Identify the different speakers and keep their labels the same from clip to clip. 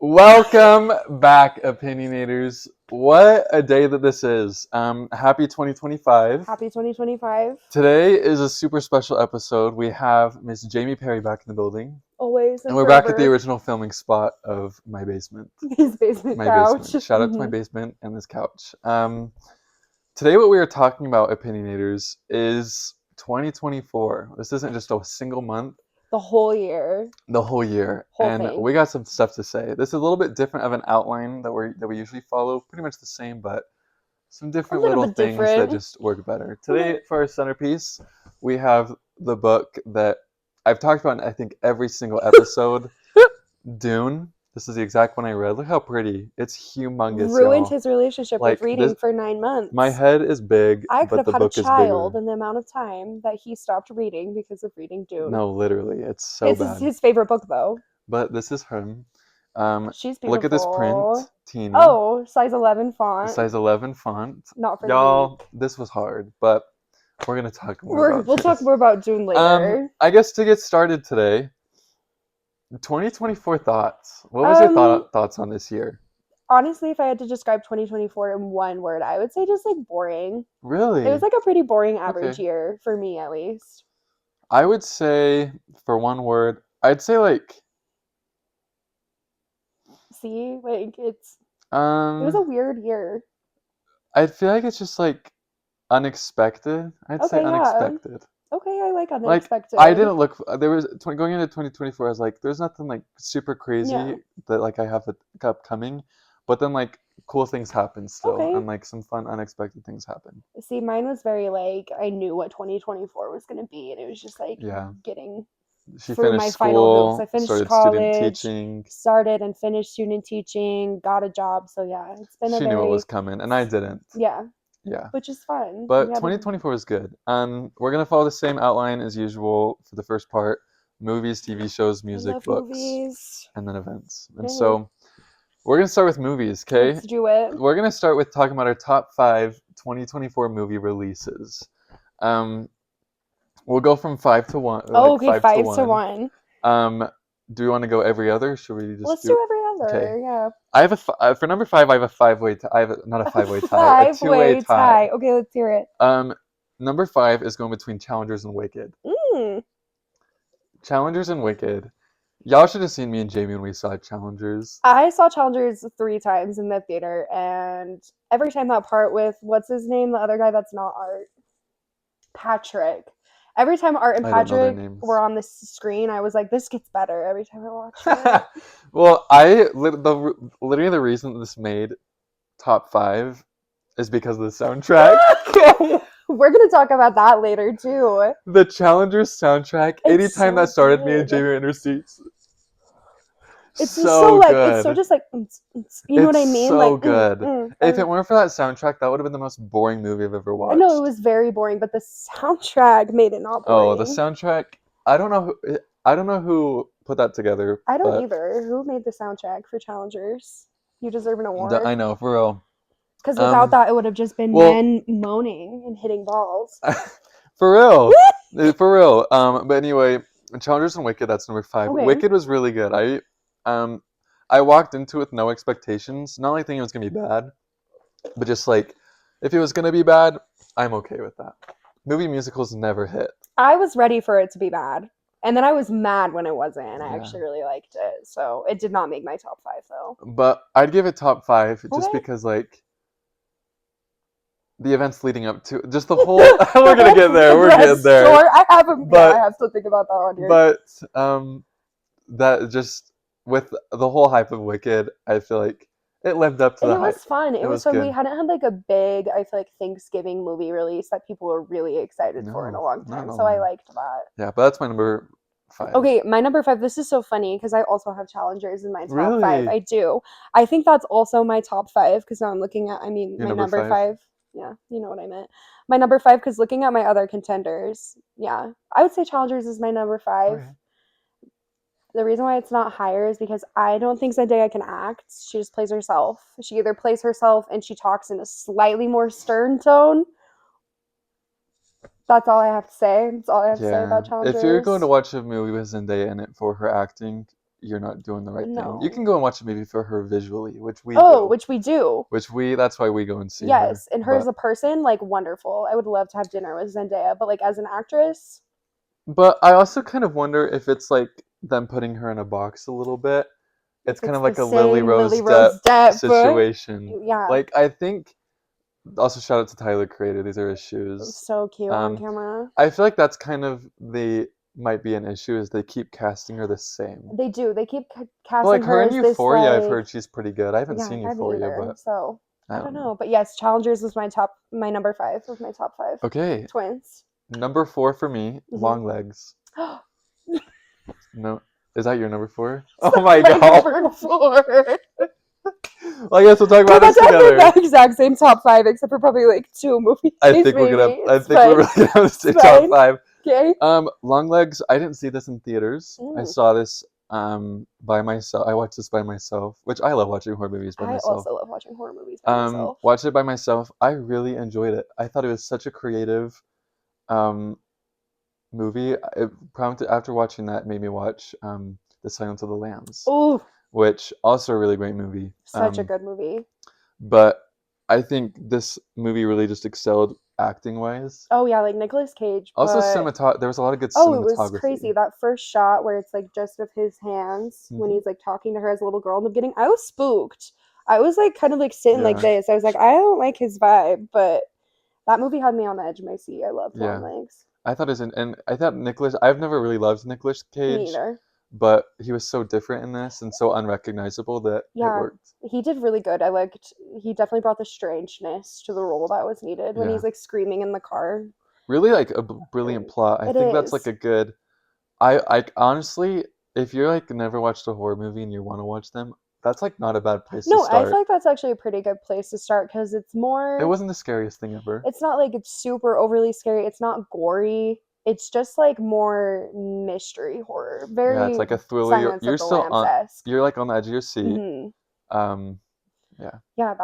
Speaker 1: Welcome back, opinionators. What a day that this is. Happy 2025.
Speaker 2: Happy 2025.
Speaker 1: Today is a super special episode. We have Miss Jamie Perry back in the building.
Speaker 2: Always
Speaker 1: and we're back at the original filming spot of my basement.
Speaker 2: His basement
Speaker 1: My
Speaker 2: couch.
Speaker 1: basement. Shout out to my basement and this couch. Today what we are talking about, opinionators, is 2024. This isn't just a single month.
Speaker 2: The whole year.
Speaker 1: The whole year.
Speaker 2: Whole thing.
Speaker 1: We got some stuff to say. This is a little bit different of an outline that we usually follow. Pretty much the same, but some different little things that just work better. Today, for our centerpiece, we have the book that I've talked about in, I think, every single episode. Dune. This is the exact one I read. Look how pretty. It's humongous.
Speaker 2: Ruined his relationship with reading for 9 months.
Speaker 1: My head is big,
Speaker 2: I could
Speaker 1: but the
Speaker 2: have had
Speaker 1: book
Speaker 2: a child in the amount of time that he stopped reading because of reading Dune.
Speaker 1: No, literally. It's so bad.
Speaker 2: It's his favorite book, though.
Speaker 1: But this is him.
Speaker 2: She's beautiful.
Speaker 1: Look at this print. Teeny.
Speaker 2: Oh, size 11 font.
Speaker 1: Size 11 font.
Speaker 2: Not for
Speaker 1: y'all. This was hard, but we're gonna talk more.
Speaker 2: We'll talk more about Dune later.
Speaker 1: I guess to get started today, 2024 thoughts. What was your thoughts on this year?
Speaker 2: Honestly, if I had to describe 2024 in one word, I would say just like boring.
Speaker 1: Really?
Speaker 2: It was like a pretty boring average year for me, at least.
Speaker 1: I would say, for one word, I'd say like.
Speaker 2: See, like it was a weird year.
Speaker 1: I feel like it's just like unexpected. I'd say unexpected.
Speaker 2: Okay, I like unexpected.
Speaker 1: Like, I didn't look. There was going into 2024. I was like, there's nothing like super crazy that like I have upcoming, but then like cool things happen still, and like some fun unexpected things happen.
Speaker 2: See, mine was very like I knew what 2024 was going to be, and it was just like getting.
Speaker 1: She
Speaker 2: through
Speaker 1: finished
Speaker 2: my
Speaker 1: school,
Speaker 2: final notes. I finished
Speaker 1: started
Speaker 2: college,
Speaker 1: student teaching.
Speaker 2: Started and finished student teaching, got a job. So yeah, it's been
Speaker 1: She knew what was coming, and I didn't.
Speaker 2: Yeah.
Speaker 1: Yeah.
Speaker 2: Which is fun.
Speaker 1: But 2024 was good. We're gonna follow the same outline as usual for the first part: movies, TV shows, music, books, and then events. And so we're gonna start with movies, okay?
Speaker 2: Let's do it.
Speaker 1: We're gonna start with talking about our top 5 2024 movie releases. We'll go from 5 to 1.
Speaker 2: Oh, okay, 5 to 1.
Speaker 1: Do we want to go every other? Should we just?
Speaker 2: Let's do every other. Okay. Yeah.
Speaker 1: I have for number 5. I have a 5-way tie. I have not a 5-way tie. A 2-way tie.
Speaker 2: Okay, let's hear it.
Speaker 1: Number 5 is going between Challengers and Wicked. Challengers and Wicked. Y'all should have seen me and Jamie when we saw Challengers.
Speaker 2: I saw Challengers 3 times in the theater, and every time that part with what's his name, the other guy that's not Art, Patrick. Every time Art and Patrick were on the screen, I was like, this gets better every time I watch it.
Speaker 1: Well, literally the reason this made top 5 is because of the soundtrack.
Speaker 2: We're going to talk about that later, too.
Speaker 1: The Challengers soundtrack, anytime that started, me and Jamie were in our seats.
Speaker 2: It's so like good. It's so just like you know what I mean?
Speaker 1: So
Speaker 2: like
Speaker 1: good. If it weren't for that soundtrack, that would have been the most boring movie I've ever watched.
Speaker 2: I know it was very boring, but the soundtrack made it not boring.
Speaker 1: Oh, the soundtrack! I don't know who put that together.
Speaker 2: I don't either. Who made the soundtrack for Challengers? You deserve an award.
Speaker 1: I know, for real.
Speaker 2: Because without that, it would have just been men moaning and hitting balls.
Speaker 1: For real, for real. But anyway, Challengers and Wicked. That's number 5. Okay. Wicked was really good. I walked into it with no expectations, not like thinking it was gonna be bad, but just like if it was gonna be bad, I'm okay with that. Movie musicals never hit.
Speaker 2: I was ready for it to be bad, and then I was mad when it wasn't, and I actually really liked it. So it did not make my top 5 though.
Speaker 1: But I'd give it top 5 just because like the events leading up to just the whole. We're gonna get there. We're getting there.
Speaker 2: Sure, I have to think about that one here.
Speaker 1: But that just. With the whole hype of Wicked, I feel like it lived up to the hype.
Speaker 2: It was fun. It was fun. Good. We hadn't had like a big, I feel like, Thanksgiving movie release that people were really excited for in a long time. So I liked that.
Speaker 1: Yeah, but that's my number 5.
Speaker 2: Okay, my number 5. This is so funny because I also have Challengers in my top 5. I do. I think that's also my top 5 because now I'm looking at, my number 5. Yeah, you know what I meant. My number 5 because looking at my other contenders, I would say Challengers is my number 5. Okay. The reason why it's not higher is because I don't think Zendaya can act. She just plays herself. She either plays herself and she talks in a slightly more stern tone. That's all I have to say. That's all I have to say about Challengers.
Speaker 1: If you're going to watch a movie with Zendaya in it for her acting, you're not doing the right
Speaker 2: No.
Speaker 1: thing. You can go and watch a movie for her visually, which we do.
Speaker 2: Which we do.
Speaker 1: That's why we go and see her.
Speaker 2: Yes, and her as a person, like, wonderful. I would love to have dinner with Zendaya, but, like, as an actress.
Speaker 1: But I also kind of wonder if it's, like, them putting her in a box a little bit. It's kind of like a Lily Rose Depp situation.
Speaker 2: Yeah.
Speaker 1: Like, I think, also shout out to Tyler Creator. These are his shoes.
Speaker 2: So cute on camera.
Speaker 1: I feel like that's kind of might be an issue is they keep casting her the same.
Speaker 2: They do. They keep casting her
Speaker 1: in Euphoria, I've heard she's pretty good. I haven't seen Euphoria,
Speaker 2: but so I don't know. But yes, Challengers was my number 5 of my top 5.
Speaker 1: Okay.
Speaker 2: Twins.
Speaker 1: Number 4 for me, Long Legs. No, is that your number 4? Oh my god.
Speaker 2: Number 4.
Speaker 1: Well, I guess we'll talk about this together.
Speaker 2: The exact same top 5, except for probably like 2 movies.
Speaker 1: I think we're really gonna have the same top 5.
Speaker 2: Okay.
Speaker 1: Long Legs. I didn't see this in theaters. I saw this by myself. I watched this by myself, which I love watching horror movies by myself.
Speaker 2: I also love watching horror movies by myself.
Speaker 1: Watched it by myself. I really enjoyed it. I thought it was such a creative movie. It prompted, after watching that, made me watch The Silence of the Lambs.
Speaker 2: Ooh.
Speaker 1: Which also a really great movie.
Speaker 2: Such a good movie.
Speaker 1: But I think this movie really just excelled acting wise.
Speaker 2: Oh yeah, like Nicolas Cage.
Speaker 1: Also there was a lot of good cinematography.
Speaker 2: It was crazy. That first shot where it's like just of his hands when he's like talking to her as a little girl in the beginning. I was spooked. I was like kind of like sitting like this. I was like, I don't like his vibe, but that movie had me on the edge of my seat. I loved Long Legs.
Speaker 1: I thought and I thought I've never really loved Nicolas Cage.
Speaker 2: Me either.
Speaker 1: But he was so different in this and so unrecognizable that it worked.
Speaker 2: He did really good. He definitely brought the strangeness to the role that was needed when he's like screaming in the car.
Speaker 1: Really like a brilliant plot. I think that's like a good, I honestly, if you're like never watched a horror movie and you want to watch them, that's like not a bad place to start.
Speaker 2: No, I feel like that's actually a pretty good place to start because it's more.
Speaker 1: It wasn't the scariest thing ever.
Speaker 2: It's not like it's super overly scary. It's not gory. It's just like more mystery horror. Very
Speaker 1: it's like a thriller. You're still you're like on the edge of your seat. Mm-hmm.
Speaker 2: Yeah, it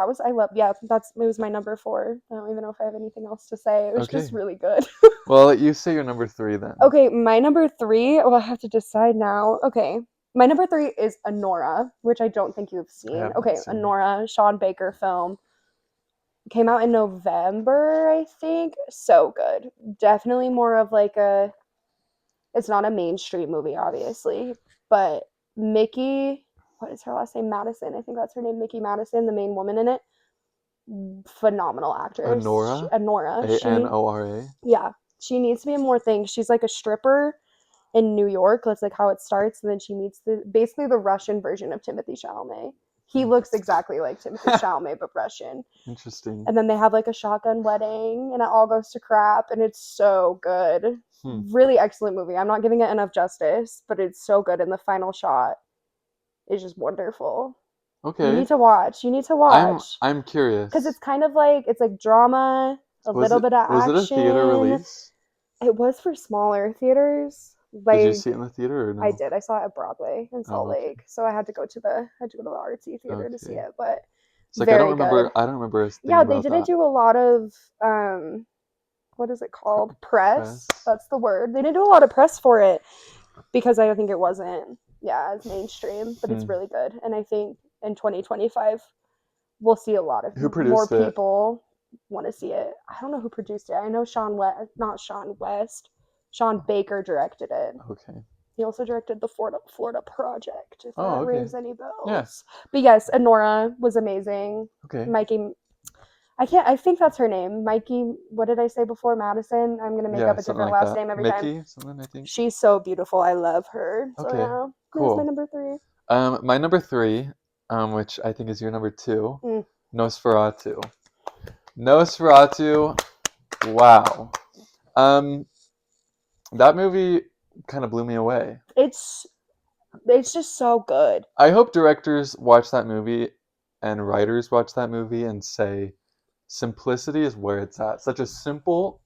Speaker 2: was my number 4. I don't even know if I have anything else to say. It was just really good.
Speaker 1: Well, you say your number 3 then.
Speaker 2: Okay, my number 3. Well, I have to decide now. Okay, my number 3 is Anora, which I don't think you've seen. Anora, Sean Baker film. Came out in November, I think. So good. Definitely more of like it's not a mainstream movie, obviously, but Mickey, what is her last name? Madison. I think that's her name, Mickey Madison, the main woman in it. Phenomenal actress.
Speaker 1: Anora? Anora.
Speaker 2: Yeah. She needs to be in more things. She's like a stripper in New York. That's like how it starts. And then she meets basically the Russian version of Timothée Chalamet. He looks exactly like Timothée Chalamet, but Russian.
Speaker 1: Interesting.
Speaker 2: And then they have like a shotgun wedding, and it all goes to crap, and it's so good. Really excellent movie. I'm not giving it enough justice, but it's so good. And the final shot is just wonderful.
Speaker 1: Okay.
Speaker 2: You need to watch.
Speaker 1: I'm curious.
Speaker 2: Because it's kind of like, it's like drama, little bit of action.
Speaker 1: Was it a theater release?
Speaker 2: It was for smaller theaters. Like,
Speaker 1: did you see it in the theater or no?
Speaker 2: I did. I saw it at Broadway in Salt Lake, so I had to go to the artsy theater to see it. But
Speaker 1: it's like I don't remember.
Speaker 2: Yeah, they didn't do a lot of what is it called? Press. That's the word. They didn't do a lot of press for it because I think it wasn't as mainstream. But it's really good, and I think in 2025 we'll see a lot of more people want to see it. I don't know who produced it. I know Sean Baker directed it. Okay. He also directed the Florida Project, if that rings any bells. Yes. But yes, Anora was amazing. Okay. Mikey, I think that's her name. Mikey, what did I say before? Madison? I'm going to make up a different last name every time.
Speaker 1: Mickey, something I think.
Speaker 2: She's so beautiful. I love her. So cool. That's my number 3.
Speaker 1: My number 3, which I think is your number 2, Nosferatu. Wow. That movie kind of blew me away.
Speaker 2: It's just so good.
Speaker 1: I hope directors watch that movie and writers watch that movie and say simplicity is where it's at. Such a simple,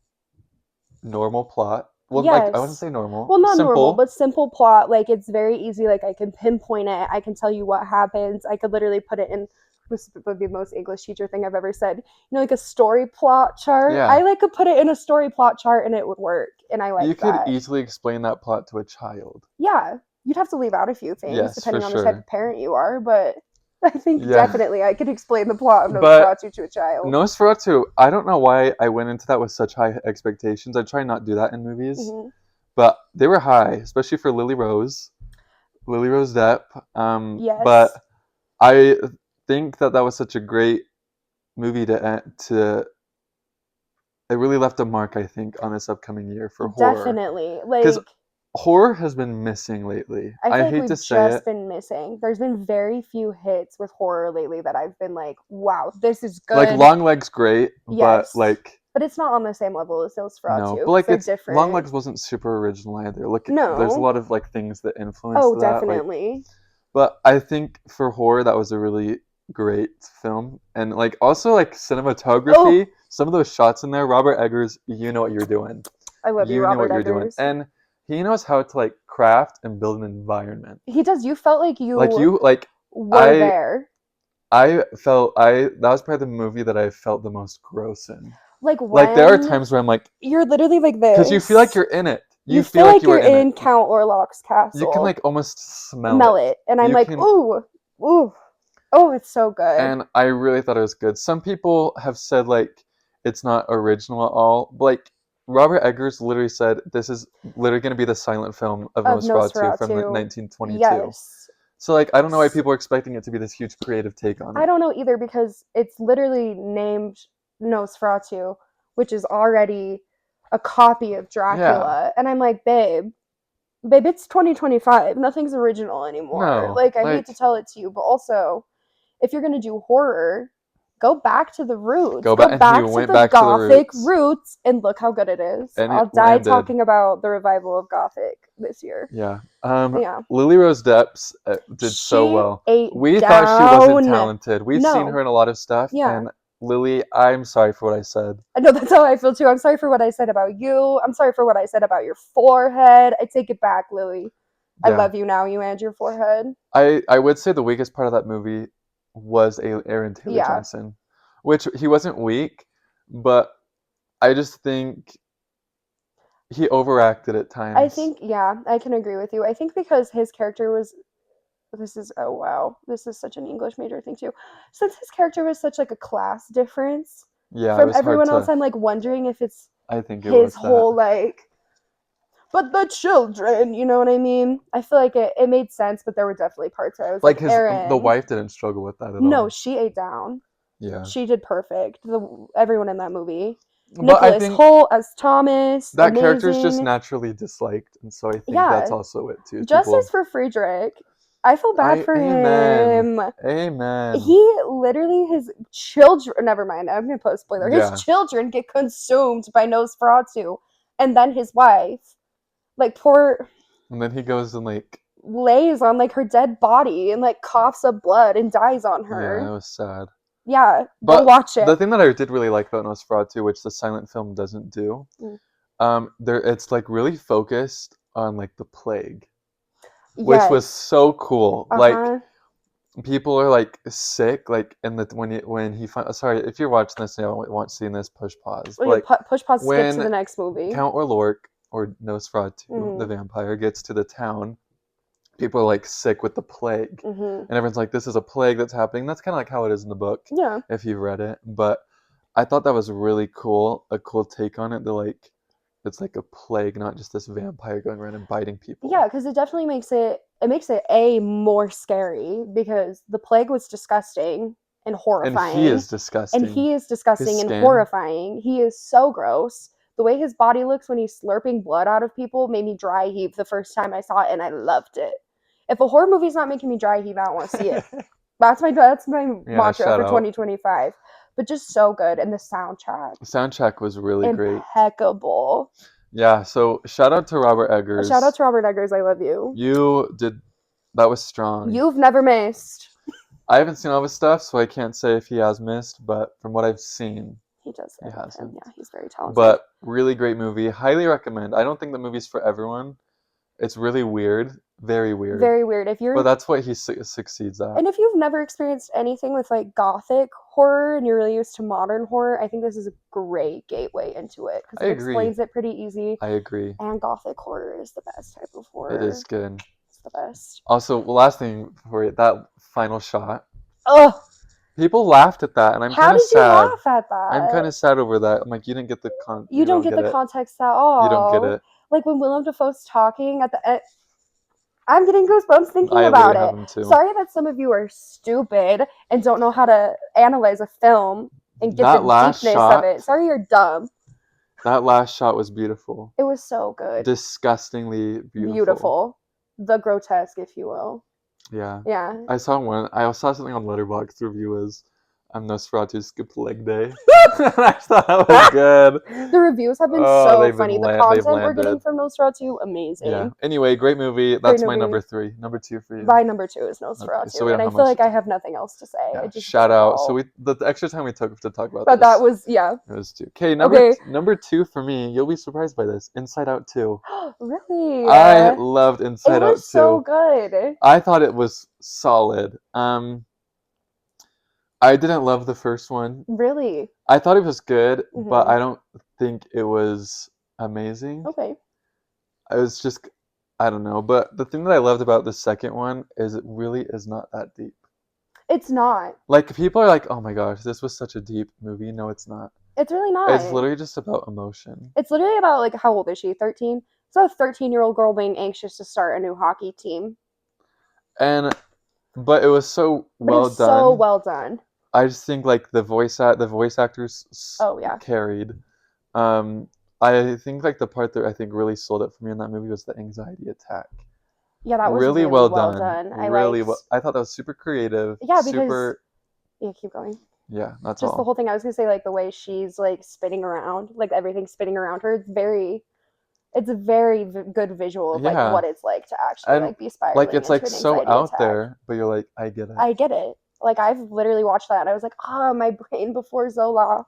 Speaker 1: normal plot. Well, I wouldn't say normal.
Speaker 2: Well, not simple. Normal, but simple plot. Like, it's very easy. Like, I can pinpoint it. I can tell you what happens. I could literally put it in. This would be the most English teacher thing I've ever said. Like a story plot chart. Yeah. I could put it in a story plot chart and it would work. And I like that.
Speaker 1: You could easily explain that plot to a child.
Speaker 2: Yeah. You'd have to leave out a few things,
Speaker 1: yes,
Speaker 2: depending on
Speaker 1: sure.
Speaker 2: the type of parent you are, but I think definitely I could explain the plot of Nosferatu to a child.
Speaker 1: Nosferatu, I don't know why I went into that with such high expectations. I try not to do that in movies, but they were high, especially for Lily Rose Depp.
Speaker 2: Yes.
Speaker 1: But I think that was such a great movie to it really left a mark, I think, on this upcoming year for horror.
Speaker 2: Definitely. Because
Speaker 1: horror has been missing lately.
Speaker 2: I feel like we've just been missing. There's been very few hits with horror lately that I've been like, wow, this is good.
Speaker 1: Like Longlegs great, yes.
Speaker 2: But it's not on the same level as Nosferatu.
Speaker 1: No, but like it's different. Longlegs wasn't super original either. There's a lot of like things that influenced that.
Speaker 2: Oh, definitely.
Speaker 1: But I think for horror that was a really great film. And like also like cinematography, some of those shots in there, Robert Eggers, you know what you're doing.
Speaker 2: I love you, Robert Eggers.
Speaker 1: And he knows how to like craft and build an environment.
Speaker 2: He does. You felt like you were there.
Speaker 1: I felt that was probably the movie that I felt the most gross in.
Speaker 2: Like
Speaker 1: there are times where I'm like,
Speaker 2: you're literally like this
Speaker 1: because you feel like you're in it.
Speaker 2: You feel like you're in Count Orlok's castle.
Speaker 1: You can like almost smell it,
Speaker 2: and I'm ooh, oh, it's so good.
Speaker 1: And I really thought it was good. Some people have said like it's not original at all, but like Robert Eggers literally said this is literally going to be the silent film of Nosferatu from 1922.
Speaker 2: Yes.
Speaker 1: So like I don't know why people are expecting it to be this huge creative take on it.
Speaker 2: I don't know either, because it's literally named Nosferatu, which is already a copy of Dracula, and I'm like, babe, it's 2025. Nothing's original anymore.
Speaker 1: No,
Speaker 2: like I hate to tell it to you, but also, if you're gonna do horror, go back to the roots. Go back to the Gothic roots, and look how good it is. And I'll die talking about the revival of Gothic this year.
Speaker 1: Yeah. Lily Rose Depp did so well. We thought she wasn't talented. We've seen her in a lot of stuff. Yeah. And Lily, I'm sorry for what I said.
Speaker 2: I know, that's how I feel too. I'm sorry for what I said about you. I'm sorry for what I said about your forehead. I take it back, Lily. Yeah. I love you now, you and your forehead.
Speaker 1: I would say the weakest part of that movie was Aaron Taylor Johnson, which he wasn't weak, but I just think he overacted at times.
Speaker 2: I think, I can agree with you. I think because his character was, this is such an English major thing too. Since his character was such like a class difference from everyone else, I'm like wondering if it's his whole like, but the children, you know what I mean? I feel like it made sense, but there were definitely parts where I was like
Speaker 1: the wife didn't struggle with that at all.
Speaker 2: No, she ate down.
Speaker 1: Yeah.
Speaker 2: She did perfect. Everyone in that movie. Nicholas Hoult as Thomas.
Speaker 1: That character is just naturally disliked, and so I think that's also it too.
Speaker 2: Justice for Friedrich. I feel bad for him.
Speaker 1: Amen.
Speaker 2: He literally, his children. Never mind. I'm gonna put a spoiler. His children get consumed by Nosferatu, and then his wife, like poor.
Speaker 1: And then he goes and like
Speaker 2: lays on like her dead body and like coughs up blood and dies on her.
Speaker 1: Yeah, that was sad.
Speaker 2: Yeah, but watch it.
Speaker 1: The thing that I did really like about Nosferatu, which the silent film doesn't do, it's like really focused on like the plague, which was so cool. Like people are like sick, like when he sorry if you're watching this and you want seeing this, push pause. Like
Speaker 2: push pause, skip to the next movie.
Speaker 1: Count Orlok or Nosferatu, the vampire, gets to the town. People are like sick with the plague, and everyone's like, "This is a plague that's happening." That's kind of like how it is in the book, if you've read it. But I thought that was really cool, a cool take on it. It's like a plague, not just this vampire going around and biting people.
Speaker 2: Yeah, because it definitely makes it more scary, because the plague was disgusting and horrifying.
Speaker 1: And he is disgusting.
Speaker 2: And horrifying. He is so gross. The way his body looks when he's slurping blood out of people made me dry heave the first time I saw it, and I loved it. If a horror movie's not making me dry heave, I don't want to see it. That's my mantra for 2025. But just so good, and the soundtrack.
Speaker 1: The soundtrack was really great.
Speaker 2: Impeccable.
Speaker 1: Yeah, so shout out to Robert Eggers.
Speaker 2: Shout out to Robert Eggers, I love you.
Speaker 1: That was strong.
Speaker 2: You've never missed.
Speaker 1: I haven't seen all his stuff, so I can't say if he has missed, but from what I've seen,
Speaker 2: he does. He hasn't. Yeah, he's very talented.
Speaker 1: But really great movie. Highly recommend. I don't think the movie's for everyone. It's really weird. Very weird.
Speaker 2: Very weird.
Speaker 1: But that's what he succeeds at.
Speaker 2: And if you've never experienced anything with like gothic horror and you're really used to modern horror, I think this is a great gateway into it, because it explains it pretty easy.
Speaker 1: I agree.
Speaker 2: And gothic horror is the best type of horror.
Speaker 1: It is good.
Speaker 2: It's the best.
Speaker 1: Also, last thing before that final shot.
Speaker 2: Ugh.
Speaker 1: People laughed at that, and I'm kind of sad.
Speaker 2: How did you laugh at that?
Speaker 1: I'm kind of sad over that. I'm like, you didn't get the
Speaker 2: You don't get the context at all.
Speaker 1: You don't get it.
Speaker 2: Like when Willem Dafoe's talking at the end. I'm getting goosebumps thinking about it. Sorry that some of you are stupid and don't know how to analyze a film and get the deepness of it. Sorry you're dumb.
Speaker 1: That last shot was beautiful.
Speaker 2: It was so good.
Speaker 1: Disgustingly beautiful.
Speaker 2: The grotesque, if you will.
Speaker 1: Yeah.
Speaker 2: Yeah.
Speaker 1: I saw something on Letterboxd review is Nosferatu skipped leg day. I thought that was good.
Speaker 2: The reviews have been so funny. The content we're getting from Nosferatu, amazing.
Speaker 1: Yeah. Anyway, great movie. That's my number 3. Number 2 for you.
Speaker 2: My number 2 is Nosferatu. Okay, so and I feel like I have nothing else to say.
Speaker 1: Yeah. Shout out. So the extra time we took to talk about this.
Speaker 2: But that was, yeah.
Speaker 1: It was 2. Okay, number 2 for me, you'll be surprised by this. Inside Out 2.
Speaker 2: Really?
Speaker 1: I loved Inside Out 2. It was
Speaker 2: so good.
Speaker 1: I thought it was solid. I didn't love the first one.
Speaker 2: Really?
Speaker 1: I thought it was good, but I don't think it was amazing.
Speaker 2: Okay.
Speaker 1: It was just, I don't know. But the thing that I loved about the second one is it really is not that deep.
Speaker 2: It's not.
Speaker 1: Like, people are like, oh my gosh, this was such a deep movie. No, it's not.
Speaker 2: It's really not.
Speaker 1: It's literally just about emotion.
Speaker 2: It's literally about, like, how old is she? 13? It's about a 13-year-old girl being anxious to start a new hockey team.
Speaker 1: But it was so well done.
Speaker 2: So well done.
Speaker 1: I just think like the voice actors carried. I think like the part that I think really sold it for me in that movie was the anxiety attack.
Speaker 2: Yeah, that was really well done.
Speaker 1: I thought that was super creative.
Speaker 2: Yeah, because keep going.
Speaker 1: Yeah, that's
Speaker 2: just all. The whole thing. I was gonna say, like, the way she's like spinning around, like everything's spinning around her. It's a very good visual of like what it's like to actually like be spiraling. Like it's like so out there,
Speaker 1: but you're like, I get it.
Speaker 2: I get it. Like, I've literally watched that and I was like, my brain before Zoloft.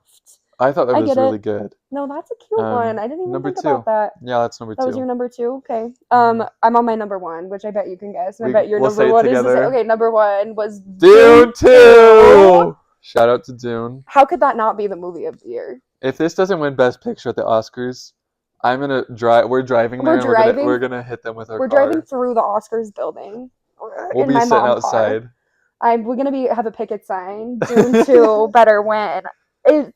Speaker 1: I thought that was really good.
Speaker 2: No, that's a cute one. I didn't even think about that.
Speaker 1: Yeah, that's number 2.
Speaker 2: That was your number 2? Okay. I'm on my number 1, which I bet you can guess. And I bet your number 1 is the same. Okay, number 1 was
Speaker 1: Dune 2! Shout out to Dune.
Speaker 2: How could that not be the movie of the year?
Speaker 1: If this doesn't win Best Picture at the Oscars, I'm gonna drive. We're driving there. We're gonna hit them with our car.
Speaker 2: We're driving through the Oscars building.
Speaker 1: We'll be sitting outside.
Speaker 2: We're gonna have a picket sign. Dune 2 better win.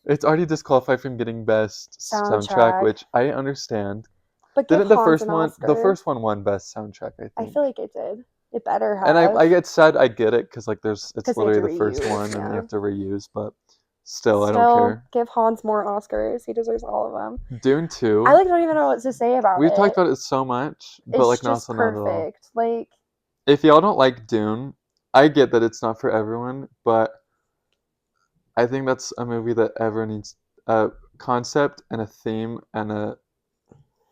Speaker 1: It's already disqualified from getting best soundtrack, which I understand.
Speaker 2: But
Speaker 1: didn't the first one? The first one won best soundtrack. I think.
Speaker 2: I feel like it did. It better have.
Speaker 1: And I get sad. I get it because like it's literally the first one, and you have to reuse. But still, I don't care.
Speaker 2: Give Hans more Oscars. He deserves all of them.
Speaker 1: Dune 2.
Speaker 2: I don't even know what to say about it.
Speaker 1: We've talked about it so much, but like not so much at all.
Speaker 2: Like,
Speaker 1: if y'all don't like Dune, I get that it's not for everyone, but I think that's a movie that everyone needs a concept and a theme and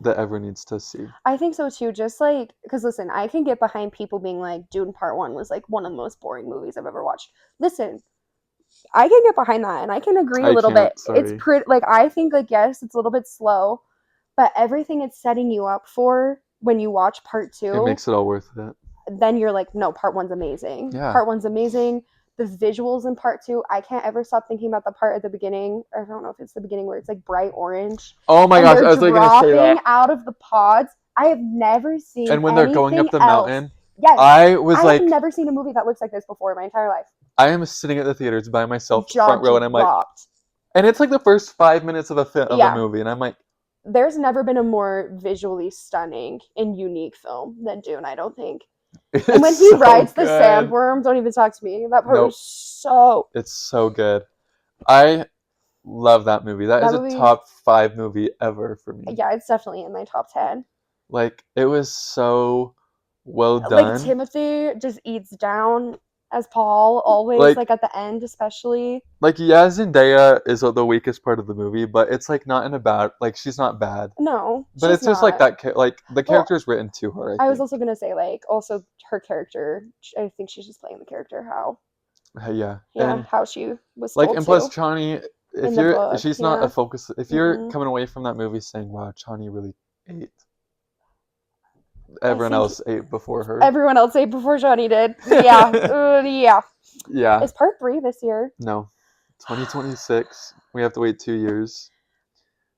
Speaker 1: that everyone needs to see.
Speaker 2: I think so too. Just like, because listen, I can get behind people being like, Dune Part 1 was like one of the most boring movies I've ever watched. Listen, I can get behind that and I can agree a little bit.
Speaker 1: Sorry.
Speaker 2: It's pretty, like, I think like, yes, it's a little bit slow, but everything it's setting you up for when you watch Part 2,
Speaker 1: it makes it all worth it.
Speaker 2: Then you're like, no, Part 1's amazing.
Speaker 1: Yeah.
Speaker 2: Part 1's amazing. The visuals in Part 2, I can't ever stop thinking about the part at the beginning. I don't know if it's the beginning where it's like bright orange.
Speaker 1: Oh my gosh, I was like going to say that.
Speaker 2: Dropping out of the pods. I have never seen.
Speaker 1: And when they're going up the mountain.
Speaker 2: Yes.
Speaker 1: I have
Speaker 2: never seen a movie that looks like this before in my entire life.
Speaker 1: I am sitting at the theaters by myself, front row, and I'm like, and it's like the first 5 minutes of a movie, and I'm like,
Speaker 2: there's never been a more visually stunning and unique film than Dune, I don't think. And when he rides the sandworm, don't even talk to me. That part was so...
Speaker 1: It's so good. I love that movie. That is a top 5 movie ever for me.
Speaker 2: Yeah, it's definitely in my top 10.
Speaker 1: Like, it was so well done.
Speaker 2: Like, Timothy just eats down as Paul, always, like at the end especially.
Speaker 1: Like, yeah, Zendaya is the weakest part of the movie, but it's like not in a bad, like, she's not bad.
Speaker 2: No,
Speaker 1: but it's just like that, like the character is written to her.
Speaker 2: I was also gonna say, like, also her character, I think she's just playing the character how how she was
Speaker 1: like,
Speaker 2: told
Speaker 1: and plus Chani, she's not a focus. If you're coming away from that movie saying, wow, Chani really ate, everyone else ate before her.
Speaker 2: Everyone else ate before Johnny did. Yeah.
Speaker 1: Yeah.
Speaker 2: Is Part 3 this year?
Speaker 1: No. 2026. We have to wait 2 years.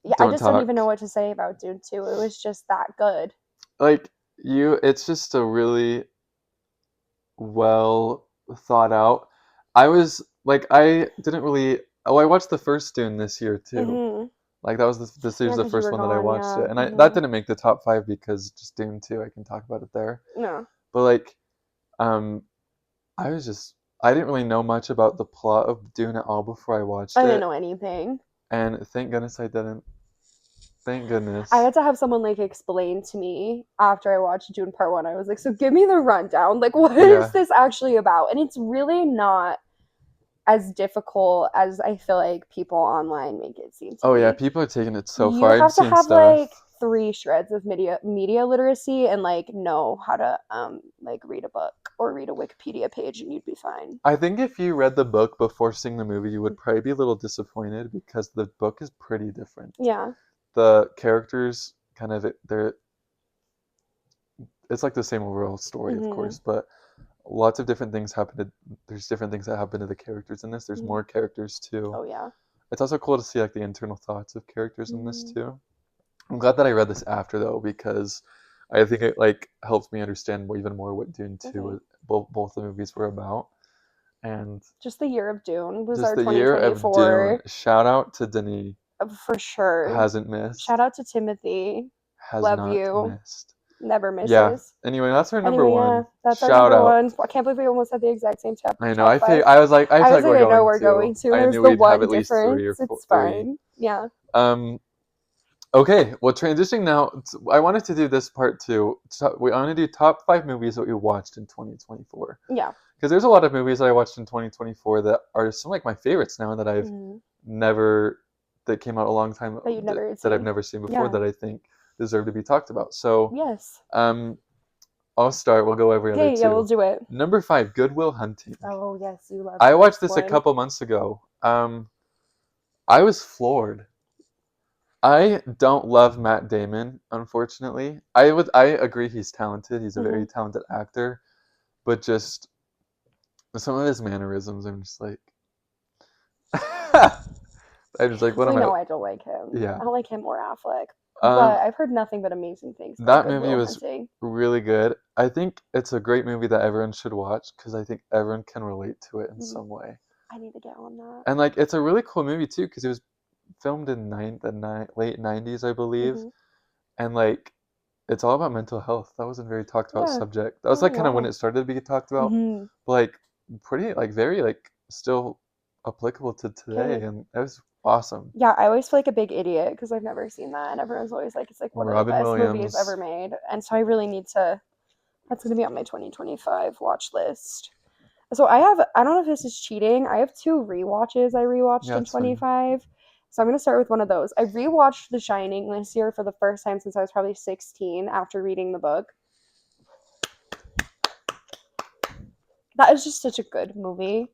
Speaker 2: Yeah, I just don't even know what to say about Dune 2. It was just that good.
Speaker 1: Like, It's just a really well thought out. I was like, I didn't really. Oh, I watched the first Dune this year too.
Speaker 2: Mm-hmm.
Speaker 1: Like that was this year's
Speaker 2: Yeah,
Speaker 1: the
Speaker 2: because you
Speaker 1: first
Speaker 2: were
Speaker 1: one that I
Speaker 2: gone,
Speaker 1: watched
Speaker 2: yeah.
Speaker 1: it, and that
Speaker 2: Mm-hmm.
Speaker 1: didn't make the top 5 because just Dune 2. I can talk about it there.
Speaker 2: No.
Speaker 1: But like, um, I was just I didn't really know much about the plot of Dune at all before I watched
Speaker 2: I didn't
Speaker 1: it,
Speaker 2: know anything.
Speaker 1: and thank goodness I didn't. Thank
Speaker 2: I
Speaker 1: goodness.
Speaker 2: had to have someone like explain to me after I watched Dune Part 1. I was like, so give me the rundown. Like, what is
Speaker 1: Yeah.
Speaker 2: this actually about? And it's really not as difficult as I feel like people online make it seem to
Speaker 1: Oh yeah,
Speaker 2: be.
Speaker 1: people are taking it so
Speaker 2: You
Speaker 1: far. I've
Speaker 2: have to
Speaker 1: seen
Speaker 2: have
Speaker 1: stuff.
Speaker 2: like 3 shreds of media literacy and like know how to like read a book or read a Wikipedia page and you'd be fine.
Speaker 1: I think if you read the book before seeing the movie, you would probably be a little disappointed because the book is pretty different.
Speaker 2: Yeah.
Speaker 1: The characters kind of it's like the same overall story, of
Speaker 2: Mm-hmm.
Speaker 1: course, but lots of different things there's different things that happen to the characters in this. There's more characters too.
Speaker 2: Oh yeah.
Speaker 1: It's also cool to see like the internal thoughts of characters in this
Speaker 2: Mm-hmm.
Speaker 1: too. I'm glad that I read this after though because I think it like helps me understand even more what Dune 2 both the movies were about. And
Speaker 2: Just the year of Dune was
Speaker 1: just
Speaker 2: our
Speaker 1: the year of Dune.
Speaker 2: 2024
Speaker 1: Shout out to Denis.
Speaker 2: for sure.
Speaker 1: Hasn't missed.
Speaker 2: Shout out to Timothy.
Speaker 1: Has
Speaker 2: Love
Speaker 1: not
Speaker 2: you.
Speaker 1: missed.
Speaker 2: Never
Speaker 1: Yeah.
Speaker 2: misses.
Speaker 1: Anyway, that's our number
Speaker 2: Anyway, yeah,
Speaker 1: one.
Speaker 2: that's our
Speaker 1: Shout
Speaker 2: number
Speaker 1: out.
Speaker 2: one. I can't believe we almost had the exact same
Speaker 1: I know.
Speaker 2: top five.
Speaker 1: I was like, I
Speaker 2: I
Speaker 1: feel
Speaker 2: was
Speaker 1: like
Speaker 2: like,
Speaker 1: we're
Speaker 2: I know
Speaker 1: going
Speaker 2: we're
Speaker 1: to.
Speaker 2: going to.
Speaker 1: I
Speaker 2: There's
Speaker 1: knew
Speaker 2: the
Speaker 1: we'd have
Speaker 2: one
Speaker 1: at least three or
Speaker 2: difference.
Speaker 1: four,
Speaker 2: It's
Speaker 1: three.
Speaker 2: fine. Yeah.
Speaker 1: Okay. Well, transitioning now. I wanted to do this part too. We want to do top 5 movies that we watched in 2024.
Speaker 2: Yeah.
Speaker 1: Because there's a lot of movies that I watched in 2024 that are some like my favorites now and that I've never that came out a long time that I've never seen before that I think deserve to be talked about. So
Speaker 2: yes,
Speaker 1: I'll start. We'll go every other
Speaker 2: okay,
Speaker 1: two.
Speaker 2: yeah, we'll do it.
Speaker 1: Number 5, Good Will Hunting.
Speaker 2: Oh yes, you love.
Speaker 1: I watched this a couple months ago. I was floored. I don't love Matt Damon, unfortunately. I agree he's talented. He's a very talented actor, but just some of his mannerisms, I'm just like, I'm just like, what am I?
Speaker 2: No, I don't like him.
Speaker 1: Yeah,
Speaker 2: I don't like him or Affleck. But I've heard nothing but amazing things about
Speaker 1: that
Speaker 2: Good
Speaker 1: movie
Speaker 2: Will
Speaker 1: was
Speaker 2: Hunting.
Speaker 1: really good. I think it's a great movie that everyone should watch because I think everyone can relate to it in some way.
Speaker 2: I need to get on that.
Speaker 1: And like, it's a really cool movie too because it was filmed in late 90s, I believe, and like, it's all about mental health. That wasn't a very talked about subject. That was like kind of when it started to be talked about, but like pretty like very like still applicable to today, and it was awesome.
Speaker 2: Yeah, I always feel like a big idiot because I've never seen that, and everyone's always like, it's like one of the best movies ever made, and so I really need to. That's gonna be on my 2025 watch list. So I don't know if this is cheating. I have 2 rewatches I rewatched in 25. So I'm going to start with one of those. I rewatched The Shining this year for the first time since I was probably 16 after reading the book. That is just such a good movie.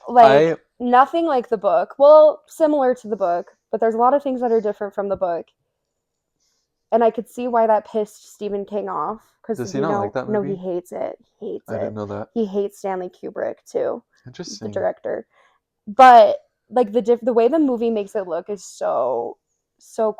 Speaker 2: Like, nothing like the book. Well, similar to the book, but there's a lot of things that are different from the book. And I could see why that pissed Stephen King off.
Speaker 1: Does he not like that movie?
Speaker 2: No, he hates it. He hates it.
Speaker 1: I didn't know that.
Speaker 2: He hates Stanley Kubrick, too.
Speaker 1: Interesting.
Speaker 2: The director. But like the way the movie makes it look is so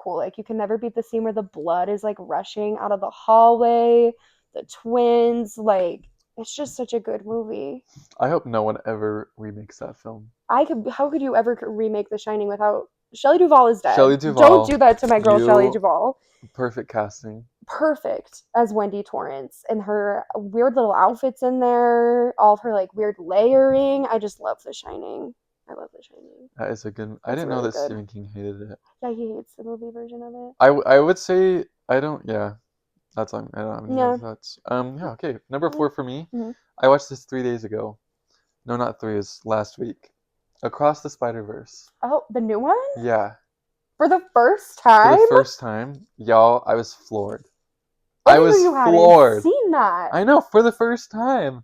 Speaker 2: cool. Like you can never beat the scene where the blood is like rushing out of the hallway, the twins, like it's just such a good movie.
Speaker 1: I hope no one ever remakes that film.
Speaker 2: How could you ever remake The Shining without Shelley Duvall is dead.
Speaker 1: Shelley Duvall.
Speaker 2: Don't do that to my girl Shelley Duvall.
Speaker 1: Perfect casting.
Speaker 2: Perfect as Wendy Torrance and her weird little outfits in there, all of her like weird layering. I just love The Shining. I love The Shining.
Speaker 1: That is a good. I didn't know that Stephen King hated it.
Speaker 2: Yeah, he hates the movie version of it.
Speaker 1: I would say I don't. Yeah, that's on. I don't have any thoughts. Yeah. Okay. Number 4 for me. I watched this 3 days ago. No, not 3. It was last week. Across the Spider-Verse.
Speaker 2: Oh, the new one?
Speaker 1: Yeah.
Speaker 2: For the first time?
Speaker 1: For the first time, y'all. I was floored.
Speaker 2: I was floored. Hadn't seen that.
Speaker 1: I know, for the first time.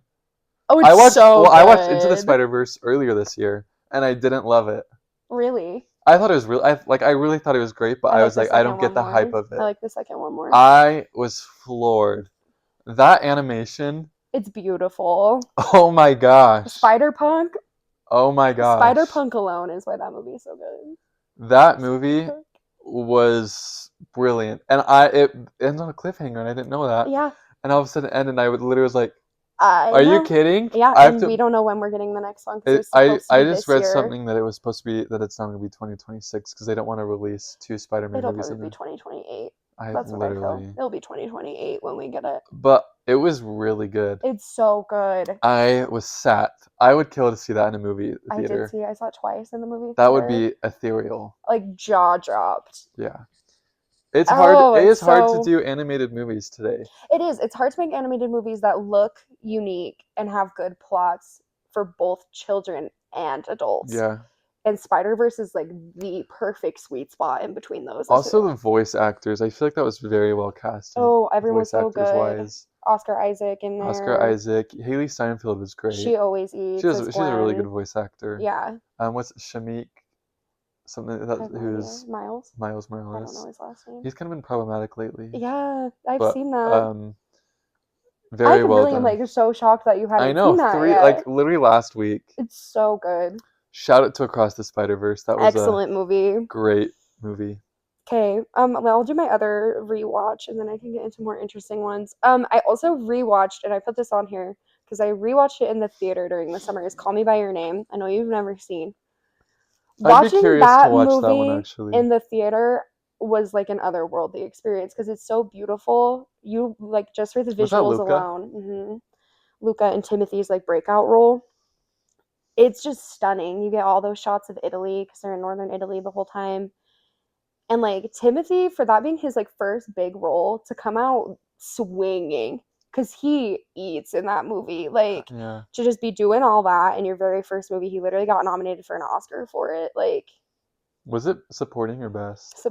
Speaker 2: Oh, it's so good.
Speaker 1: I watched Into the Spider-Verse earlier this year. And I didn't love it.
Speaker 2: Really?
Speaker 1: I thought it was really. I really thought it was great, but I was like, I don't get the hype of it.
Speaker 2: I like the second one more.
Speaker 1: I was floored. That animation.
Speaker 2: It's beautiful.
Speaker 1: Oh my gosh.
Speaker 2: Spider-Punk.
Speaker 1: Oh my gosh.
Speaker 2: Spider-Punk alone is why that movie is so good.
Speaker 1: That movie was brilliant, and it ends on a cliffhanger, and I didn't know that.
Speaker 2: Yeah.
Speaker 1: And all of a sudden, it ended, and I literally was like,
Speaker 2: "Are
Speaker 1: you kidding?"
Speaker 2: Yeah, and we don't know when we're getting the next one because it's supposed to be
Speaker 1: just
Speaker 2: this
Speaker 1: read
Speaker 2: year.
Speaker 1: something that it was supposed to be that it's not going to be 2026 because they don't want to release 2 Spider-Man movies.
Speaker 2: It'll probably be 2028.
Speaker 1: That's
Speaker 2: what I feel. It'll be 2028 when we get it.
Speaker 1: But it was really good.
Speaker 2: It's so good.
Speaker 1: I was sad. I would kill to see that in a movie theater.
Speaker 2: I saw it twice in the movie theater.
Speaker 1: That would be ethereal.
Speaker 2: Like jaw dropped.
Speaker 1: Yeah. It's hard. It is hard to do animated movies today.
Speaker 2: It is. It's hard to make animated movies that look unique and have good plots for both children and adults.
Speaker 1: Yeah.
Speaker 2: And Spider-Verse is like the perfect sweet spot in between those.
Speaker 1: Also, the voice actors. I feel like that was very well cast.
Speaker 2: Oh, everyone was so good. Wise. Oscar Isaac in there.
Speaker 1: Oscar Isaac. Haley Steinfeld was great.
Speaker 2: She always eats.
Speaker 1: She's a really good voice actor.
Speaker 2: Yeah.
Speaker 1: What's Shamik? Something who's
Speaker 2: Miles
Speaker 1: Morales.
Speaker 2: I don't know his last name.
Speaker 1: He's kind of been problematic lately.
Speaker 2: Yeah, I've seen that.
Speaker 1: Very well done.
Speaker 2: I'm like so shocked that you hadn't seen that.
Speaker 1: Like literally last week.
Speaker 2: It's so good.
Speaker 1: Shout out to Across the Spider-Verse. That was
Speaker 2: excellent movie.
Speaker 1: Great movie.
Speaker 2: Okay, I'll do my other rewatch and then I can get into more interesting ones. I also rewatched, and I put this on here because I rewatched it in the theater during the summer. Is Call Me by Your Name. I know you've never seen. Watching that movie in the theater was like an otherworldly experience because it's so beautiful. You like just for the visuals alone. Mm-hmm. Luca and Timothy's like breakout role. It's just stunning. You get all those shots of Italy because they're in northern Italy the whole time. And like Timothy, for that being his like first big role, to come out swinging because he eats in that movie. Like to just be doing all that in your very first movie, he literally got nominated for an Oscar for it. Like,
Speaker 1: was it supporting or best?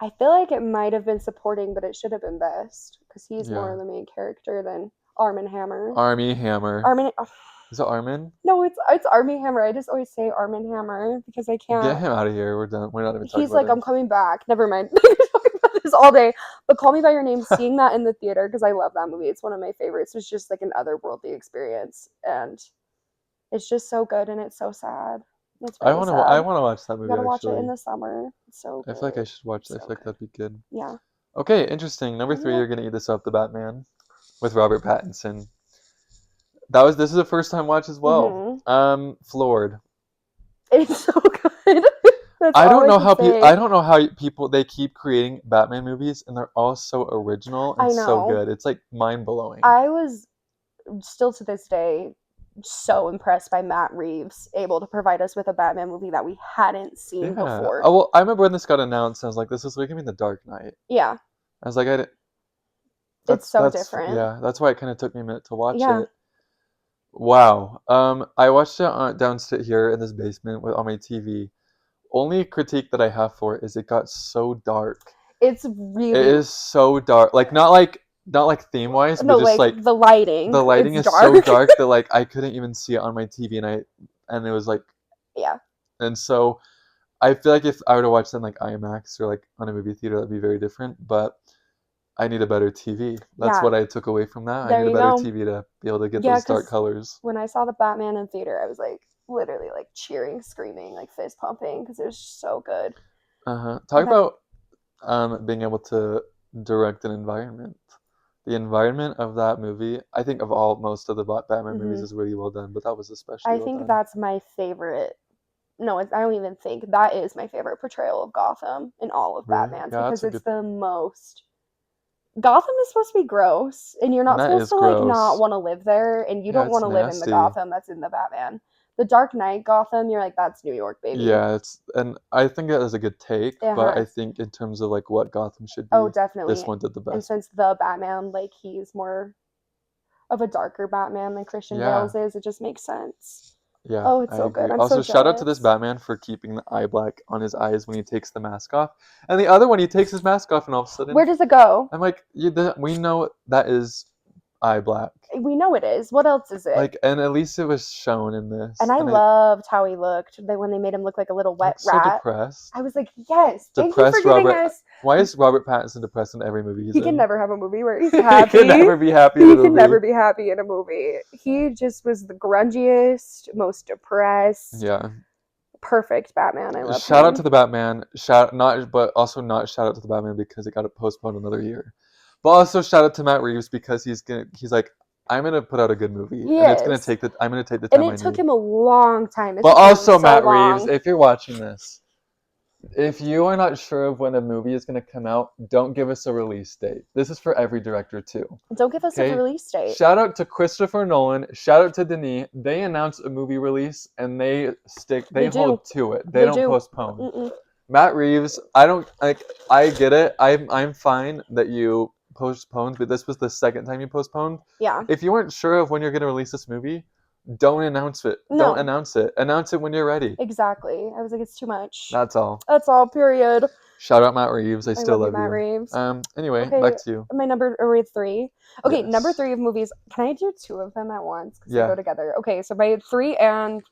Speaker 2: I feel like it might have been supporting, but it should have been best because he's more of the main character than Armie Hammer. Is it Armin? No, it's Armie Hammer. I just always say Armie Hammer because I can't.
Speaker 1: Get him out of here. We're done. We're not even talking
Speaker 2: about He's like, I'm coming back. Never mind. We're talking about this all day. But Call Me by Your Name, seeing that in the theater because I love that movie. It's one of my favorites. It's just like an otherworldly experience, and it's just so good and it's so sad. It's really sad. I want to watch that movie. You gotta watch it in the summer. It's so good.
Speaker 1: I feel like I should watch it. I feel like that'd be good.
Speaker 2: Yeah.
Speaker 1: Okay, interesting. Number 3, you're gonna eat this up, The Batman, with Robert Pattinson. This is a first time watch as well. Mm-hmm. Floored.
Speaker 2: It's so good.
Speaker 1: I don't know how people they keep creating Batman movies and they're all so original and so good. It's like mind blowing.
Speaker 2: I was still to this day so impressed by Matt Reeves able to provide us with a Batman movie that we hadn't seen before.
Speaker 1: Oh, well, I remember when this got announced, I was like, this is like gonna be The Dark Knight.
Speaker 2: Yeah.
Speaker 1: I was like,
Speaker 2: it's so different.
Speaker 1: Yeah, that's why it kind of took me a minute to watch it. Wow. I watched it downstairs here in this basement on my TV. Only critique that I have for it is it got so dark. It is so dark. Like not like theme wise, but just like
Speaker 2: the lighting.
Speaker 1: The lighting is so dark that like I couldn't even see it on my TV, and it was like And so I feel like if I were to watch it in like IMAX or like on a movie theater, that'd be very different. But I need a better TV. That's what I took away from that. I need a better TV to be able to get those dark colors.
Speaker 2: When I saw the Batman in theater, I was like literally like cheering, screaming, like fist pumping because it was so good.
Speaker 1: Talk about being able to direct an environment. The environment of that movie, I think most of the Batman movies is really well done, but that was especially well done.
Speaker 2: That's my favorite. No, I don't even think. That is my favorite portrayal of Gotham in all of Batman's because it's the most... Gotham is supposed to be gross, and you're not supposed to like not want to live there, and you don't want to live in the Gotham that's in the Batman. The Dark Knight Gotham, you're like, that's New York, baby.
Speaker 1: Yeah, and I think that is a good take, but I think in terms of like what Gotham should be,
Speaker 2: definitely,
Speaker 1: this one did the best.
Speaker 2: And since the Batman, like he's more of a darker Batman than Christian Bale's is, it just makes sense.
Speaker 1: Yeah.
Speaker 2: Oh, it's so good. I'm
Speaker 1: also,
Speaker 2: so
Speaker 1: shout out to this Batman for keeping the eye black on his eyes when he takes the mask off. And the other one, he takes his mask off and all of a sudden...
Speaker 2: Where does it go?
Speaker 1: I'm like, we know that is eye black.
Speaker 2: We know it is. What else is it?
Speaker 1: Like, and at least it was shown in this.
Speaker 2: And I loved how he looked when they made him look like a little wet rat.
Speaker 1: So depressed.
Speaker 2: I was like, yes, thank you for giving us...
Speaker 1: Why is Robert Pattinson depressed in every movie he's in?
Speaker 2: He can never have a movie where he's happy.
Speaker 1: He can never be happy in a movie.
Speaker 2: He can never be happy in a movie. He just was the grungiest, most depressed.
Speaker 1: Yeah.
Speaker 2: perfect Batman. I love
Speaker 1: Shout
Speaker 2: him.
Speaker 1: out to the Batman. But also not shout out to the Batman because it got postponed another year. But also shout out to Matt Reeves because he's like, I'm gonna put out a good movie, and I'm gonna take the time
Speaker 2: and
Speaker 1: I need.
Speaker 2: It took him a long time.
Speaker 1: But also, Matt Reeves, if you're watching this, if you are not sure of when a movie is going to come out, don't give us a release date. This is for every director too.
Speaker 2: Don't give us a release date.
Speaker 1: Shout out to Christopher Nolan. Shout out to Denis. They announce a movie release and they hold to it. They don't postpone. Mm-mm. Matt Reeves, I get it. I'm fine that you postponed, but this was the second time you postponed.
Speaker 2: Yeah.
Speaker 1: If you weren't sure of when you're going to release this movie, don't announce it. No. Don't announce it. Announce it when you're ready.
Speaker 2: Exactly. I was like, it's too much.
Speaker 1: That's all.
Speaker 2: That's all, period.
Speaker 1: Shout out Matt Reeves. I still love you.
Speaker 2: Matt Reeves.
Speaker 1: Anyway, back to you.
Speaker 2: My number 3. Okay, yes. Number 3 of movies. Can I do 2 of them at once? Because they go together. Okay, so my 3 and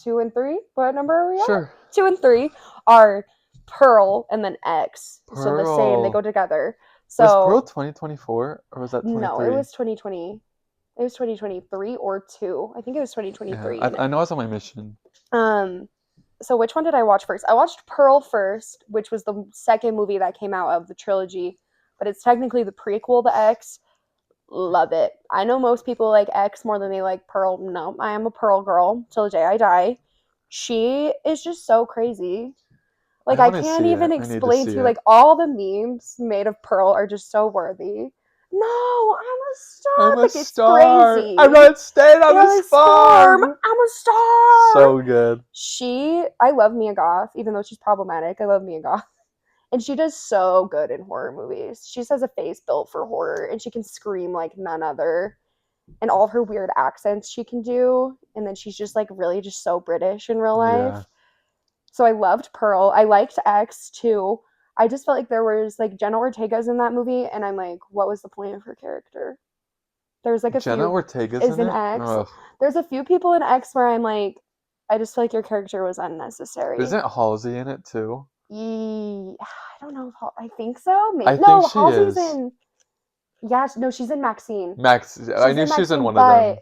Speaker 2: 2 and 3. What number are we at?
Speaker 1: Sure.
Speaker 2: 2 and 3 are Pearl and then X. Pearl. So the same. They go together. So
Speaker 1: was Pearl 2024 or was that 23?
Speaker 2: No, it was 2020. It was 2023 or 2. I think it was 2023.
Speaker 1: Yeah, I know I was on my mission.
Speaker 2: So which one did I watch first? I watched Pearl first, which was the second movie that came out of the trilogy, but it's technically the prequel to X. Love it. I know most people like X more than they like Pearl. No, I am a Pearl girl till the day I die. She is just so crazy. Like, I can't even explain to you. Like, all the memes made of Pearl are just so worthy. No, I'm a star.
Speaker 1: I'm a star. Crazy. I'm not staying on this farm.
Speaker 2: I'm a star.
Speaker 1: So good.
Speaker 2: I love Mia Goth, even though she's problematic. I love Mia Goth. And she does so good in horror movies. She just has a face built for horror, and she can scream like none other. And all of her weird accents she can do. And then she's just like really just so British in real life. Yeah. So I loved Pearl. I liked X too. I just felt like there was like Jenna Ortega's in that movie, and I'm like, what was the point of her character? There's like
Speaker 1: Jenna Ortega's in
Speaker 2: X. Ugh. There's a few people in X where I'm like, I just feel like your character was unnecessary.
Speaker 1: Isn't Halsey in it too?
Speaker 2: I don't know if I think so. Maybe. No, Halsey's in. Yeah, no, she's in Maxine.
Speaker 1: I knew she was in one of them.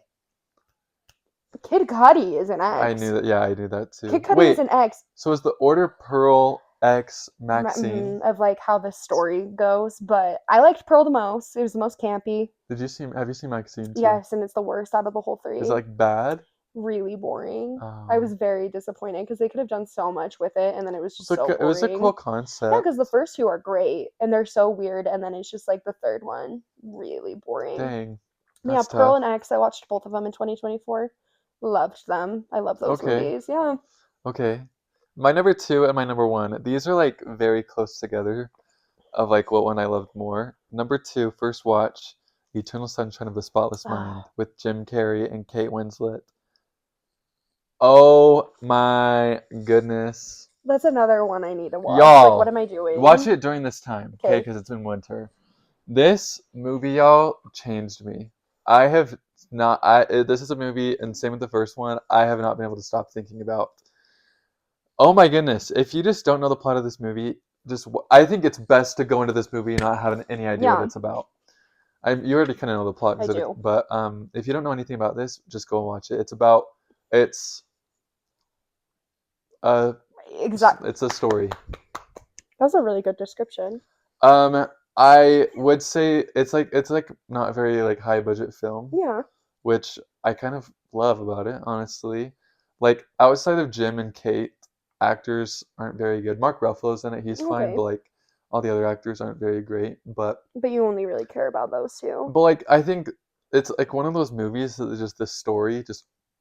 Speaker 2: Kid Cudi is an X.
Speaker 1: I knew that. Yeah, I knew that too.
Speaker 2: Kid Cudi is an X.
Speaker 1: So is the order Pearl, X, Maxine?
Speaker 2: Of like how the story goes, but I liked Pearl the most. It was the most campy.
Speaker 1: Have you seen Maxine too?
Speaker 2: Yes, and it's the worst out of the whole 3.
Speaker 1: Is it like bad?
Speaker 2: Really boring. I was very disappointed because they could have done so much with it, and then it was just so boring.
Speaker 1: It was a cool concept.
Speaker 2: Yeah, because the first 2 are great, and they're so weird, and then it's just like the third one really boring.
Speaker 1: Dang.
Speaker 2: Yeah, Pearl and X. I watched both of them in 2024. Loved them. I love those movies. Yeah.
Speaker 1: Okay. My number 2 and my number 1. These are like very close together of like what one I loved more. Number 2, first watch, Eternal Sunshine of the Spotless Mind with Jim Carrey and Kate Winslet. Oh my goodness.
Speaker 2: That's another one I need to watch.
Speaker 1: Y'all,
Speaker 2: like, what am I doing?
Speaker 1: Watch it during this time, okay? Because it's in winter. This movie, y'all, changed me. This is a movie, and same with the first one, I have not been able to stop thinking about. Oh my goodness. If you just don't know the plot of this movie, I think it's best to go into this movie and not having any idea what it's about. You already kind of know the plot.
Speaker 2: I do.
Speaker 1: But if you don't know anything about this, just go and watch it. It's a story.
Speaker 2: That's a really good description.
Speaker 1: I would say it's like not a very like high budget film.
Speaker 2: Yeah.
Speaker 1: Which I kind of love about it, honestly. Like outside of Jim and Kate, actors aren't very good. Mark Ruffalo's in it, he's fine, but like all the other actors aren't very great. But
Speaker 2: you only really care about those 2.
Speaker 1: But like I think it's like one of those movies that just the story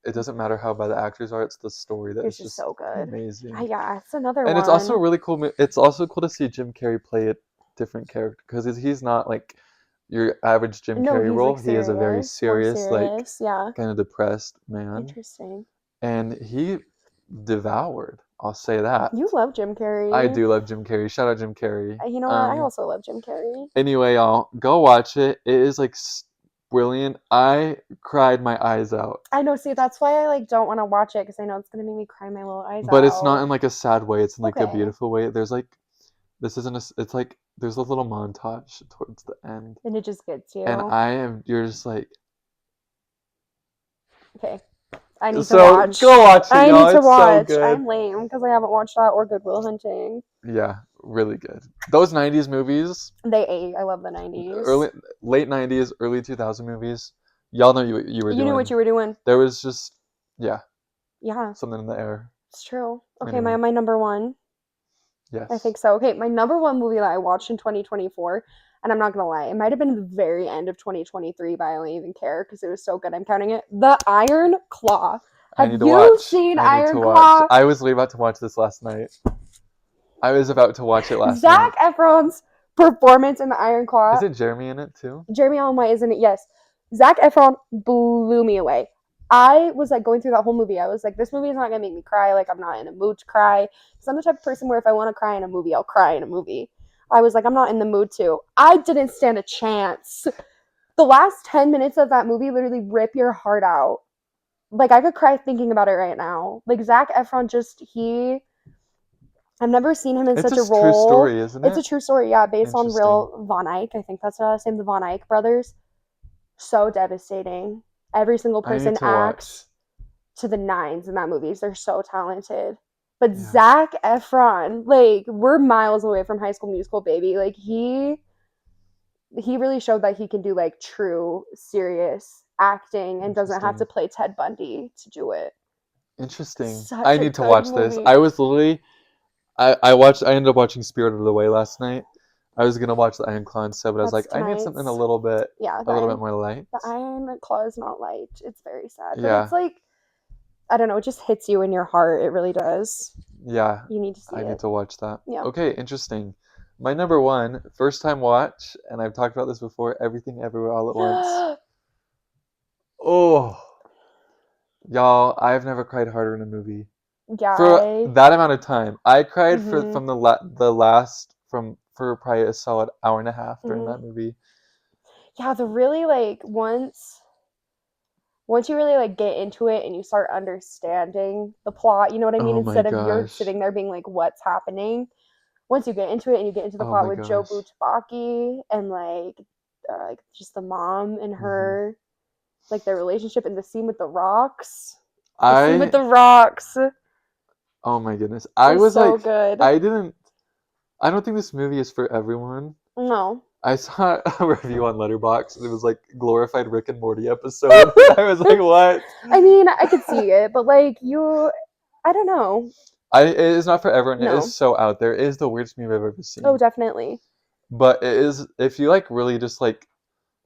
Speaker 1: it doesn't matter how bad the actors are, it's the story that is just
Speaker 2: so good.
Speaker 1: Amazing.
Speaker 2: Yeah, it's another one.
Speaker 1: And it's also really cool. It's also cool to see Jim Carrey play a different character because he's not like your average Jim Carrey role. Like he is a very serious, like kind of depressed man.
Speaker 2: Interesting.
Speaker 1: And he devoured. I'll say that.
Speaker 2: You love Jim Carrey.
Speaker 1: I do love Jim Carrey. Shout out Jim Carrey.
Speaker 2: You know what? I also love Jim Carrey.
Speaker 1: Anyway, y'all, go watch it. It is like brilliant. I cried my eyes out.
Speaker 2: I know. See, that's why I like don't want to watch it because I know it's gonna make me cry my little eyes out.
Speaker 1: But it's not in like a sad way. It's in like a beautiful way. There's like, it's like there's a little montage towards the end,
Speaker 2: and it just gets you.
Speaker 1: And you're just like,
Speaker 2: okay. I need to
Speaker 1: So
Speaker 2: watch.
Speaker 1: go watch it,
Speaker 2: I
Speaker 1: y'all.
Speaker 2: need to
Speaker 1: It's so
Speaker 2: watch.
Speaker 1: good.
Speaker 2: I'm lame because I haven't watched that or Good Will Hunting.
Speaker 1: Yeah, really good. Those 90s movies,
Speaker 2: They ate. I love the 90s.
Speaker 1: late 90s, early 2000 movies. Y'all know you were
Speaker 2: You
Speaker 1: doing.
Speaker 2: knew what you were doing.
Speaker 1: There was just,
Speaker 2: Yeah.
Speaker 1: something in the air.
Speaker 2: It's true. Okay,
Speaker 1: Anyway.
Speaker 2: my number one.
Speaker 1: Yes.
Speaker 2: I think so. Okay, my number one movie that I watched in 2024, and I'm not gonna lie, it might have been the very end of 2023, but I don't even care because it was so good. I'm counting it. The Iron Claw. Have you seen Iron Claw?
Speaker 1: I was about to watch this last night. I was about to watch it last
Speaker 2: night.
Speaker 1: Zac
Speaker 2: Efron's performance in the Iron Claw.
Speaker 1: Is it Jeremy in it too?
Speaker 2: Jeremy Allen White is in it, yes. Zac Efron blew me away. I was like going through that whole movie. I was like, this movie is not gonna make me cry. Like, I'm not in a mood to cry. Because I'm the type of person where if I want to cry in a movie, I'll cry in a movie. I was like, I'm not in the mood to. I didn't stand a chance. The last 10 minutes of that movie literally rip your heart out. Like, I could cry thinking about it right now. Like, Zac Efron I've never seen him in such a role. It's a true
Speaker 1: story, isn't it?
Speaker 2: It's a true story, yeah, based on real Von Eyck. I think that's his name, the Von Eyck brothers. So devastating. Every single person acts to the nines in that movie. They're so talented. But yeah. Zac Efron, like, we're miles away from High School Musical, baby. Like, he really showed that he can do, like, true, serious acting and doesn't have to play Ted Bundy to do it.
Speaker 1: Interesting. I need to watch this. I was literally... I ended up watching Spirited Away last night. I was gonna watch the Iron Claw instead, but I was like, I need something a little bit more light.
Speaker 2: The Iron Claw is not light. It's very sad. But it's like, I don't know, it just hits you in your heart. It really does.
Speaker 1: Yeah.
Speaker 2: You need to see it.
Speaker 1: I need to watch that.
Speaker 2: Yeah.
Speaker 1: Okay, interesting. My number one, first time watch, and I've talked about this before, Everything Everywhere All at Once. Oh. Y'all, I've never cried harder in a movie.
Speaker 2: Yeah.
Speaker 1: For that amount of time. I cried for probably a solid hour and a half during that movie.
Speaker 2: Yeah, once you really like get into it and you start understanding the plot, you know what I mean? Instead of you're sitting there being like, what's happening? Once you get into it and you get into the plot with Joe Buttibaki and like just the mom and her, like their relationship and the scene with the rocks. Scene with the rocks.
Speaker 1: Oh my goodness. I was so like, good. I don't think this movie is for everyone.
Speaker 2: No.
Speaker 1: I saw a review on Letterboxd and it was like glorified Rick and Morty episode. I was like, what?
Speaker 2: I mean, I could see it, but like I don't know.
Speaker 1: It is not for everyone. No. It is so out there. It is the weirdest movie I've ever seen.
Speaker 2: Oh, definitely.
Speaker 1: But it is, if you like really just like,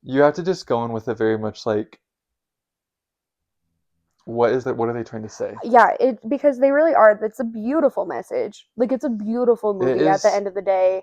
Speaker 1: you have to just go in with it very much like, what are they trying to say?
Speaker 2: Yeah, because they really are. It's a beautiful message. Like, it's a beautiful movie at the end of the day.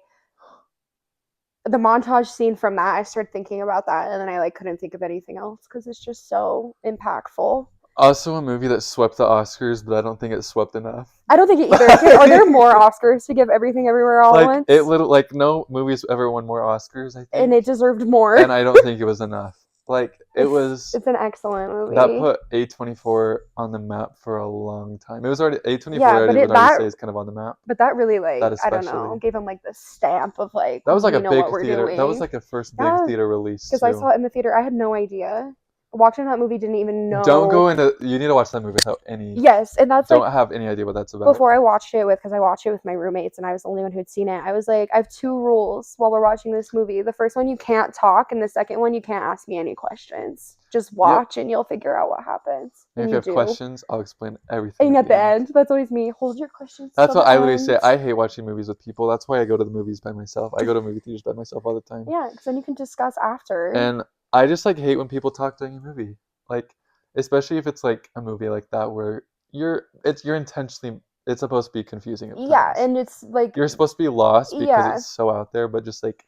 Speaker 2: The montage scene from that, I started thinking about that, and then I like couldn't think of anything else because it's just so impactful.
Speaker 1: Also, a movie that swept the Oscars, but I don't think it swept enough.
Speaker 2: I don't think it either. Are there more Oscars to give Everything Everywhere All at Once?
Speaker 1: No movie's ever won more Oscars, I think.
Speaker 2: And it deserved more.
Speaker 1: And I don't think it was enough. Like,
Speaker 2: it's an excellent movie.
Speaker 1: That put A24 on the map for a long time. It was already A24. Yeah, but would already say is kind of on the map.
Speaker 2: But that really I don't know, gave him like the stamp of like
Speaker 1: that was like a big theater. That was like a first big theater release.
Speaker 2: Because I saw it in the theater. I had no idea. Watching that movie, didn't even know.
Speaker 1: Don't go into. You need to watch that movie without any.
Speaker 2: Yes, and that's
Speaker 1: don't have any idea what that's about.
Speaker 2: Before I watched it because I watched it with my roommates and I was the only one who'd seen it. I was like, I have 2 rules while we're watching this movie. The first one, you can't talk, and the second one, you can't ask me any questions. Just watch, and you'll figure out what happens.
Speaker 1: And if you have questions, I'll explain everything.
Speaker 2: And at the end, that's always me. Hold your questions.
Speaker 1: That's what I literally say. I hate watching movies with people. That's why I go to the movies by myself. I go to movie theaters by myself all the time.
Speaker 2: Yeah, because then you can discuss after.
Speaker 1: And I just like hate when people talk during a movie. Like, especially if it's like a movie like that where you're intentionally, it's supposed to be confusing at times.
Speaker 2: Yeah, and it's like
Speaker 1: you're supposed to be lost because it's so out there, but just like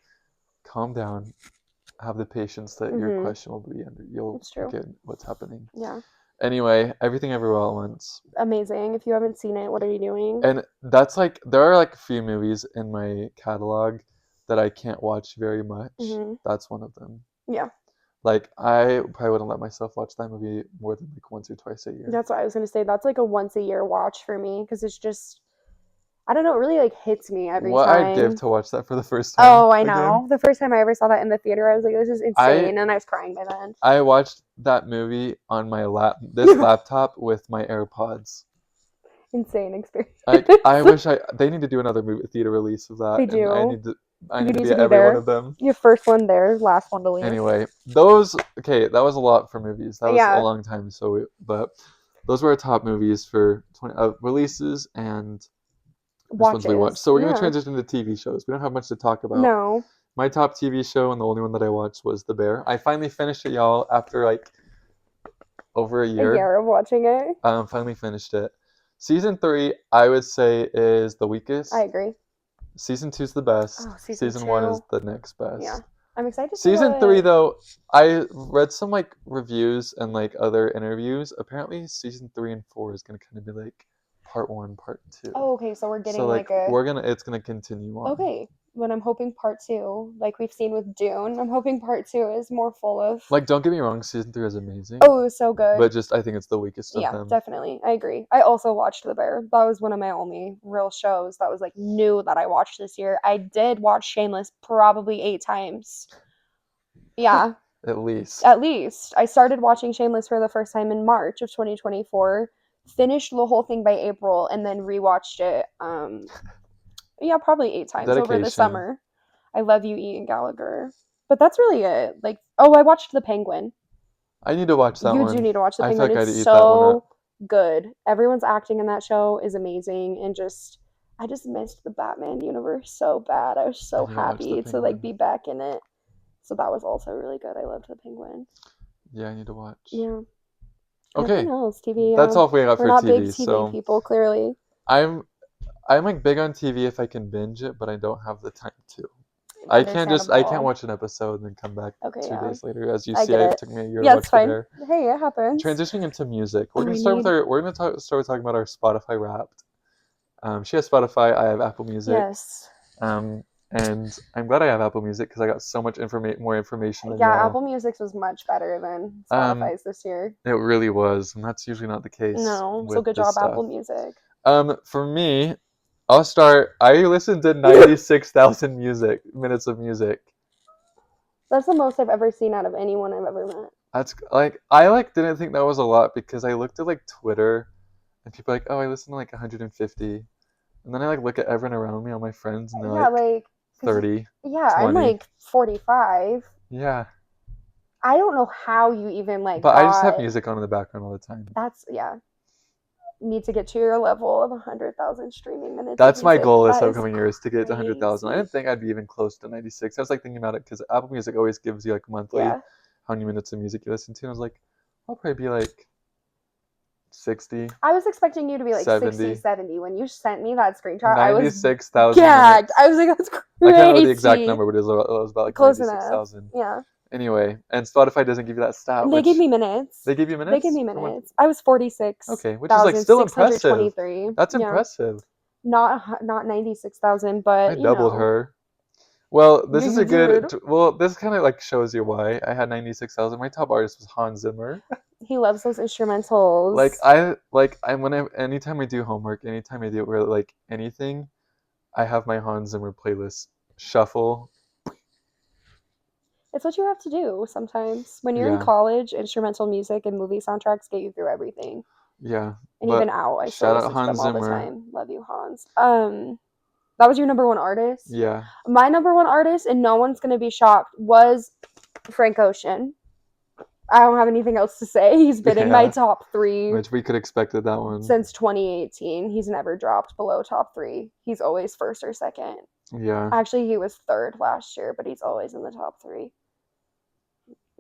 Speaker 1: calm down, have the patience that your question will be under. You'll get what's happening.
Speaker 2: Yeah.
Speaker 1: Anyway, Everything Everywhere All at Once.
Speaker 2: Amazing. If you haven't seen it, what are you doing?
Speaker 1: And that's like, there are like a few movies in my catalog that I can't watch very much. That's one of them.
Speaker 2: Yeah.
Speaker 1: Like, I probably wouldn't let myself watch that movie more than like once or twice a year.
Speaker 2: That's what I was going to say. That's like a once a year watch for me because it's just, I don't know, it really like hits me every
Speaker 1: what
Speaker 2: time.
Speaker 1: I'd give to watch that for the first time.
Speaker 2: Oh, I know. The first time I ever saw that in the theater, I was like, this is insane, and I was crying by then.
Speaker 1: I watched that movie on my laptop with my AirPods.
Speaker 2: Insane experience.
Speaker 1: I wish they need to do another movie theater release of that.
Speaker 2: They do.
Speaker 1: I need to be at every one of them.
Speaker 2: Your first one there, last one to leave.
Speaker 1: Anyway, that was a lot for movies. That was a long time. But those were our top movies for releases and ones we watched. So we're gonna transition to TV shows. We don't have much to talk about.
Speaker 2: No.
Speaker 1: My top TV show and the only one that I watched was The Bear. I finally finished it, y'all, after like over a year.
Speaker 2: A year of watching it.
Speaker 1: Finally finished it. Season 3, I would say, is the weakest.
Speaker 2: I agree.
Speaker 1: Season 2 is the best.
Speaker 2: Oh,
Speaker 1: season 1 is the next best.
Speaker 2: Yeah. I'm excited to
Speaker 1: Season 3, though, I read some like reviews and like other interviews. Apparently, season 3 and 4 is gonna kind of be like part 1, part 2.
Speaker 2: Oh, okay. So we're getting it's
Speaker 1: gonna continue on.
Speaker 2: Okay. When I'm hoping part 2, like we've seen with Dune, I'm hoping part 2 is more full of.
Speaker 1: Like, don't get me wrong, season 3 is amazing.
Speaker 2: Oh, it was so good.
Speaker 1: But I think it's the weakest of them.
Speaker 2: Yeah, definitely. I agree. I also watched The Bear. That was one of my only real shows that was like new that I watched this year. I did watch Shameless probably 8 times. Yeah.
Speaker 1: At least.
Speaker 2: I started watching Shameless for the first time in March of 2024. Finished the whole thing by April and then rewatched it. Yeah, probably 8 times over the summer. I love you, Ian Gallagher. But that's really it. Like, I watched The Penguin.
Speaker 1: I need to watch that one.
Speaker 2: You do need to watch The Penguin. It's so good. Everyone's acting in that show is amazing, and I just missed the Batman universe so bad. I was so happy to like be back in it. So that was also really good. I loved The Penguin.
Speaker 1: Yeah, I need to watch.
Speaker 2: Yeah.
Speaker 1: Okay.
Speaker 2: Nothing else, TV.
Speaker 1: That's all we got for TV.
Speaker 2: We're not big TV people, clearly.
Speaker 1: I'm like big on TV if I can binge it, but I don't have the time to. I can't watch an episode and then come back 2 days later. As you see, it took me a year to watch The Bear.
Speaker 2: Hey, it happens.
Speaker 1: Transitioning into music, we're gonna start with talking about our Spotify Wrapped. She has Spotify. I have Apple Music.
Speaker 2: Yes.
Speaker 1: And I'm glad I have Apple Music because I got so much more information.
Speaker 2: Yeah, Apple Music's was much better than Spotify's this year.
Speaker 1: It really was, and that's usually not the case.
Speaker 2: No, so good job, Apple Music.
Speaker 1: For me, I'll start. I listened to 96,000 minutes of music.
Speaker 2: That's the most I've ever seen out of anyone I've ever met.
Speaker 1: That's I didn't think that was a lot because I looked at like Twitter, and people are like, oh, I listened to like 150, and then I like look at everyone around me, all my friends, and they're like 30.
Speaker 2: Yeah, 20. I'm like 45.
Speaker 1: Yeah.
Speaker 2: I don't know how you even like.
Speaker 1: But I just have music on in the background all the time.
Speaker 2: Need to get to your level of 100,000 streaming minutes.
Speaker 1: That's my goal this upcoming year, is to get to 100,000. I didn't think I'd be even close to 96. I was like thinking about it because Apple Music always gives you like monthly how many minutes of music you listen to. And I was like, I'll probably be like 60.
Speaker 2: I was expecting you to be like 60, 70. When you sent me that screenshot,
Speaker 1: 96,000.
Speaker 2: Gagged. I was like, that's crazy.
Speaker 1: I can't remember the exact number, but it was about like 96,000.
Speaker 2: Yeah.
Speaker 1: Anyway, and Spotify doesn't give you that stat.
Speaker 2: They give me minutes.
Speaker 1: They give you minutes?
Speaker 2: They give me minutes. I was 46.
Speaker 1: Okay, which is like still impressive. That's impressive.
Speaker 2: Not 96,000, but
Speaker 1: I doubled her. Well, this is a good. Well, this kind of like shows you why I had 96,000. My top artist was Hans Zimmer.
Speaker 2: He loves those instrumentals.
Speaker 1: Anytime I do homework, anytime I do like anything, I have my Hans Zimmer playlist shuffle.
Speaker 2: It's what you have to do sometimes. When you're in college, instrumental music and movie soundtracks get you through everything.
Speaker 1: Yeah.
Speaker 2: And even out, I still listen to them all the time. Love you, Hans. That was your number one artist?
Speaker 1: Yeah.
Speaker 2: My number one artist, and no one's going to be shocked, was Frank Ocean. I don't have anything else to say. He's been in my top 3.
Speaker 1: Which we could expected that one.
Speaker 2: Since 2018. He's never dropped below top 3. He's always first or second.
Speaker 1: Yeah.
Speaker 2: Actually, he was 3rd last year, but he's always in the top 3.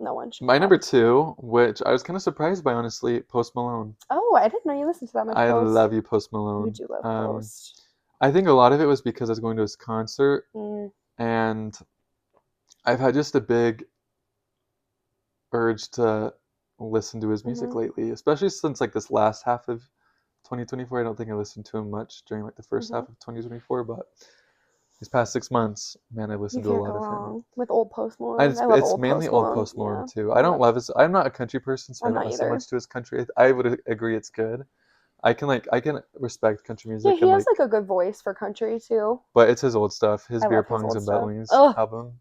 Speaker 2: No one should.
Speaker 1: My number 2, which I was kind of surprised by, honestly, Post Malone.
Speaker 2: Oh, I didn't know you listened to that much.
Speaker 1: I love you, Post Malone.
Speaker 2: You do love Post.
Speaker 1: I think a lot of it was because I was going to his concert, and I've had just a big urge to listen to his music lately, especially since like this last half of 2024. I don't think I listened to him much during like the first half of 2024, but these past 6 months, man, I listened to a lot of him.
Speaker 2: With old Post Malone.
Speaker 1: It's mainly old Post Malone too. I don't love his. I'm not a country person, so I don't listen much to his country. I would agree it's good, I can respect country music.
Speaker 2: Yeah, he has like a good voice for country too.
Speaker 1: But it's his old stuff. His Beer Pongs and Bellings album.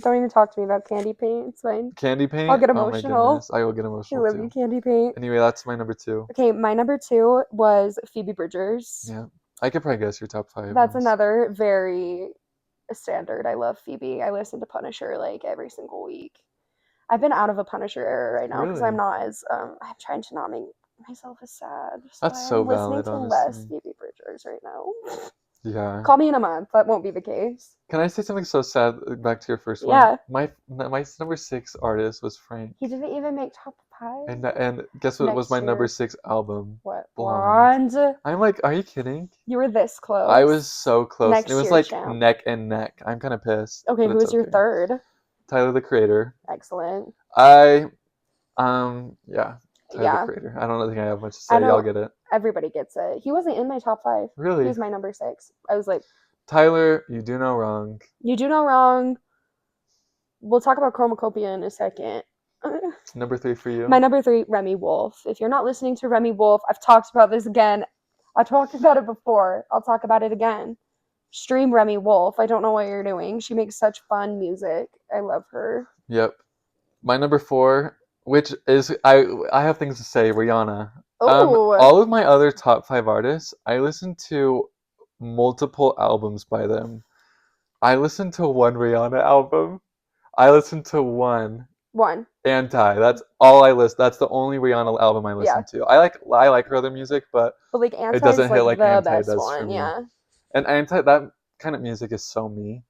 Speaker 2: Don't even talk to me about Candy Paint. It's fine.
Speaker 1: Candy Paint?
Speaker 2: I'll get emotional.
Speaker 1: Oh my goodness. I will get emotional
Speaker 2: I love you, Candy Paint.
Speaker 1: Anyway, that's my number 2.
Speaker 2: Okay, my number 2 was Phoebe Bridgers.
Speaker 1: Yeah. I could probably guess your top 5.
Speaker 2: That's another very standard. I love Phoebe. I listen to Punisher like every single week. I've been out of a Punisher era right now because I'm not as I'm trying to not make myself as sad.
Speaker 1: That's so valid.
Speaker 2: Listening to less Phoebe Bridgers right now.
Speaker 1: Yeah.
Speaker 2: Call me in a month. That won't be the case.
Speaker 1: Can I say something so sad back to your first one?
Speaker 2: Yeah.
Speaker 1: My number 6 artist was Frank.
Speaker 2: He didn't even make top 5.
Speaker 1: And guess what was my number 6 album?
Speaker 2: What?
Speaker 1: Blonde. I'm like, are you kidding?
Speaker 2: You were this close.
Speaker 1: I was so close. It was like neck and neck. I'm kind of pissed.
Speaker 2: Okay, who was your third?
Speaker 1: Tyler, the Creator.
Speaker 2: Excellent.
Speaker 1: Yeah. Tyler, the Creator. I don't think I have much to say. Y'all get it.
Speaker 2: Everybody gets it. He wasn't in my top 5.
Speaker 1: Really?
Speaker 2: He was my number 6. I was like,
Speaker 1: Tyler, you do no wrong.
Speaker 2: You do no wrong. We'll talk about Chromacopia in a second.
Speaker 1: Number 3 for you?
Speaker 2: My number 3, Remy Wolf. If you're not listening to Remy Wolf, I've talked about this again. I talked about it before. I'll talk about it again. Stream Remy Wolf. I don't know what you're doing. She makes such fun music. I love her.
Speaker 1: Yep. My number 4, which is I have things to say, Rihanna. All of my other top 5 artists, I listen to multiple albums by them. I listened to one Rihanna album. I listened to one Anti. That's all I listen. That's the only Rihanna album I listen to. I like her other music, but
Speaker 2: like Anti
Speaker 1: it doesn't hit like
Speaker 2: the
Speaker 1: Anti
Speaker 2: best
Speaker 1: does
Speaker 2: one,
Speaker 1: for me.
Speaker 2: Yeah.
Speaker 1: And Anti, that kind of music is so me.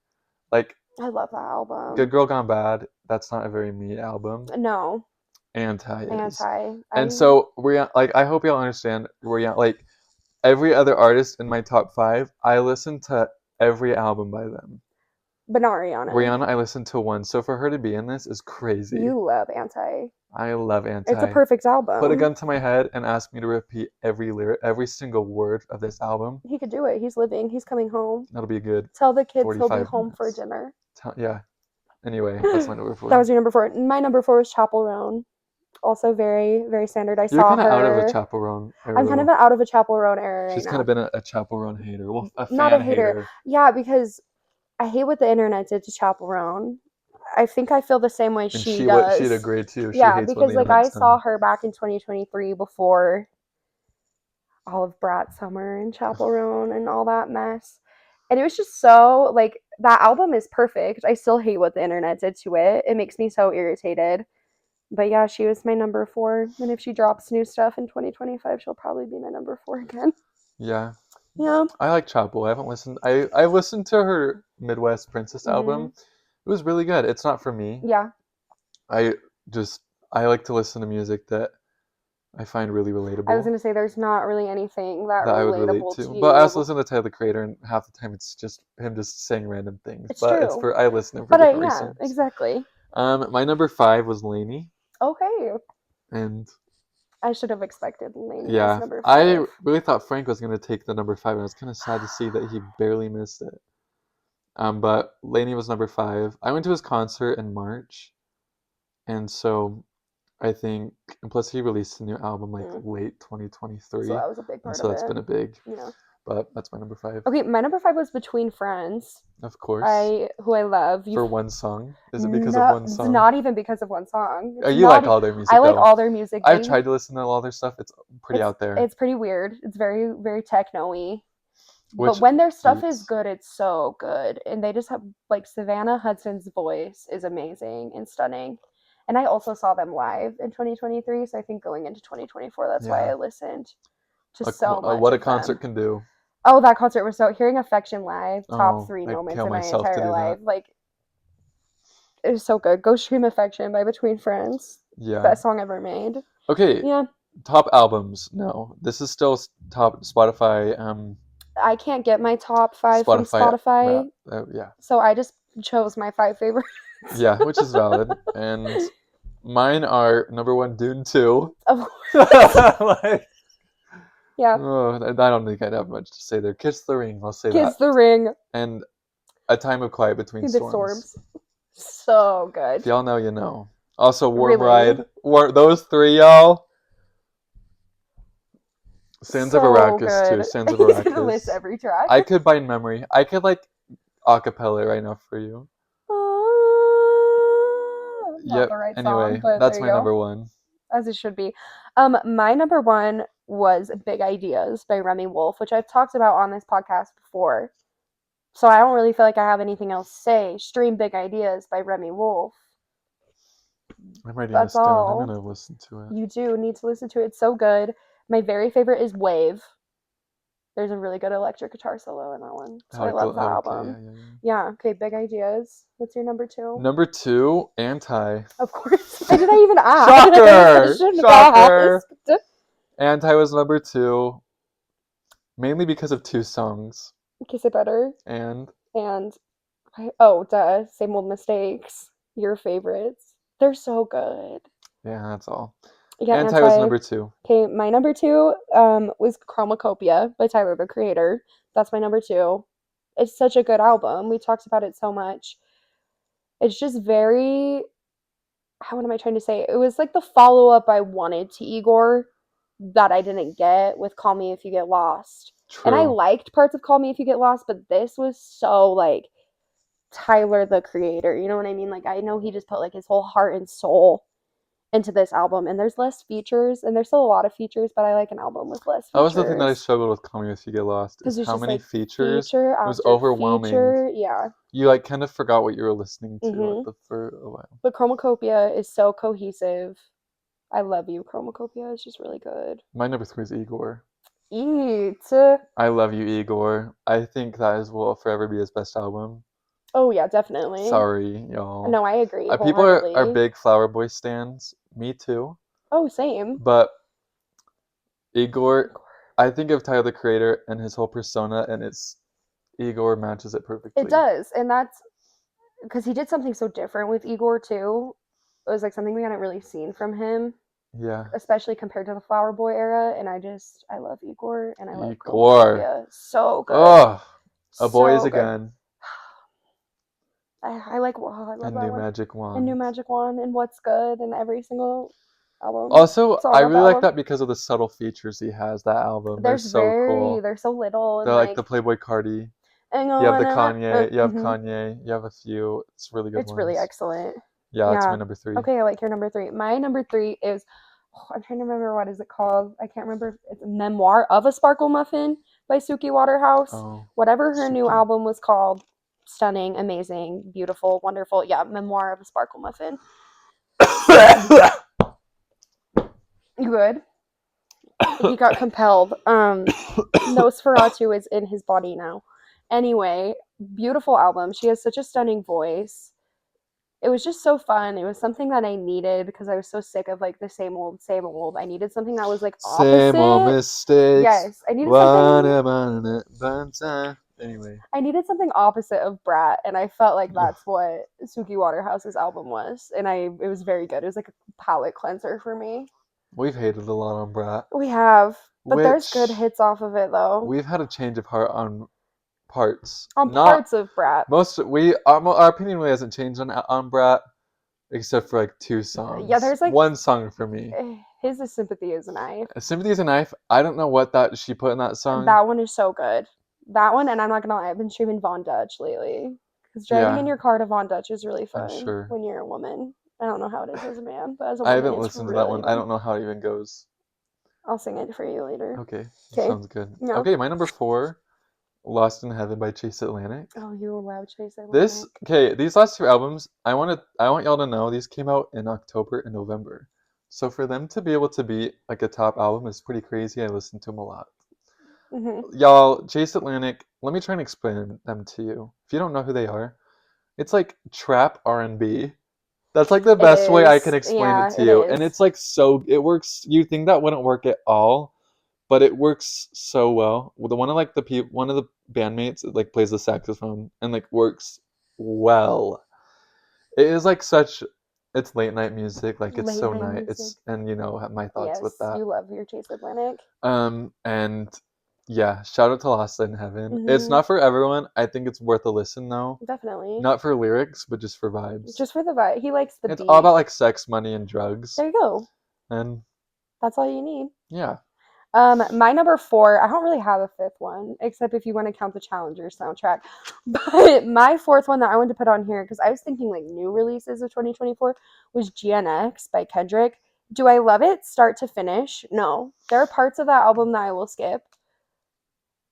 Speaker 1: Like,
Speaker 2: I love that album.
Speaker 1: Good Girl Gone Bad. That's not a very me album.
Speaker 2: No.
Speaker 1: Anti is.
Speaker 2: Anti.
Speaker 1: And so I hope y'all understand. Like every other artist in my top 5, I listen to every album by them.
Speaker 2: But not Rihanna.
Speaker 1: Rihanna, I listened to one. So for her to be in this is crazy.
Speaker 2: You love Anti.
Speaker 1: I love Anti.
Speaker 2: It's a perfect album.
Speaker 1: Put a gun to my head and ask me to repeat every lyric, every single word of this album.
Speaker 2: He could do it. He's living. He's coming home.
Speaker 1: That'll be good.
Speaker 2: Tell the kids he'll be home for dinner.
Speaker 1: Yeah. Anyway, that's my number 4.
Speaker 2: That was your number 4. My number 4 was Chappell Roan. Also very, very standard.
Speaker 1: You're kind of out of a Chappell Roan era.
Speaker 2: I'm kind of out of a Chappell Roan era right now.
Speaker 1: She's kind of been a Chappell Roan hater. Well,
Speaker 2: not a hater. Yeah, because I hate what the internet did to Chappell Roan. I think I feel the same way she does.
Speaker 1: She'd agree too.
Speaker 2: Because like I saw her back in 2023 before all of Brat Summer and Chappell Roan and all that mess. And it was just so, like, that album is perfect. I still hate what the internet did to it. It makes me so irritated. But yeah, she was my number 4. And if she drops new stuff in 2025, she'll probably be my number 4 again.
Speaker 1: Yeah.
Speaker 2: Yeah.
Speaker 1: I like Chappell. I haven't listened. I listened to her Midwest Princess album. It was really good. It's not for me.
Speaker 2: Yeah.
Speaker 1: I like to listen to music that I find really relatable.
Speaker 2: I was going to say there's not really anything that I would relate to you.
Speaker 1: But I also listen to Tyler, the Creator, and half the time it's just him just saying random things.
Speaker 2: It's true.
Speaker 1: I listen to him for different reasons.
Speaker 2: Yeah, exactly.
Speaker 1: My number 5 was Lainey.
Speaker 2: Okay.
Speaker 1: And
Speaker 2: I should have expected Lainey
Speaker 1: as
Speaker 2: number 5.
Speaker 1: I really thought Frank was going to take the number 5, and I was kind of sad to see that he barely missed it. But Lainey was number 5. I went to his concert in March, and so I think, and plus he released a new album like late 2023.
Speaker 2: So that was a big part of it.
Speaker 1: So that's been a big.
Speaker 2: Yeah.
Speaker 1: But that's my number 5.
Speaker 2: Okay, my number 5 was Between Friends.
Speaker 1: Of course.
Speaker 2: Who I love.
Speaker 1: For one song? Is it because of one song?
Speaker 2: It's not even because of one song.
Speaker 1: You like all their music,
Speaker 2: I like all their music.
Speaker 1: I've tried to listen to all their stuff. It's pretty out there.
Speaker 2: It's pretty weird. It's very, very techno-y. But when their stuff is good, it's so good. And they just have, like, Savannah Hudson's voice is amazing and stunning. And I also saw them live in 2023, so I think going into 2024, that's why I listened to so much.
Speaker 1: What a concert can do.
Speaker 2: Oh, that concert was hearing Affection live, top 3 moments in my entire life. Like, it was so good. Go stream Affection by Between Friends.
Speaker 1: Yeah.
Speaker 2: Best song ever made.
Speaker 1: Okay.
Speaker 2: Yeah.
Speaker 1: Top albums. No. This is still top Spotify.
Speaker 2: I can't get my top 5 from Spotify.
Speaker 1: Yeah.
Speaker 2: So I just chose my 5 favorites.
Speaker 1: Yeah, which is valid. And mine are number 1, Dune 2.
Speaker 2: Of
Speaker 1: course.
Speaker 2: Yeah.
Speaker 1: Oh, I don't think I'd have much to say there. Kiss the Ring, I'll say that.
Speaker 2: Kiss the Ring.
Speaker 1: And A Time of Quiet Between Storms.
Speaker 2: So good.
Speaker 1: If y'all know, you know. Also, Warm Ride. Those 3, y'all. Sands of Arrakis too. Sands of Arrakis.
Speaker 2: He's gonna list every track.
Speaker 1: I could by memory. I could like acapella right now for you.
Speaker 2: Not the right song, but
Speaker 1: that's my number one.
Speaker 2: As it should be. My number one was Big Ideas by Remy Wolf, which I've talked about on this podcast before. So I don't really feel like I have anything else to say. Stream Big Ideas by Remy Wolf.
Speaker 1: I'm writing this down. I'm gonna listen to it.
Speaker 2: You do need to listen to it. It's so good. My very favorite is Wave. There's a really good electric guitar solo in that one. So I love that album. Yeah. Okay, Big Ideas. What's your number two?
Speaker 1: Number two, Anti.
Speaker 2: Of course. Why did I even ask?
Speaker 1: Shocker! Anti was number two. Mainly because of two songs.
Speaker 2: Kiss It Better.
Speaker 1: And
Speaker 2: duh. Same Old Mistakes. Your favorites. They're so good.
Speaker 1: Yeah, that's all. Yeah, Anti was number two.
Speaker 2: Okay, my number two was Chromacopia by Tyler, the Creator. That's my number two. It's such a good album. We talked about it so much. It's just very, what am I trying to say? It was like the follow-up I wanted to Igor that I didn't get with Call Me If You Get Lost. True. And I liked parts of Call Me If You Get Lost, but this was so like Tyler, the Creator. You know what I mean? Like I know he just put like his whole heart and soul into this album, and there's less features, and there's still a lot of features, but I like an album with less features.
Speaker 1: That was the thing that I struggled with Call Me If You Get Lost, is how many features. It was overwhelming.
Speaker 2: Yeah.
Speaker 1: You like kind of forgot what you were listening to for a while.
Speaker 2: But Chromacopia is so cohesive. I love you. Chromacopia is just really good.
Speaker 1: My number three is Igor.
Speaker 2: Eat.
Speaker 1: I love you, Igor. I think that will forever be his best album.
Speaker 2: Oh yeah, definitely.
Speaker 1: Sorry, y'all.
Speaker 2: No, I agree.
Speaker 1: People are big Flower Boy stans. Me too.
Speaker 2: Oh, same.
Speaker 1: But Igor, I think of Tyler, the Creator, and his whole persona, and Igor matches it perfectly.
Speaker 2: It does, and that's because he did something so different with Igor too. It was like something we hadn't really seen from him.
Speaker 1: Yeah.
Speaker 2: Especially compared to the Flower Boy era, and I love Igor, and I love Igor. So good.
Speaker 1: Oh, A Boy Is a Gun.
Speaker 2: I love that
Speaker 1: New Magic Wand.
Speaker 2: And New Magic Wand, and What's Good, and every single album.
Speaker 1: Also, I really like that because of the subtle features he has, that album. They're so cool.
Speaker 2: They're so little.
Speaker 1: They're like the Playboy Cardi. You have the Kanye. You have Kanye. You have a few. It's really good.
Speaker 2: It's really excellent.
Speaker 1: Yeah, that's my number three.
Speaker 2: Okay, I like your number three. My number three is, I'm trying to remember, what is it called? I can't remember. It's a Memoir of a Sparkle Muffin by Suki Waterhouse. Whatever her new album was called. Stunning, amazing, beautiful, wonderful. Yeah, Memoir of a Sparkle Muffin. You good? He got compelled. Nosferatu is in his body now. Anyway, beautiful album. She has such a stunning voice. It was just so fun. It was something that I needed because I was so sick of like the same old, same old. I needed something that was like opposite.
Speaker 1: Same old mistakes.
Speaker 2: Yes, I needed something.
Speaker 1: Anyway,
Speaker 2: I needed something opposite of Brat, and I felt like that's what Suki Waterhouse's album was, and it was very good. It was like a palate cleanser for me.
Speaker 1: We've hated a lot on Brat.
Speaker 2: We have, but there's good hits off of it though.
Speaker 1: We've had a change of heart on parts.
Speaker 2: Parts of Brat.
Speaker 1: Our opinion really hasn't changed on Brat, except for like two songs.
Speaker 2: Yeah, there's like
Speaker 1: one song for me.
Speaker 2: His is Sympathy Is a Knife.
Speaker 1: Sympathy Is a Knife. I don't know what she put in that song.
Speaker 2: That one is so good. That one, and I'm not gonna lie, I've been streaming Von Dutch lately. Because driving in your car to Von Dutch is really fun when you're a woman. I don't know how it is as a man, but as a woman,
Speaker 1: I haven't listened to that one. I don't know how it even goes.
Speaker 2: I'll sing it for you later.
Speaker 1: Okay. Sounds good. Yeah. Okay, my number 4, Lost in Heaven by Chase Atlantic.
Speaker 2: Oh, you love Chase Atlantic.
Speaker 1: These last two albums, I want y'all to know these came out in October and November. So for them to be able to be like a top album is pretty crazy. I listened to them a lot. Mm-hmm. Y'all, Chase Atlantic, let me try and explain them to you. If you don't know who they are, it's like trap R&B. That's like the best way I can explain it to you. And it's like it works. You think that wouldn't work at all, but it works so well. One of the bandmates like plays the saxophone and like works well. It is like it's late night music, like it's so nice. And you know my thoughts with that.
Speaker 2: You love your Chase Atlantic.
Speaker 1: And yeah, shout out to Lost in Heaven. Mm-hmm. It's not for everyone. I think it's worth a listen though.
Speaker 2: Definitely.
Speaker 1: Not for lyrics, but just for vibes.
Speaker 2: Just for the vibe. He likes the beat.
Speaker 1: It's all about like sex, money, and drugs.
Speaker 2: There you go.
Speaker 1: And
Speaker 2: that's all you need.
Speaker 1: Yeah.
Speaker 2: My number 4, I don't really have a 5th one, except if you want to count the Challenger soundtrack. But my 4th one that I wanted to put on here, because I was thinking like new releases of 2024, was GNX by Kendrick. Do I love it start to finish? No. There are parts of that album that I will skip.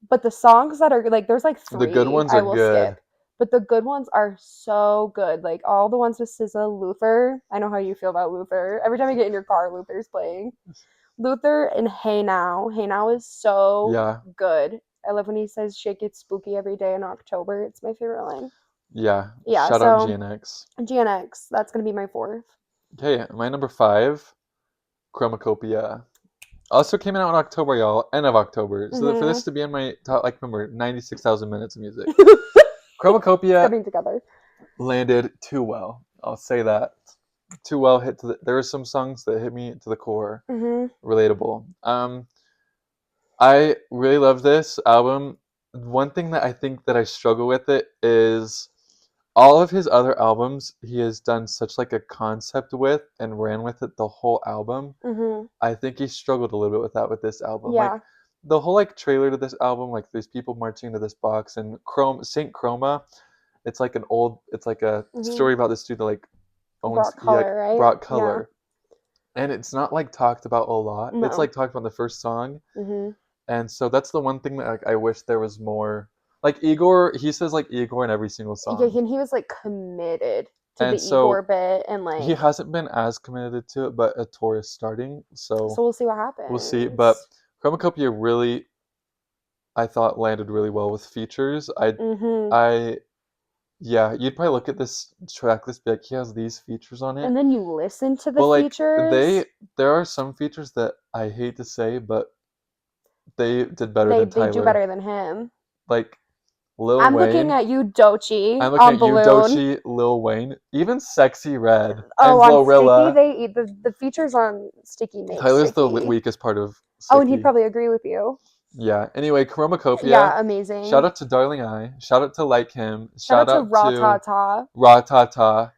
Speaker 2: But the songs that are like, there's like 3
Speaker 1: the good ones
Speaker 2: I
Speaker 1: are
Speaker 2: will
Speaker 1: good.
Speaker 2: skip. But the good ones are so good. Like all the ones with SZA, Luther. I know how you feel about Luther. Every time I get in your car, Luther's playing. Luther and Hey Now. Hey Now is so good. I love when he says shit gets spooky every day in October. It's my favorite line.
Speaker 1: Yeah.
Speaker 2: Yeah.
Speaker 1: Shout out GNX.
Speaker 2: GNX. That's going to be my 4th.
Speaker 1: Okay, my number 5, Chromacopia. Also came out in October, y'all. End of October. So for this to be in my top, like, remember, 96,000 minutes of music. Chromacopia
Speaker 2: coming together.
Speaker 1: Landed too well. I'll say that. Too well hit to there were some songs that hit me to the core. Relatable. I really love this album. One thing that I think that I struggle with it is all of his other albums he has done such like a concept with and ran with it the whole album. I think he struggled a little bit with that with this album.
Speaker 2: Yeah.
Speaker 1: Like the whole like trailer to this album, like there's people marching into this box and Saint Chroma. It's like a story about this dude that like owns
Speaker 2: right?
Speaker 1: brought color. Yeah. And it's not like talked about a lot.
Speaker 2: No.
Speaker 1: It's like talked about in the first song. And so that's the one thing that like, I wish there was more. Like Igor, he says like Igor in every single song.
Speaker 2: Yeah, and he was like committed to the Igor bit, and like
Speaker 1: he hasn't been as committed to it, but a tour is starting, so
Speaker 2: we'll see what happens.
Speaker 1: We'll see. But Chromacopia really, I thought, landed really well with features. Yeah, you'd probably look at this track list, be like, he has these features on it,
Speaker 2: and then you listen to the features.
Speaker 1: There are some features that I hate to say, but they did better than Tyler.
Speaker 2: They do better than him.
Speaker 1: Like Lil Wayne.
Speaker 2: I'm looking at you, Doechii.
Speaker 1: I'm looking at you, Doechii, Lil Wayne, even Sexy Red.
Speaker 2: Oh, and Glorilla. Sticky, the features on Sticky make
Speaker 1: Tyler's
Speaker 2: Sticky.
Speaker 1: The weakest part of Sticky.
Speaker 2: Oh, and he'd probably agree with you.
Speaker 1: Yeah. Anyway, Chromacopia.
Speaker 2: Yeah, amazing.
Speaker 1: Shout out to Darling I. Shout out to Like Him.
Speaker 2: Shout out to Ratata.
Speaker 1: Ratata.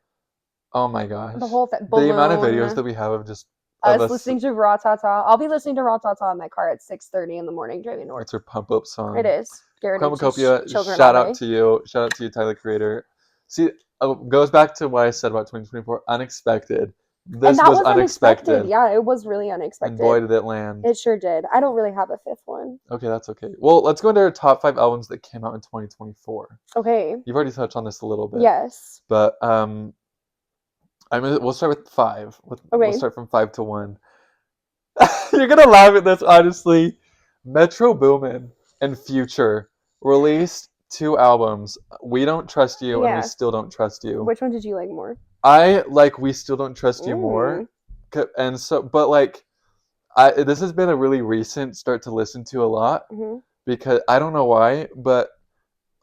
Speaker 1: Oh my gosh.
Speaker 2: The whole thing.
Speaker 1: The amount of videos that we have of just
Speaker 2: us listening to Ratata. I'll be listening to Ratata in my car at 6:30 in the morning driving north.
Speaker 1: It's her pump up song.
Speaker 2: It is.
Speaker 1: Chromacopia. Shout out to you. Shout out to you, Tyler Creator. See, goes back to what I said about 2024. Unexpected. This was unexpected.
Speaker 2: Yeah, it was really unexpected.
Speaker 1: And boy, did it land.
Speaker 2: It sure did. I don't really have a 5th one.
Speaker 1: Okay, that's okay. Well, let's go into our top 5 albums that came out in 2024.
Speaker 2: Okay.
Speaker 1: You've already touched on this a little bit.
Speaker 2: Yes.
Speaker 1: But we'll start with 5. We'll start from 5 to 1. You're gonna laugh at this, honestly. Metro Boomin and Future released 2 albums. We Don't Trust You and We Still Don't Trust You.
Speaker 2: Which one did you like more?
Speaker 1: I like We Still Don't Trust You more. And so, but like, this has been a really recent start to listen to a lot because I don't know why, but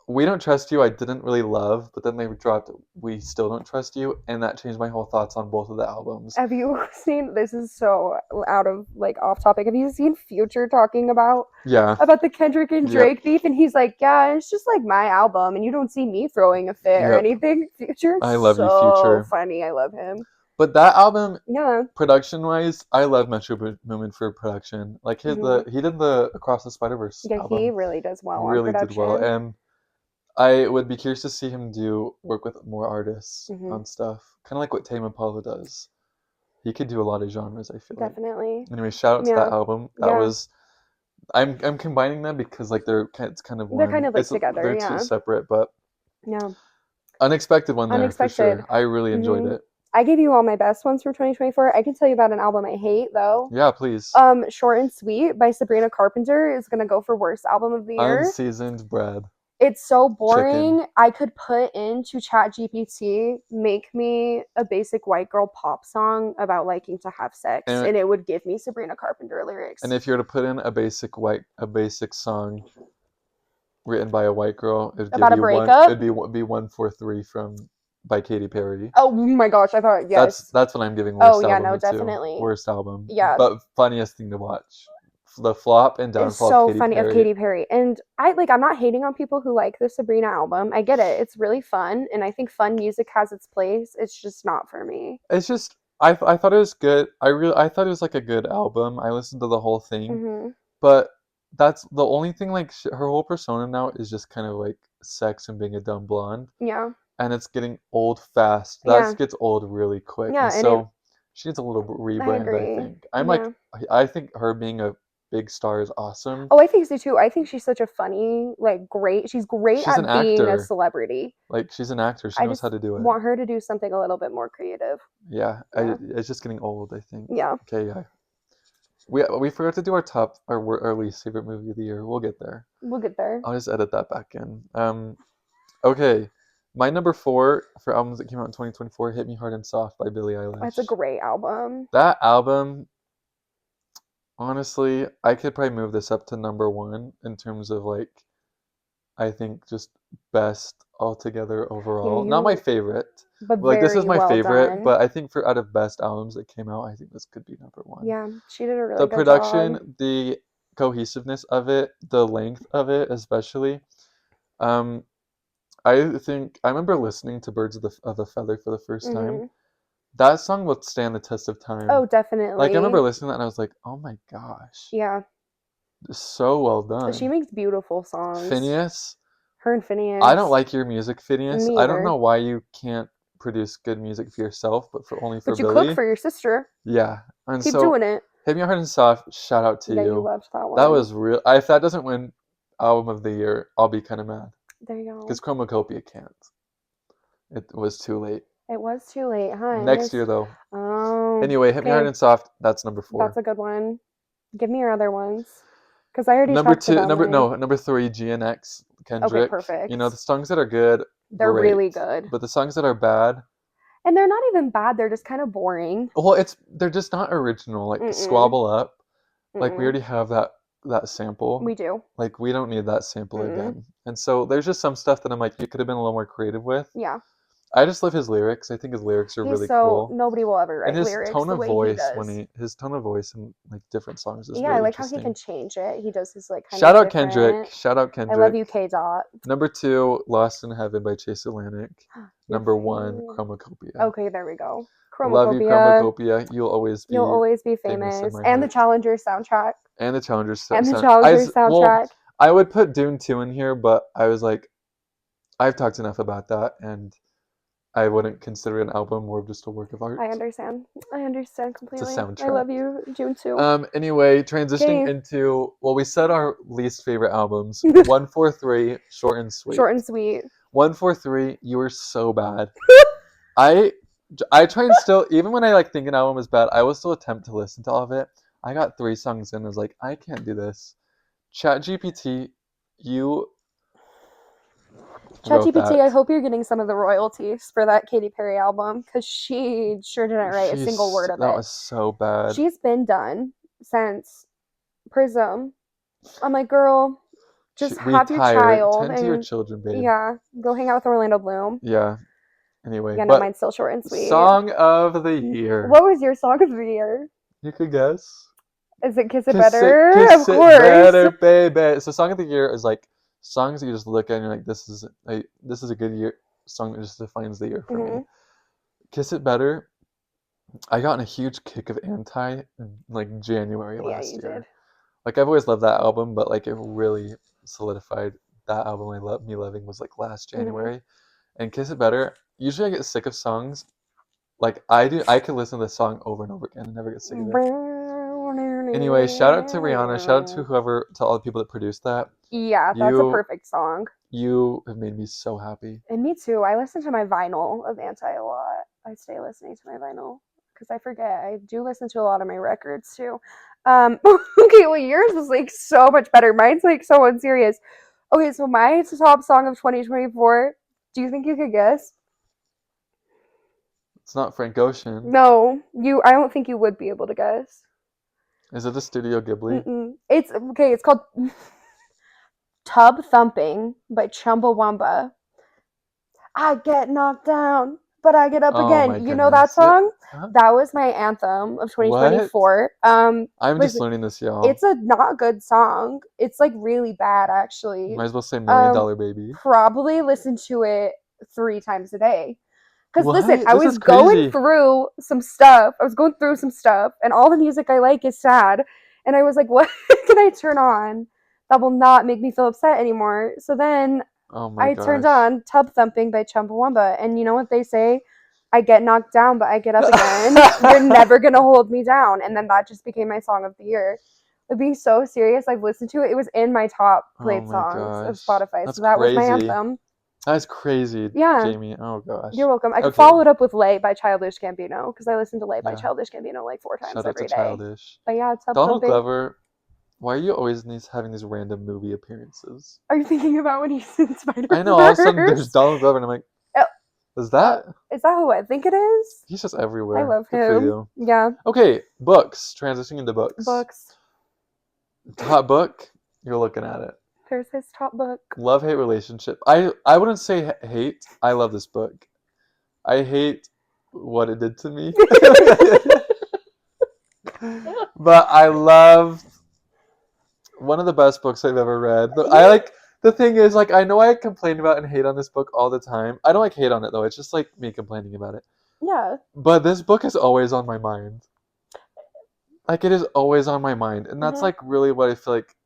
Speaker 1: We Don't Trust You I didn't really love, but then they dropped We Still Don't Trust You, and that changed my whole thoughts on both of the albums.
Speaker 2: Have you seen, this is so out of like off topic, have you seen Future talking about the Kendrick and Drake beef, and he's like, yeah, it's just like my album and you don't see me throwing a fit or anything. Future, I love you, Future. Funny, I love him.
Speaker 1: But that album, production wise, I love Metro Boomin for production. Like he did the Across the Spider-Verse album.
Speaker 2: He really does well.
Speaker 1: Really did well, and I would be curious to see him work with more artists on stuff, kind of like what Tame Impala does. He could do a lot of genres, I feel.
Speaker 2: Definitely.
Speaker 1: Anyway, shout out to that album. That was. I'm combining them because like it's kind of one.
Speaker 2: They're kind of like together.
Speaker 1: They're 2 separate, but unexpected one there for sure. I really enjoyed it.
Speaker 2: I gave you all my best ones for 2024. I can tell you about an album I hate though.
Speaker 1: Yeah, please.
Speaker 2: Short and Sweet by Sabrina Carpenter is gonna go for worst album of the year.
Speaker 1: Unseasoned bread.
Speaker 2: It's so boring. Chicken. I could put into ChatGPT, make me a basic white girl pop song about liking to have sex, and it would give me Sabrina Carpenter lyrics.
Speaker 1: And if you were to put in a basic song written by a white girl, it'd
Speaker 2: about a breakup,
Speaker 1: it'd be 143 by Katy Perry.
Speaker 2: Oh my gosh, I thought
Speaker 1: That's what I'm giving worst album.
Speaker 2: Oh yeah, no, definitely.
Speaker 1: Worst album.
Speaker 2: Yeah.
Speaker 1: But funniest thing to watch. The flop and downfall
Speaker 2: so of Katy funny Perry. Of Katy Perry. And I'm not hating on people who like the Sabrina album. I get it. It's really fun, and I think fun music has its place. It's just not for me.
Speaker 1: It's just I thought it was good. I thought it was like a good album. I listened to the whole thing. but that's the only thing. Like her whole persona now is just kind of like sex and being a dumb blonde.
Speaker 2: Yeah.
Speaker 1: And it's getting old fast. That gets old really quick.
Speaker 2: Yeah,
Speaker 1: and so she needs a little rebrand, I think. I think her being a big star is awesome.
Speaker 2: Oh, I think so too. I think she's such a funny, like she's great
Speaker 1: She's
Speaker 2: at being a celebrity.
Speaker 1: Like she's an actor. She knows how to do it.
Speaker 2: I want her to do something a little bit more creative.
Speaker 1: Yeah. It's just getting old, I think.
Speaker 2: Yeah.
Speaker 1: Okay, yeah. We forgot to do our least favorite movie of the year. We'll get there. I'll just edit that back in. Okay. My number 4 for albums that came out in 2024, Hit Me Hard and Soft by Billie Eilish.
Speaker 2: That's a great album.
Speaker 1: That album, honestly, I could probably move this up to number 1 in terms of like, I think just best altogether overall. Not my favorite.
Speaker 2: But like
Speaker 1: this is my favorite,
Speaker 2: done.
Speaker 1: But I think for out of best albums that came out, I think this could be number 1.
Speaker 2: Yeah, she did a really good
Speaker 1: job. The production,
Speaker 2: job.
Speaker 1: The cohesiveness of it, the length of it especially. I think I remember listening to Birds of a Feather for the first time. That song will stand the test of time.
Speaker 2: Oh, definitely.
Speaker 1: Like I remember listening to that and I was like, oh my gosh.
Speaker 2: Yeah.
Speaker 1: So well done.
Speaker 2: She makes beautiful songs.
Speaker 1: Phineas.
Speaker 2: Her and Phineas.
Speaker 1: I don't like your music, Phineas.
Speaker 2: Me
Speaker 1: I don't know why you can't produce good music for yourself, but only for Billie.
Speaker 2: But you cook for your sister.
Speaker 1: Yeah. And
Speaker 2: Keep doing it.
Speaker 1: Hit Me Hard and Soft, shout out to you.
Speaker 2: You loved that one.
Speaker 1: That was real. If that doesn't win album of the year, I'll be kind of mad.
Speaker 2: There you go.
Speaker 1: Because Chromacopia can't. It was too late.
Speaker 2: It was too late, huh?
Speaker 1: Next year, though.
Speaker 2: Oh.
Speaker 1: Anyway, Hit Me Hard and Soft, that's number 4.
Speaker 2: That's a good one. Give me your other ones. Because I already talked about
Speaker 1: number 3, GNX, Kendrick.
Speaker 2: Okay, perfect.
Speaker 1: You know, the songs that are good,
Speaker 2: they're
Speaker 1: great,
Speaker 2: really good.
Speaker 1: But the songs that are bad...
Speaker 2: And they're not even bad, they're just kind of boring.
Speaker 1: Well, they're just not original. Like, Squabble Up. Like, we already have that sample.
Speaker 2: We do.
Speaker 1: Like, we don't need that sample again. And so there's just some stuff that I'm like, you could have been a little more creative with.
Speaker 2: Yeah.
Speaker 1: I just love his lyrics. I think his lyrics are really cool.
Speaker 2: Nobody will ever write lyrics.
Speaker 1: And his tone of voice his tone of voice in like different songs is really
Speaker 2: I like how he can change it. He does his like kind
Speaker 1: Shout
Speaker 2: of
Speaker 1: out Kendrick. Shout out Kendrick.
Speaker 2: I love you, K. Dot.
Speaker 1: Number 2, Lost in Heaven by Chase Atlantic. Number 1, Chromacopia.
Speaker 2: Okay, there we go. Chromacopia.
Speaker 1: Love you, Chromacopia. You'll always be
Speaker 2: famous. And the Challenger soundtrack.
Speaker 1: And the Challenger
Speaker 2: soundtrack.
Speaker 1: I would put Dune 2 in here, but I was like, I've talked enough about that, and I wouldn't consider it an album, more of just a work of art.
Speaker 2: I understand completely.
Speaker 1: It's a soundtrack.
Speaker 2: I love you, Dune 2.
Speaker 1: Anyway, transitioning into, we said our least favorite albums. 143, Short and Sweet. 143, you were so bad. I try and still, even when I like think an album is bad, I will still attempt to listen to all of it. I got 3 songs in, I was like, I can't do this. ChatGPT,
Speaker 2: ChatGPT, I hope you're getting some of the royalties for that Katy Perry album, because she sure didn't write a single word of it.
Speaker 1: That was so bad.
Speaker 2: She's been done since Prism. I'm like, girl, just have your child.
Speaker 1: Tend to your children, babe.
Speaker 2: Yeah, go hang out with Orlando Bloom.
Speaker 1: Yeah. Anyway.
Speaker 2: Yeah, no, mine's still short and sweet.
Speaker 1: Song of the year.
Speaker 2: What was your song of the year?
Speaker 1: You could guess.
Speaker 2: Is it Kiss It Better? Of course.
Speaker 1: Kiss It Better, baby. So song of the year is like songs that you just look at and you're like, this is a good year song that just defines the year for me. Kiss It Better. I got in a huge kick of Anti in like January last year. Did. Like I've always loved that album, but like it really solidified that album Me Loving was like last January. And Kiss It Better, usually I get sick of songs. Like I could listen to the song over and over again and never get sick of it. Anyway, shout out to Rihanna. Shout out to all the people that produced that.
Speaker 2: Yeah, that's a perfect song.
Speaker 1: You have made me so happy.
Speaker 2: And me too. I listen to my vinyl of Anti a lot. I stay listening to my vinyl because I forget. I do listen to a lot of my records too. Okay, well yours was like so much better. Mine's like so unserious. Okay, so my top song of 2024. Do you think you could guess?
Speaker 1: It's not Frank Ocean.
Speaker 2: No, I don't think you would be able to guess.
Speaker 1: Is it the Studio Ghibli?
Speaker 2: It's okay. It's called Tub Thumping by Chumbawamba. I get knocked down, but I get up again. You know that song? That was my anthem of 2024.
Speaker 1: I'm just learning this, y'all.
Speaker 2: It's a not good song. It's like really bad, actually.
Speaker 1: Might as well say $1 Million Baby.
Speaker 2: Probably listen to it 3 times a day. Because listen, I was going through some stuff. And all the music I like is sad. And I was like, what can I turn on that will not make me feel upset anymore? So then I turned on Tub Thumping by Chumbawamba. And you know what they say? I get knocked down, but I get up again. You're never going to hold me down. And then that just became my song of the year. Like, being so serious, I've listened to it. It was in my top played songs of Spotify.
Speaker 1: That's
Speaker 2: so that
Speaker 1: crazy.
Speaker 2: was my anthem.
Speaker 1: That's crazy,
Speaker 2: yeah.
Speaker 1: Jamie. Oh, gosh.
Speaker 2: You're welcome. I could follow it up with Lay by Childish Gambino, because I listen to Lay by Childish Gambino like 4 times every day.
Speaker 1: Childish.
Speaker 2: But yeah, Tub
Speaker 1: Donald
Speaker 2: Thumping.
Speaker 1: Glover, why are you always having these random movie appearances?
Speaker 2: Are you thinking about when he's in Spider-Verse?
Speaker 1: I know, all of a sudden there's Donald Glover, and I'm like, is that
Speaker 2: who I think it is?
Speaker 1: He's just everywhere.
Speaker 2: I love him.
Speaker 1: Good for you.
Speaker 2: Yeah.
Speaker 1: Okay, books. Transitioning into books. Top book, you're looking at it.
Speaker 2: There's his top book.
Speaker 1: Love-hate relationship. I wouldn't say hate. I love this book. I hate what it did to me. But I loved one of the best books I've ever read. The thing is, like, I know I complain about and hate on this book all the time. I don't hate on it though. It's just like me complaining about it.
Speaker 2: Yeah.
Speaker 1: But this book is always on my mind. Like, it is always on my mind, and that's like really what I feel like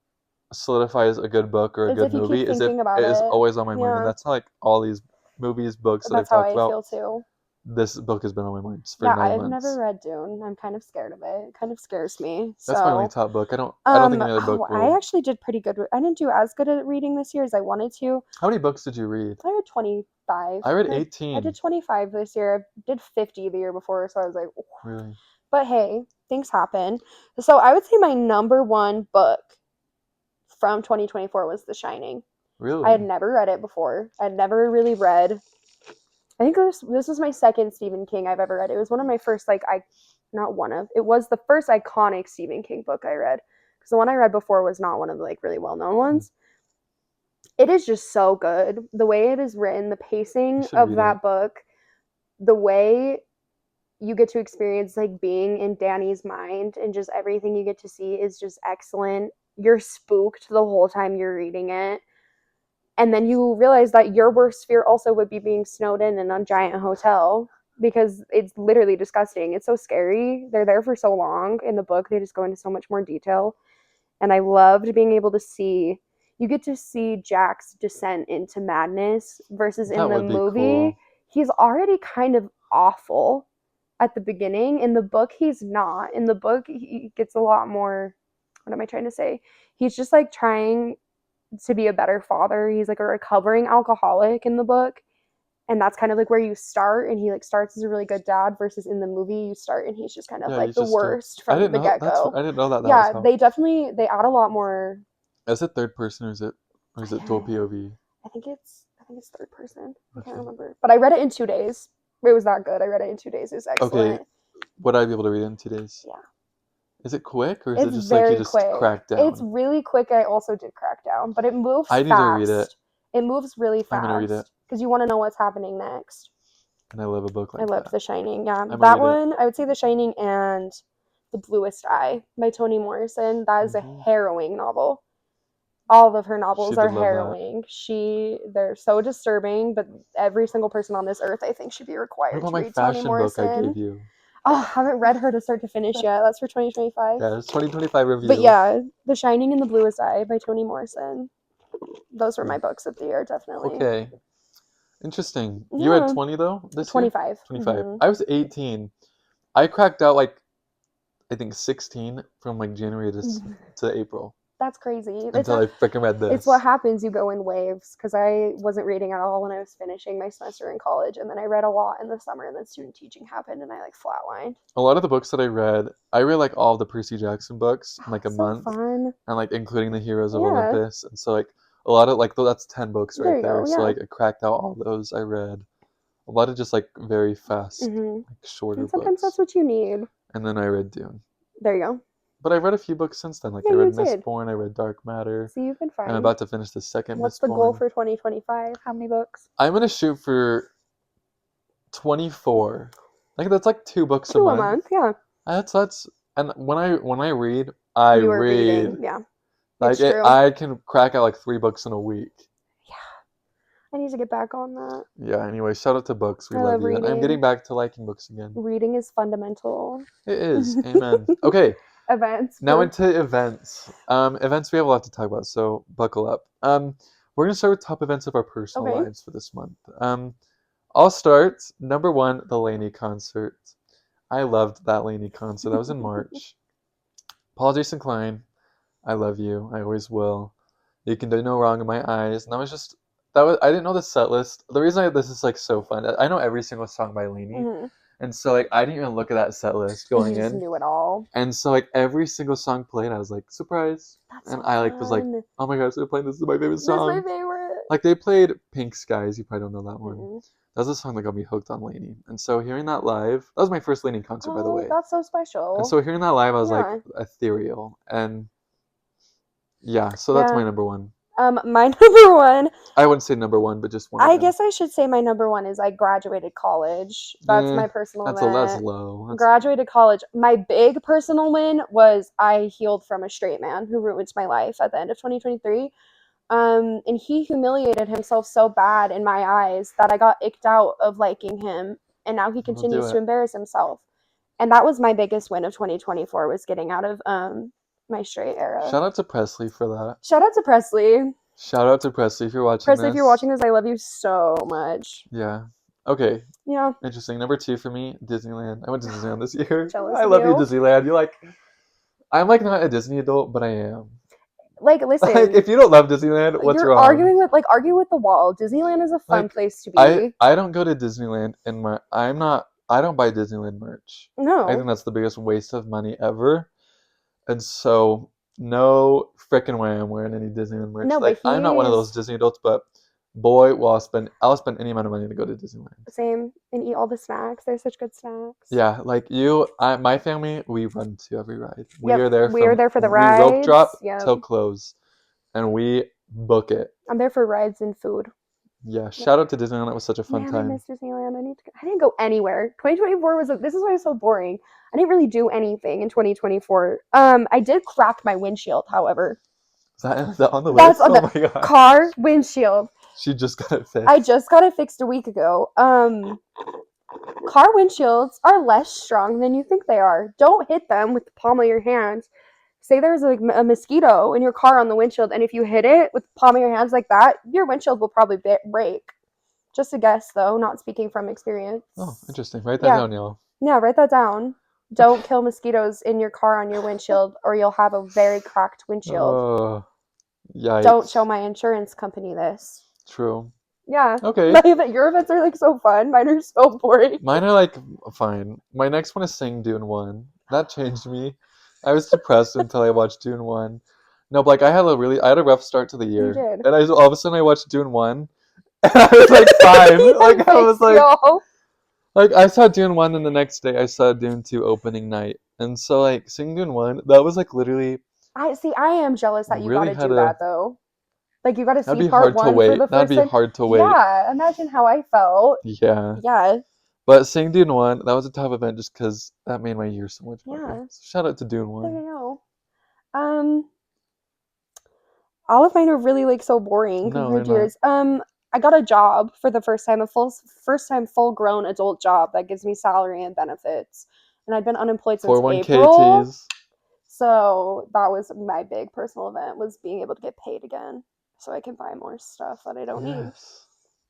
Speaker 1: solidifies a good book or a good movie. Is if it is always on my mind, and that's how, like, all these movies, books that I've talked about. That's how I feel too. This book has been on my mind for 9 months. I've never
Speaker 2: read Dune. I'm kind of scared of it. It kind of scares me.
Speaker 1: That's my only top book. I don't think any other book will.
Speaker 2: I actually did pretty good. I didn't do as good at reading this year as I wanted to.
Speaker 1: How many books did you read?
Speaker 2: I read 25.
Speaker 1: I read 18.
Speaker 2: I did 25 this year. I did 50 the year before, so I was like, oh.
Speaker 1: Really?
Speaker 2: But hey, things happen. So I would say my number one book from 2024 was The Shining.
Speaker 1: Really?
Speaker 2: I had never read it before. I'd never really read. I think this was my second Stephen King I've ever read. It was one of my first, it was the first iconic Stephen King book I read. Because the one I read before was not one of the, really well-known ones. It is just so good. The way it is written, the pacing of that book, the way you get to experience, being in Danny's mind, and just everything you get to see is just excellent. You're spooked the whole time you're reading it. And then you realize that your worst fear also would be being snowed in a giant hotel, because it's literally disgusting. It's so scary. They're there for so long. In the book, they just go into so much more detail. And I loved being able to see, you get to see Jack's descent into madness versus in the movie. Cool. He's already kind of awful at the beginning. In the book, he's not. In the book, he gets a lot more, what am I trying to say? He's just trying to be a better father. He's a recovering alcoholic in the book, and that's kind of where you start, and he starts as a really good dad, versus in the movie you start and he's just kind of the worst from the get-go.
Speaker 1: I didn't know that.
Speaker 2: They add a lot more.
Speaker 1: Is it third person or is it dual POV?
Speaker 2: I think it's third person. I can't remember, but I read it in 2 days. It was that good. I read it in 2 days. It was excellent.
Speaker 1: Okay, would I be able to read it in 2 days?
Speaker 2: Yeah.
Speaker 1: Is it quick, or is it just you just crack down?
Speaker 2: It's really quick. I also did crack down, but it moves fast. I need to read it. It moves really fast. I'm going to read it. Because you want to know what's happening next.
Speaker 1: And I love a book like that.
Speaker 2: I love The Shining, yeah. That one, I would say The Shining and The Bluest Eye by Toni Morrison. That is a harrowing novel. All of her novels are harrowing. They're so disturbing, but every single person on this earth, I think, should be required to read Toni Morrison.
Speaker 1: Book I gave you?
Speaker 2: Oh, I haven't read her to start to finish yet. That's for 2025.
Speaker 1: Yeah, it's 2025 review.
Speaker 2: But yeah, The Shining and The Bluest Eye by Toni Morrison. Those were my books of the year, definitely.
Speaker 1: Okay. Interesting. Yeah. You had 20 though?
Speaker 2: 25.
Speaker 1: 25. Mm-hmm. I was 18. I cracked out I think 16 from January to April.
Speaker 2: That's crazy.
Speaker 1: Until I freaking read this.
Speaker 2: It's what happens. You go in waves, because I wasn't reading at all when I was finishing my semester in college, and then I read a lot in the summer, and then student teaching happened, and I flatlined. A lot
Speaker 1: of the books that I read all of the Percy Jackson books in a month.
Speaker 2: Fun.
Speaker 1: And including the Heroes of Olympus, and so a lot of that's 10 books right there. So I cracked out all those. I read a lot of just very fast, shorter
Speaker 2: and sometimes
Speaker 1: books.
Speaker 2: That's what you need.
Speaker 1: And then I read Dune.
Speaker 2: There you go.
Speaker 1: But I read a few books since then. I read Mistborn, I read Dark Matter.
Speaker 2: So you've been fine.
Speaker 1: I'm about to finish the second
Speaker 2: What's
Speaker 1: Mistborn.
Speaker 2: the goal for 2025? How many books?
Speaker 1: I'm going to shoot for 24. That's 2 books a month.
Speaker 2: 2 a month, yeah.
Speaker 1: That's and when I read, I read.
Speaker 2: Reading, yeah.
Speaker 1: I can crack out 3 books in a week.
Speaker 2: I need to get back on that.
Speaker 1: Yeah, anyway, shout out to books. We love you. And I'm getting back to liking books again.
Speaker 2: Reading is fundamental.
Speaker 1: It is. Amen. Okay,
Speaker 2: Events.
Speaker 1: Now into events. Events, we have a lot to talk about, so buckle up. We're gonna start with top events of our personal lives for this month. I'll start. Number one, the Lainey concert. I loved that Lainey concert. That was in March. Paul Jason Klein, I love you. I always will. You can do no wrong in my eyes. And that was just I didn't know the set list. The reason this is like so fun. I know every single song by Lainey. Mm-hmm. And so like I didn't even look at that set list going in. You just
Speaker 2: knew it all.
Speaker 1: And so like every single song played, I was like, surprise. That's and so I like was like, oh my gosh, they're playing this is my favorite song.
Speaker 2: This is my favorite.
Speaker 1: Like they played Pink Skies, you probably don't know that one. Mm-hmm. That was a song that got me hooked on Lainey. And so hearing that live, that was my first Lainey concert, by the way.
Speaker 2: That's so special.
Speaker 1: And so hearing that live, I was like ethereal. And yeah, so that's my number one.
Speaker 2: My number one.
Speaker 1: I wouldn't say number one, but just one.
Speaker 2: I guess I should say my number one is I graduated college. That's my personal win.
Speaker 1: That's low.
Speaker 2: Graduated college. My big personal win was I healed from a straight man who ruined my life at the end of 2023. And he humiliated himself so bad in my eyes that I got icked out of liking him. And now he continues to embarrass himself. And that was my biggest win of 2024 was getting out of my straight era.
Speaker 1: Shout out to Presley for that.
Speaker 2: Shout out to Presley.
Speaker 1: Shout out to Presley if you're watching
Speaker 2: Presley, if you're watching this, I love you so much.
Speaker 1: Yeah. Okay.
Speaker 2: Yeah.
Speaker 1: Interesting. Number two for me, Disneyland. I went to Disneyland this year.
Speaker 2: Jealous
Speaker 1: I love you, Disneyland. You're like, I'm like not a Disney adult, but I am.
Speaker 2: Like, listen.
Speaker 1: Like, if you don't love Disneyland, what's wrong?
Speaker 2: Argue with the wall. Disneyland is a fun place to be.
Speaker 1: I don't go to Disneyland I don't buy Disneyland merch.
Speaker 2: No.
Speaker 1: I think that's the biggest waste of money ever. And so, no frickin' way I'm wearing any Disneyland merch. No, like, I'm not one of those Disney adults, but boy, I'll spend any amount of money to go to Disneyland.
Speaker 2: Same. And eat all the snacks. They're such good snacks.
Speaker 1: Yeah, like my family, we run to every ride. We are there for the
Speaker 2: rides.
Speaker 1: We rope drop till close. And we book it.
Speaker 2: I'm there for rides and food.
Speaker 1: Yeah, shout out to Disneyland. That was such a fun time.
Speaker 2: I miss Disneyland. I didn't go anywhere. 2024 this is why it's so boring. I didn't really do anything in 2024. I did crack my windshield, however.
Speaker 1: Is that on the list?
Speaker 2: That's on the my God. Car windshield.
Speaker 1: She just got it fixed.
Speaker 2: I just got it fixed a week ago. Car windshields are less strong than you think they are. Don't hit them with the palm of your hand. Say there's a mosquito in your car on the windshield, and if you hit it with the palm of your hands like that, your windshield will probably break. Just a guess, though, not speaking from experience.
Speaker 1: Oh, interesting. Write that down, y'all.
Speaker 2: Yeah, write that down. Don't kill mosquitoes in your car on your windshield, or you'll have a very cracked windshield.
Speaker 1: Oh, yikes.
Speaker 2: Don't show my insurance company this.
Speaker 1: True.
Speaker 2: Yeah.
Speaker 1: Okay.
Speaker 2: Your events are like so fun. Mine are so boring.
Speaker 1: Mine are like fine. My next one is Sing Dune 1. That changed me. I was depressed until I watched Dune 1. No, but like I had a rough start to the year.
Speaker 2: You did.
Speaker 1: And all of a sudden I watched Dune 1 and I was like fine. Like I was like I saw Dune 1 and the next day I saw Dune 2 opening night. And so like Sing Dune 1, that was like literally
Speaker 2: I am jealous that you really got to do that though. Like you got to see part 1 for the first time.
Speaker 1: That'd be hard to wait.
Speaker 2: Yeah, imagine how I felt.
Speaker 1: Yeah.
Speaker 2: Yeah.
Speaker 1: But Sing Dune 1, that was a top event just because that made my year so much better.
Speaker 2: Yeah.
Speaker 1: So shout out to Dune 1.
Speaker 2: I know. All of mine are really like so boring compared to yours. I got a job for the first time, full grown adult job that gives me salary and benefits. And I'd been unemployed since 401k April. Ts. So that was my big personal event, was being able to get paid again so I can buy more stuff that I don't need.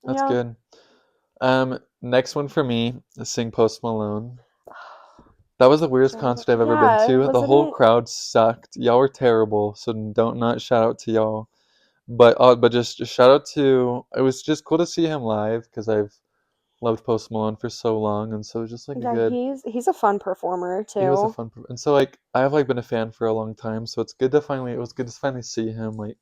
Speaker 1: That's good. Next one for me is Sing Post Malone. That was the weirdest concert I've ever been to. The whole crowd sucked. Y'all were terrible, so don't not shout out to y'all. But just shout out to, it was just cool to see him live because I've loved Post Malone for so long, and so it was just like good.
Speaker 2: He's a fun performer too.
Speaker 1: He was a fun and so like I have like been a fan for a long time, so it was good to finally see him like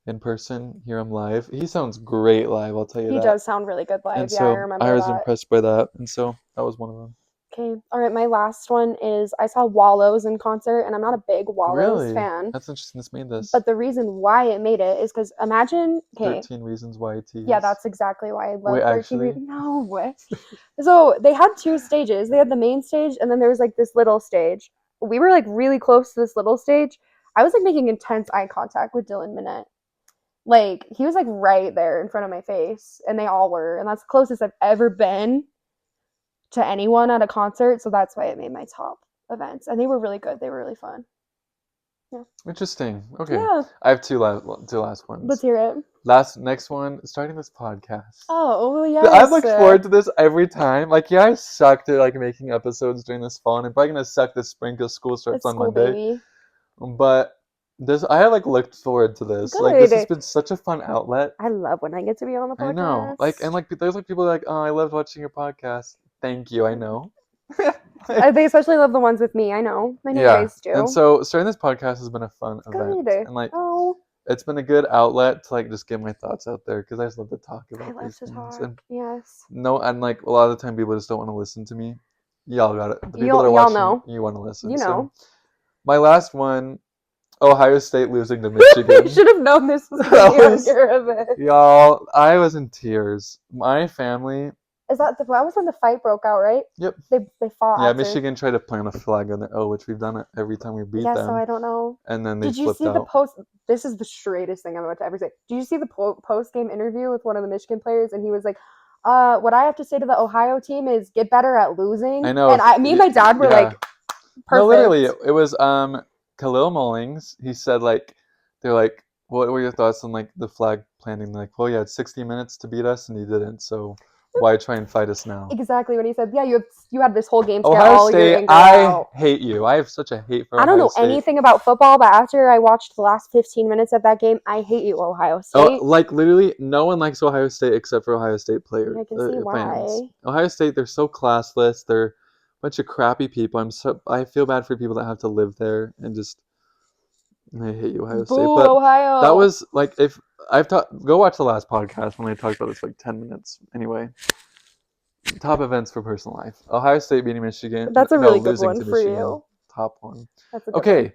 Speaker 1: in person, hear him live. He sounds great live, I'll tell you that.
Speaker 2: He does sound really good live.
Speaker 1: And so
Speaker 2: I remember
Speaker 1: I was impressed by that, and so that was one of them.
Speaker 2: Okay. All right. My last one is I saw Wallows in concert, and I'm not a big Wallows fan.
Speaker 1: That's interesting. This made this.
Speaker 2: But the reason why it made it is because imagine.
Speaker 1: 13 Reasons Why it is.
Speaker 2: Yeah, that's exactly why I love 13 Reasons. No, what? So they had 2 stages. They had the main stage, and then there was like this little stage. We were like really close to this little stage. I was like making intense eye contact with Dylan Minnette. Like he was like right there in front of my face, and they all were, and that's the closest I've ever been to anyone at a concert, so that's why it made my top. events, and they were really good. They were really fun.
Speaker 1: Yeah. Interesting. Okay. Yeah. I have two last ones.
Speaker 2: Let's hear it.
Speaker 1: Next one, starting this podcast.
Speaker 2: Oh, yes.
Speaker 1: I look forward to this every time. Like, yeah, I sucked at like making episodes during this fall, and I'm probably gonna suck this spring because school starts on Monday. Baby. But I like looked forward to this. Good. Like, this has been such a fun outlet.
Speaker 2: I love when I get to be on the podcast.
Speaker 1: I know. Like, and like there's like people like, oh, I loved watching your podcast. Thank you. I know.
Speaker 2: They especially love the ones with me. I know you guys do.
Speaker 1: And so starting this podcast has been a fun event, and like it's been a good outlet to like just get my thoughts out there because I just love to talk about these things. And
Speaker 2: yes.
Speaker 1: No, and like a lot of the time people just don't want to listen to me. Y'all got it. The people that are watching, know. You want to listen.
Speaker 2: You know.
Speaker 1: So, my last one, Ohio State losing to Michigan.
Speaker 2: You should have known this was going to be your event.
Speaker 1: Y'all, I was in tears. My family.
Speaker 2: Is that was when the fight broke out, right?
Speaker 1: Yep.
Speaker 2: They fought.
Speaker 1: Yeah, after. Michigan tried to plant a flag on their which we've done it every time we beat them.
Speaker 2: Yeah, so I don't know.
Speaker 1: And then they
Speaker 2: Did you see the post? This is the straightest thing I'm about to ever say. Did you see the post-game interview with one of the Michigan players? And he was like, what I have to say to the Ohio team is get better at losing.
Speaker 1: I know.
Speaker 2: And me and my dad were like, perfect.
Speaker 1: No, literally, it was Khalil Mullings. He said, like, they're like, what were your thoughts on, like, the flag planting? They're like, well, you had 60 minutes to beat us, and you didn't, so why try and fight us now?
Speaker 2: Exactly what he said. Yeah, you had this whole game to
Speaker 1: Ohio
Speaker 2: get all
Speaker 1: State,
Speaker 2: your anger
Speaker 1: out. Hate you. I have such a hate for Ohio State.
Speaker 2: I don't know anything about football, but after I watched the last 15 minutes of that game, I hate you, Ohio State.
Speaker 1: Like, literally, no one likes Ohio State except for Ohio State players.
Speaker 2: I can see why.
Speaker 1: Fans. Ohio State, they're so classless. They're a bunch of crappy people. I feel bad for people that have to live there and just... I hate you, Ohio State. But
Speaker 2: Ohio.
Speaker 1: That was, like, if... Go watch the last podcast when I talked about this for like 10 minutes. Anyway... Top events for personal life. Ohio State beating Michigan.
Speaker 2: That's a really good one for you.
Speaker 1: Top one.
Speaker 2: That's a good
Speaker 1: one.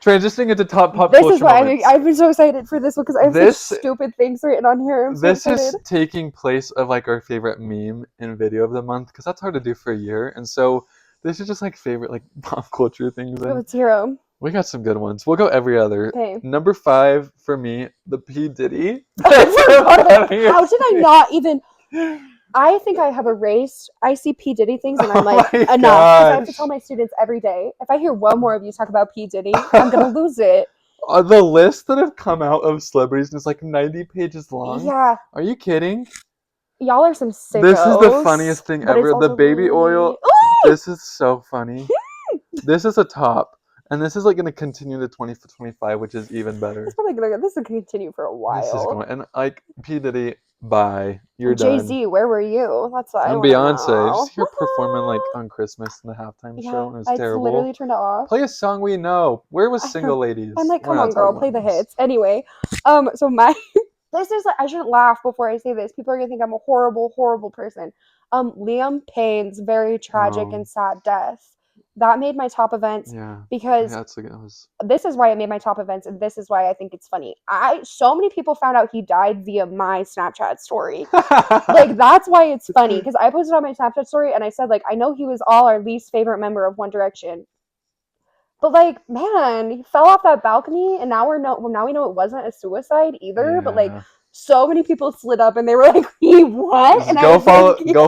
Speaker 1: Transitioning into top pop
Speaker 2: this
Speaker 1: culture
Speaker 2: is why
Speaker 1: moments.
Speaker 2: I've been so excited for this one because I have such stupid things written on here.
Speaker 1: This is taking place of like our favorite meme and video of the month because that's hard to do for a year. And so this is just like favorite like pop culture things.
Speaker 2: Let's hear them.
Speaker 1: We got some good ones. We'll go every other.
Speaker 2: Okay.
Speaker 1: Number 5 for me, the P. Diddy.
Speaker 2: How did I not even... I think I have erased. I see P. Diddy things and I'm like, enough. Because I have to tell my students every day, if I hear one more of you talk about P. Diddy, I'm going to lose it.
Speaker 1: The list that have come out of celebrities is like 90 pages long.
Speaker 2: Yeah.
Speaker 1: Are you kidding?
Speaker 2: Y'all are some sickos.
Speaker 1: This is the funniest thing ever. The baby oil. This is so funny. This is a top. And this is like going to continue to 2025, which is even better.
Speaker 2: This will continue for a while.
Speaker 1: This is going, and like P. Diddy, bye. You're
Speaker 2: done.
Speaker 1: Jay-Z,
Speaker 2: where were you? That's what
Speaker 1: and Beyonce. Just hear performing like on Christmas in the halftime show, and it was terrible.
Speaker 2: Literally turned it off.
Speaker 1: Play a song we know. Where was Single Ladies?
Speaker 2: I'm like, come on, girl, play the hits. Anyway, so my this is like I shouldn't laugh before I say this. People are gonna think I'm a horrible, horrible person. Liam Payne's very tragic and sad death. That made my top events because this is why it made my top events, and this is why I think it's funny. So many people found out he died via my Snapchat story. Like, that's why it's funny, because I posted on my Snapchat story, and I said, like, I know he was our least favorite member of One Direction. But, like, man, he fell off that balcony, and now we know it wasn't a suicide either, but, like, so many people slid up and they were like, what? And
Speaker 1: go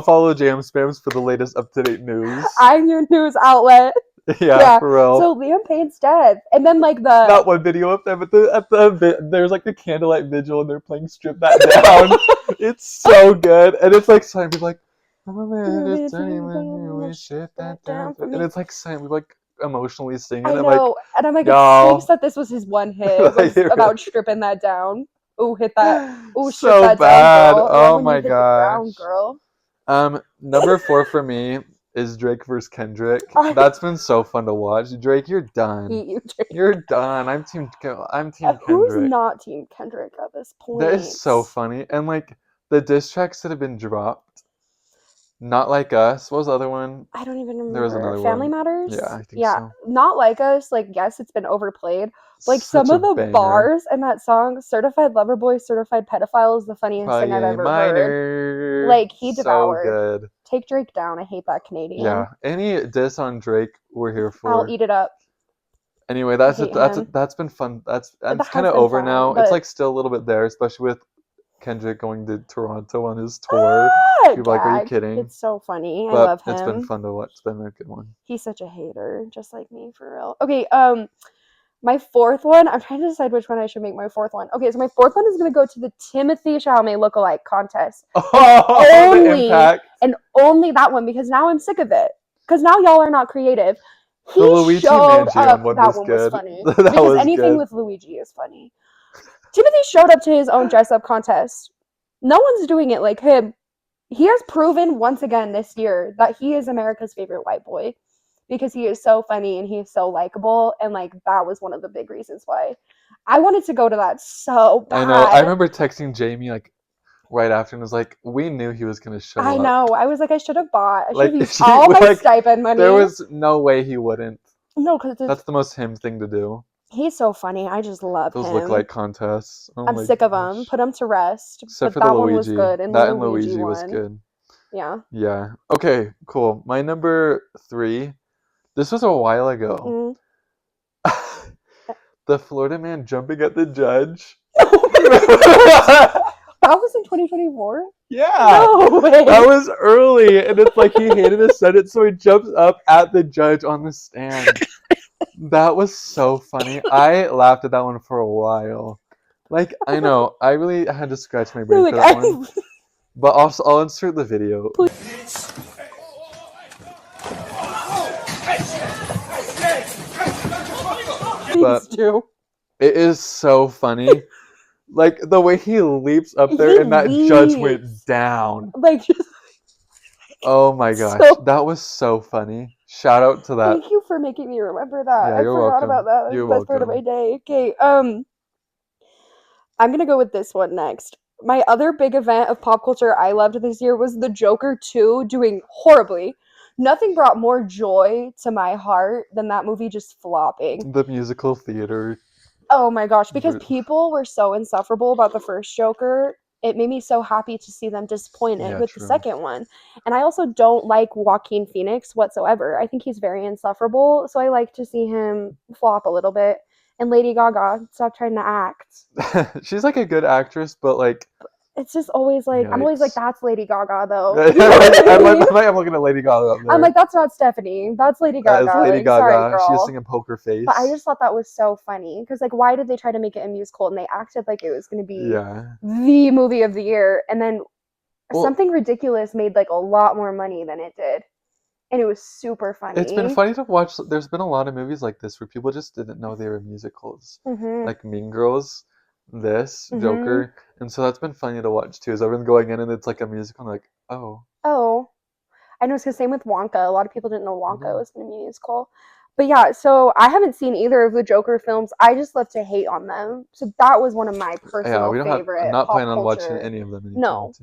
Speaker 1: follow Jam Spams for the latest up-to-date news.
Speaker 2: I'm your news outlet.
Speaker 1: Yeah, for real.
Speaker 2: So Liam Payne's dead. And then like
Speaker 1: not one video up there, but there's like the candlelight vigil and they're playing Strip That Down. It's so good. And it's like some people like, oh man, it's funny when we strip that down. And it's like we like emotionally singing.
Speaker 2: I know. And I'm like, it seems that this was his one hit about stripping that down. Ooh, hit that. Ooh,
Speaker 1: so
Speaker 2: that
Speaker 1: bad.
Speaker 2: Down, girl.
Speaker 1: Oh my gosh.
Speaker 2: Girl.
Speaker 1: Number 4 for me is Drake versus Kendrick. That's been so fun to watch. Drake, you're done. You're done. I'm team Kendrick.
Speaker 2: Who's not team Kendrick at this point?
Speaker 1: That is so funny. And like the diss tracks that have been dropped. Not Like Us. What was the other one?
Speaker 2: I don't even remember.
Speaker 1: There was another
Speaker 2: Family
Speaker 1: one.
Speaker 2: Matters?
Speaker 1: Yeah, I think so.
Speaker 2: Not Like Us. Like, yes, it's been overplayed. Like, some of the bars in that song, Certified Lover Boy, Certified Pedophile is the funniest thing I've ever heard. Like, he devoured.
Speaker 1: So good.
Speaker 2: Take Drake down. I hate that Canadian.
Speaker 1: Yeah. Any diss on Drake, we're here for.
Speaker 2: I'll eat it up.
Speaker 1: Anyway, that's been fun. That's kind of over now. It's like still a little bit there, especially with Kendrick going to Toronto on his tour. You're like, are you kidding?
Speaker 2: It's so funny. I love him.
Speaker 1: It's been fun to watch. It's been a good one.
Speaker 2: He's such a hater, just like me, for real. Okay, my fourth one, I'm trying to decide which one I should make my fourth one. Okay, so my fourth one is going to go to the Timothée Chalamet lookalike contest. Only that one, because now I'm sick of it. Because now y'all are not creative.
Speaker 1: The Luigi Mangione one was good.
Speaker 2: Was funny. Because anything with Luigi is funny. Timothy showed up to his own dress-up contest. No one's doing it like him. He has proven once again this year that he is America's favorite white boy. Because he is so funny and he is so likable, and like that was one of the big reasons why I wanted to go to that so bad.
Speaker 1: I know. I remember texting Jamie like right after and was like, we knew he was gonna show up.
Speaker 2: I know. I was like, I should have bought. I should have used all my stipend money.
Speaker 1: There was no way he wouldn't.
Speaker 2: No, because
Speaker 1: that's the most him thing to do.
Speaker 2: He's so funny. I just love
Speaker 1: those look-like contests.
Speaker 2: Oh, I'm sick of them. Put them to rest.
Speaker 1: Except for that one was good, and that Luigi was good.
Speaker 2: Yeah.
Speaker 1: Yeah. Okay. Cool. My number 3. This was a while ago. The Florida man jumping at the judge.
Speaker 2: That was in 2024?
Speaker 1: Yeah. No way. That was early. And it's like he hated his sentence, so he jumps up at the judge on the stand. That was so funny. I laughed at that one for a while. Like, I know. I really had to scratch my brain for that one. But also, I'll insert the video. Please. But it is so funny. Like, the way he leaps up there and that judge went down.
Speaker 2: Like, just...
Speaker 1: Oh my gosh. That was so funny. Shout out to that.
Speaker 2: Thank you for making me remember that. I forgot about that. That's the best part of my day. Okay, I'm going to go with this one next. My other big event of pop culture I loved this year was The Joker 2 doing horribly. Nothing brought more joy to my heart than that movie just flopping.
Speaker 1: The musical theater.
Speaker 2: Oh my gosh, because people were so insufferable about the first Joker. It made me so happy to see them disappointed with the second one. And I also don't like Joaquin Phoenix whatsoever. I think he's very insufferable, so I like to see him flop a little bit. And Lady Gaga, stop trying to act.
Speaker 1: She's like a good actress, but like...
Speaker 2: It's just always like, I'm always like, that's Lady Gaga, though.
Speaker 1: I'm looking at Lady Gaga up there.
Speaker 2: I'm like, that's not Stephanie. That's Lady Gaga.
Speaker 1: That is Lady Gaga.
Speaker 2: Sorry, girl.
Speaker 1: She's singing Poker Face.
Speaker 2: But I just thought that was so funny. Because, like, why did they try to make it a musical? And they acted like it was going to be the movie of the year. And then Something Ridiculous made, like, a lot more money than it did. And it was super funny.
Speaker 1: It's been funny to watch. There's been a lot of movies like this where people just didn't know they were musicals. Like Mean Girls, Joker. And so that's been funny to watch too. Is everyone going in and it's like a musical and like, oh.
Speaker 2: I know, it's the same with Wonka. A lot of people didn't know Wonka was going to be a musical. But yeah, so I haven't seen either of the Joker films. I just love to hate on them. So that was one of my personal favorite.
Speaker 1: I'm not planning on watching any of them.
Speaker 2: No.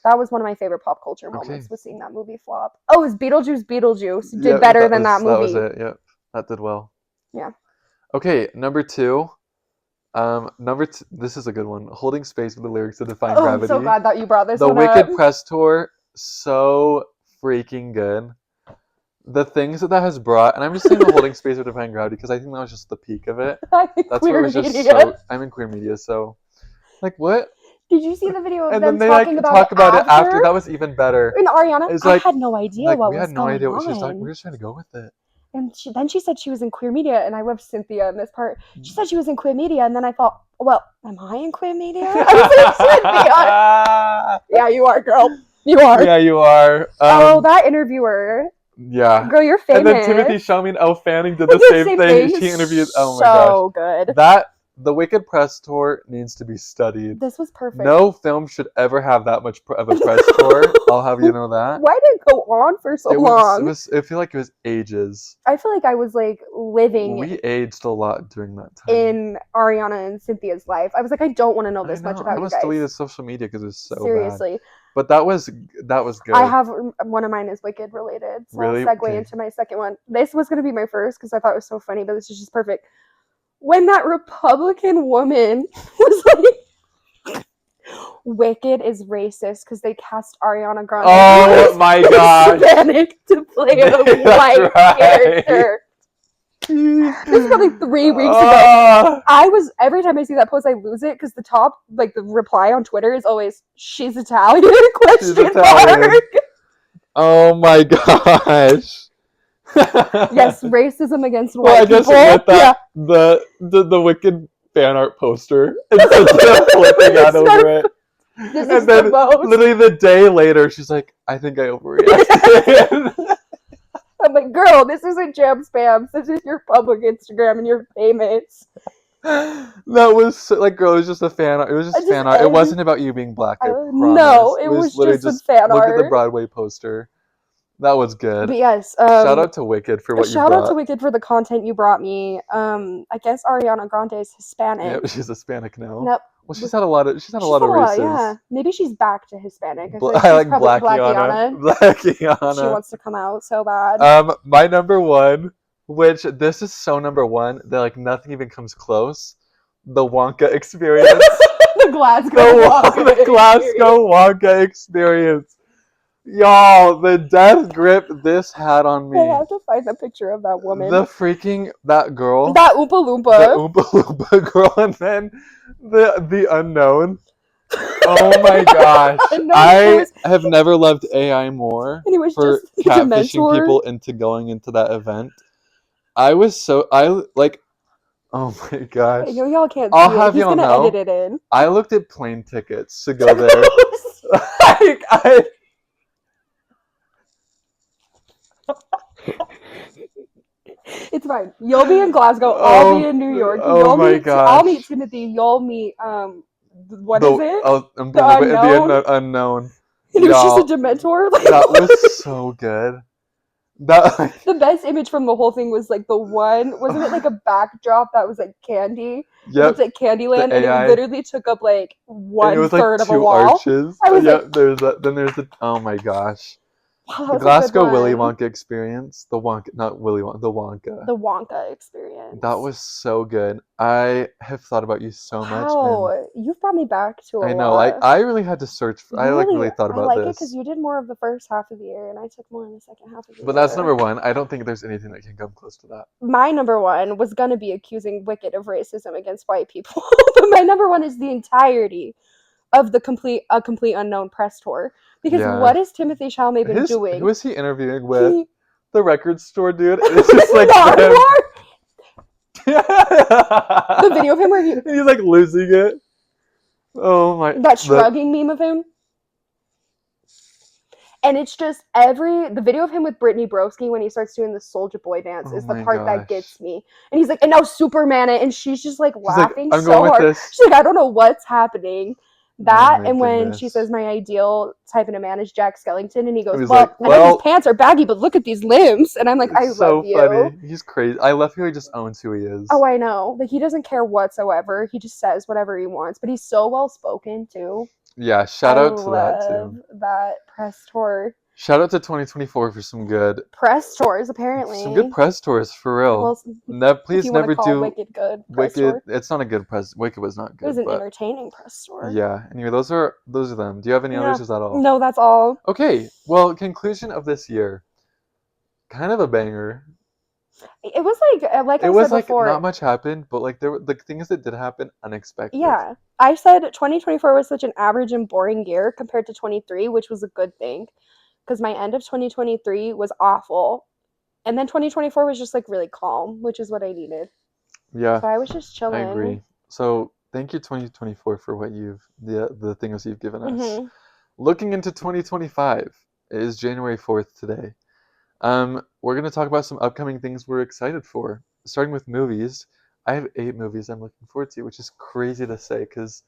Speaker 2: That was one of my favorite pop culture moments, was seeing that movie flop. Oh, it was Beetlejuice did better than that movie.
Speaker 1: That was it, yep. That did well.
Speaker 2: Yeah.
Speaker 1: Okay, number 2. This is a good one. Holding Space with the lyrics to Define Gravity.
Speaker 2: I'm so glad that you brought this one
Speaker 1: up. The Wicked press tour, so freaking good. The things that has brought, and I'm just saying the Holding Space with Define Gravity because I think that was just the peak of it. That's what was just so. I'm in queer media, so like what?
Speaker 2: Did you see the video of
Speaker 1: and
Speaker 2: them
Speaker 1: then they
Speaker 2: talking
Speaker 1: talk about it after? That was even better.
Speaker 2: And Ariana, I had no idea what was going on.
Speaker 1: We had no idea what she was talking. We were just trying to go with it.
Speaker 2: And then she said she was in queer media, and I love Cynthia in this part. She said she was in queer media, and then I thought, well, am I in queer media? Yeah, you are, girl. You are.
Speaker 1: Yeah, you are.
Speaker 2: That interviewer.
Speaker 1: Yeah.
Speaker 2: Girl, you're famous.
Speaker 1: And then Timothy Chalamet and Elle Fanning did the same thing. She interviewed. Oh my gosh.
Speaker 2: So good.
Speaker 1: The Wicked press tour needs to be studied.
Speaker 2: This was perfect.
Speaker 1: No film should ever have that much of a press tour. I'll have you know that.
Speaker 2: Why did it go on for so long?
Speaker 1: I feel like it was ages.
Speaker 2: I feel like I was like living.
Speaker 1: We aged a lot during that time.
Speaker 2: In Ariana and Cynthia's life. I was like, I don't want to know this much about you guys. I
Speaker 1: almost deleted social media because it was so
Speaker 2: Seriously.
Speaker 1: bad. But that was good.
Speaker 2: I have one of mine is Wicked related. So
Speaker 1: really?
Speaker 2: I'll segue into my second one. This was going to be my first because I thought it was so funny, but this is just perfect. When that Republican woman was like, Wicked is racist because they cast Ariana Grande.
Speaker 1: Oh my gosh.
Speaker 2: Hispanic to play a white character. This is probably 3 weeks ago. Every time I see that post, I lose it because the top, like the reply on Twitter is always, "She's Italian?"
Speaker 1: She's Italian. Oh my gosh.
Speaker 2: Yes, racism against white
Speaker 1: people. Well, I guess with that, the wicked fan art poster instead of flipping out over it. And then literally the day later, she's like, I think I overreacted.
Speaker 2: I'm like, girl, this isn't Jam Spams. This is your public Instagram and you're famous.
Speaker 1: That was so, like, girl, it was just a fan art. It was just fan art. It wasn't about you being black.
Speaker 2: No, it was literally just fan art.
Speaker 1: Look at the Broadway poster. That was good.
Speaker 2: But yes,
Speaker 1: shout out to Wicked for what you brought.
Speaker 2: Shout out to Wicked for the content you brought me. I guess Ariana Grande is Hispanic.
Speaker 1: Yeah, she's Hispanic now.
Speaker 2: Nope.
Speaker 1: Well, she's had a lot of races.
Speaker 2: Yeah, maybe she's back to Hispanic.
Speaker 1: I like Black Iana. Black Iana.
Speaker 2: She wants to come out so bad.
Speaker 1: My number one, which this is so number one that like nothing even comes close. The Wonka experience.
Speaker 2: The
Speaker 1: Glasgow Wonka experience. Y'all, the death grip this had on me.
Speaker 2: I have to find the picture of that woman.
Speaker 1: That girl.
Speaker 2: That Oompa Loompa.
Speaker 1: The Oompa Loompa girl, and then the unknown. Oh my gosh. I have never loved AI more for catfishing people into going into that event. Oh my gosh.
Speaker 2: Y'all can't see it. He's gonna edit it in.
Speaker 1: I looked at plane tickets to go there.
Speaker 2: It's fine. You'll be in Glasgow. I'll be in New York. I'll meet Timothy. You'll meet what is it?
Speaker 1: The unknown.
Speaker 2: And it was just a Dementor.
Speaker 1: That was so good.
Speaker 2: The best image from the whole thing was like the one, wasn't it like a backdrop that was like candy?
Speaker 1: Yep.
Speaker 2: It's like Candyland, and it literally took up like 1/3
Speaker 1: like
Speaker 2: of a wall.
Speaker 1: Arches. There's that. Then there's the. Oh my gosh.
Speaker 2: Wow,
Speaker 1: the Glasgow Willy Wonka experience. The Wonka
Speaker 2: experience.
Speaker 1: That was so good. I have thought about you so much.
Speaker 2: Wow, you've brought me back to a lot.
Speaker 1: I know. I really had to search. I really thought about this.
Speaker 2: I like it because you did more of the first half of the year, and I took more in the second half of the year.
Speaker 1: But that's number one. I don't think there's anything that can come close to that.
Speaker 2: My number one was gonna be accusing Wicked of racism against white people, but my number one is the entirety of the complete unknown press tour. Because what has Timothy Chalamet been doing?
Speaker 1: Who is he interviewing with? The record store dude. It's just like
Speaker 2: the video of him where
Speaker 1: he's like losing it. Oh my!
Speaker 2: That shrugging meme of him. And it's just the video of him with Brittany Broski when he starts doing the Soulja Boy dance is the part that gets me. And he's like, and now Superman it, and she's just like laughing so hard. She's like, I don't know what's happening. That and when she says my ideal type in a man is Jack Skellington, and he goes, well, I know these pants are baggy, but look at these limbs. And I'm like, I love you.
Speaker 1: Funny. He's crazy. I love how he just owns who he is.
Speaker 2: Oh, I know. Like, he doesn't care whatsoever. He just says whatever he wants. But he's so well spoken too.
Speaker 1: Yeah, shout out to that too.
Speaker 2: That press tour.
Speaker 1: Shout out to 2024 for some good
Speaker 2: press tours, apparently.
Speaker 1: Some good press tours, for real. Well, please never do
Speaker 2: Wicked good.
Speaker 1: Wicked. It's not a good press. Wicked was not good.
Speaker 2: It was an entertaining press tour.
Speaker 1: Yeah. Anyway, those are them. Do you have any others? Is that all?
Speaker 2: No, that's all.
Speaker 1: Okay. Well, conclusion of this year. Kind of a banger.
Speaker 2: It was like I said before,
Speaker 1: not much happened, but like the things that did happen unexpected.
Speaker 2: Yeah. I said 2024 was such an average and boring year compared to 23, which was a good thing. Because my end of 2023 was awful. And then 2024 was just like really calm, which is what I needed.
Speaker 1: Yeah.
Speaker 2: So I was just chilling.
Speaker 1: I agree. So thank you 2024 for what the things you've given us. Mm-hmm. Looking into 2025, it is January 4th today. We're going to talk about some upcoming things we're excited for. Starting with movies. I have 8 movies I'm looking forward to, which is crazy to say because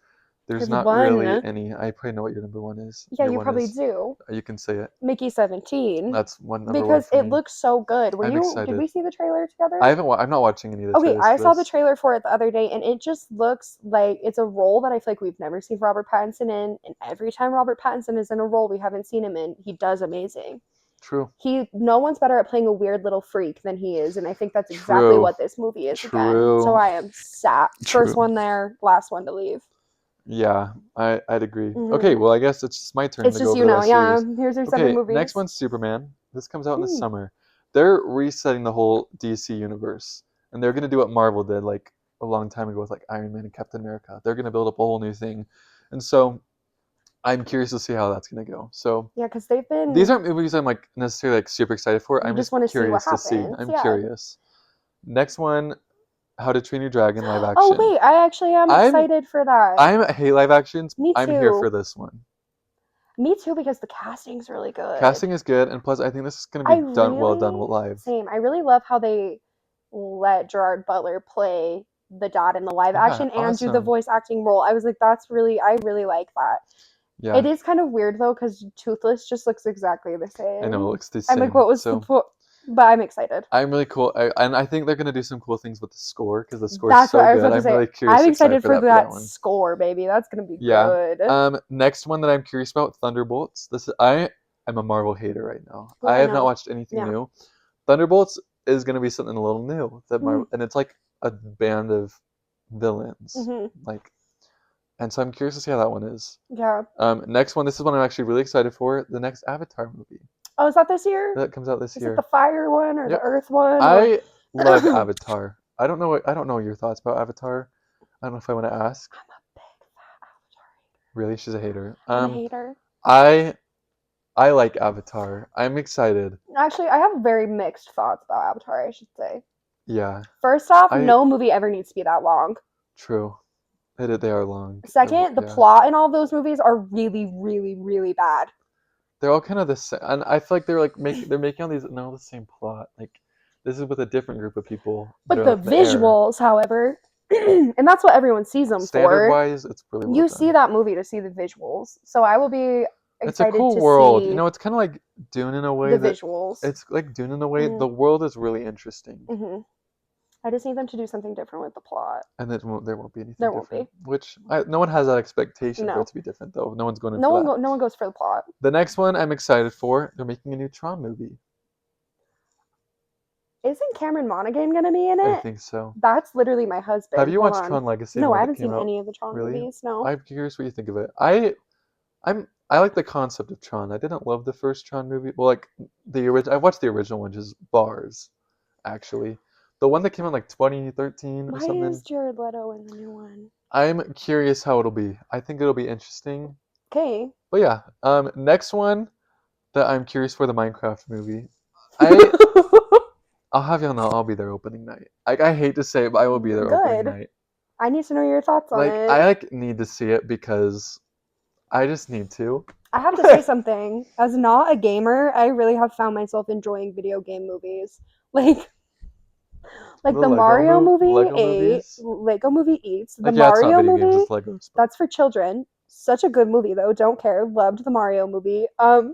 Speaker 1: there's not really any. I probably know what your number one is.
Speaker 2: Yeah, you probably do.
Speaker 1: You can say it.
Speaker 2: Mickey 17.
Speaker 1: That's one number
Speaker 2: because
Speaker 1: one.
Speaker 2: Because it looks so good. Did we see the trailer together?
Speaker 1: I'm not watching any of the trailers.
Speaker 2: Okay, I saw the trailer for it the other day, and it just looks like it's a role that I feel like we've never seen Robert Pattinson in. And every time Robert Pattinson is in a role we haven't seen him in, he does amazing.
Speaker 1: True.
Speaker 2: No one's better at playing a weird little freak than he is, and I think that's exactly what this movie is again. So I am sad. First one there, last one to leave.
Speaker 1: Yeah, I'd agree. Mm-hmm. Okay, well, I guess it's just my turn.
Speaker 2: It's just you now, yeah. Here's your 7 movies.
Speaker 1: Next one's Superman. This comes out in the summer. They're resetting the whole DC universe. and they're gonna do what Marvel did like a long time ago with like Iron Man and Captain America. They're gonna build up a whole new thing, and so I'm curious to see how that's gonna go. So
Speaker 2: yeah, because they've been.
Speaker 1: These aren't movies I'm like necessarily like super excited for. I'm just
Speaker 2: want to see what
Speaker 1: curious to
Speaker 2: happens.
Speaker 1: see. I'm
Speaker 2: Yeah.
Speaker 1: curious. Next one, How to Train Your Dragon live action.
Speaker 2: Oh wait, I actually am excited for that.
Speaker 1: I hate live actions.
Speaker 2: Me too.
Speaker 1: I'm here for this one.
Speaker 2: Me too, because the casting's really good.
Speaker 1: Casting is good, and plus I think this is gonna be well done live.
Speaker 2: Same. I really love how they let Gerard Butler play the dad in the live action and do the voice acting role. I was like, I really like that. Yeah. It is kind of weird though, because Toothless just looks exactly the same.
Speaker 1: I know, it looks the same.
Speaker 2: I'm like, what was the point? But I'm excited.
Speaker 1: I'm really cool, and I think they're gonna do some cool things with the score because the score is so good. I'm really curious.
Speaker 2: I'm excited for that score, baby. That's gonna be good.
Speaker 1: Next one that I'm curious about, Thunderbolts. I'm a Marvel hater right now. I have not watched anything new. Thunderbolts is gonna be something a little new that Marvel, and it's like a band of villains, like. And so I'm curious to see how that one is. Yeah. Next one, this is one I'm actually really excited for. The next Avatar movie.
Speaker 2: Oh, is that this year?
Speaker 1: That comes out this year.
Speaker 2: Is it the fire one or the earth one?
Speaker 1: I love Avatar. I don't know your thoughts about Avatar. I don't know if I want to ask.
Speaker 2: I'm a big fat Avatar hater.
Speaker 1: Really? She's a hater.
Speaker 2: I'm a hater.
Speaker 1: I like Avatar. I'm excited.
Speaker 2: Actually, I have very mixed thoughts about Avatar, I should say.
Speaker 1: Yeah.
Speaker 2: First off, no movie ever needs to be that long.
Speaker 1: True. They are long.
Speaker 2: Second, the plot in all those movies are really, really, really bad.
Speaker 1: They're all kind of the same, and I feel like they're making all these the same plot. Like this is with a different group of people.
Speaker 2: But the visuals, however, and that's what everyone sees them for.
Speaker 1: Standard-wise, it's really well
Speaker 2: you
Speaker 1: done.
Speaker 2: See that movie to see the visuals, so I will be excited.
Speaker 1: It's a cool world. It's kind of like Dune in a way.
Speaker 2: The visuals.
Speaker 1: It's like Dune in a way. The world is really interesting.
Speaker 2: I just need them to do something different with the plot.
Speaker 1: And there won't be anything
Speaker 2: there
Speaker 1: different.
Speaker 2: Won't be.
Speaker 1: Which, no one has that expectation for it to be different, though. No one's going to
Speaker 2: no one goes for the plot.
Speaker 1: The next one I'm excited for, they're making a new Tron movie.
Speaker 2: Isn't Cameron Monaghan going to be in it?
Speaker 1: I think so.
Speaker 2: That's literally my husband.
Speaker 1: Have you watched Tron Legacy?
Speaker 2: No, I haven't seen any of the Tron movies, no.
Speaker 1: I'm curious what you think of it. I like the concept of Tron. I didn't love the first Tron movie. Well, like, I watched the original one, which is Bars, actually. The one that came out like 2013 or something.
Speaker 2: Why is Jared Leto in the new one?
Speaker 1: I'm curious how it'll be. I think it'll be interesting.
Speaker 2: Okay.
Speaker 1: But yeah, next one that I'm curious for, the Minecraft movie. I'll have y'all know I'll be there opening night. I hate to say it, but I will be there opening night.
Speaker 2: I need to know your thoughts on it.
Speaker 1: I need to see it because I just need to.
Speaker 2: I have to say something. As not a gamer, I really have found myself enjoying video game movies. Like the Mario movie, Lego movie eats. The Mario movie, that's for children. Such a good movie though. Don't care. Loved the Mario movie. Have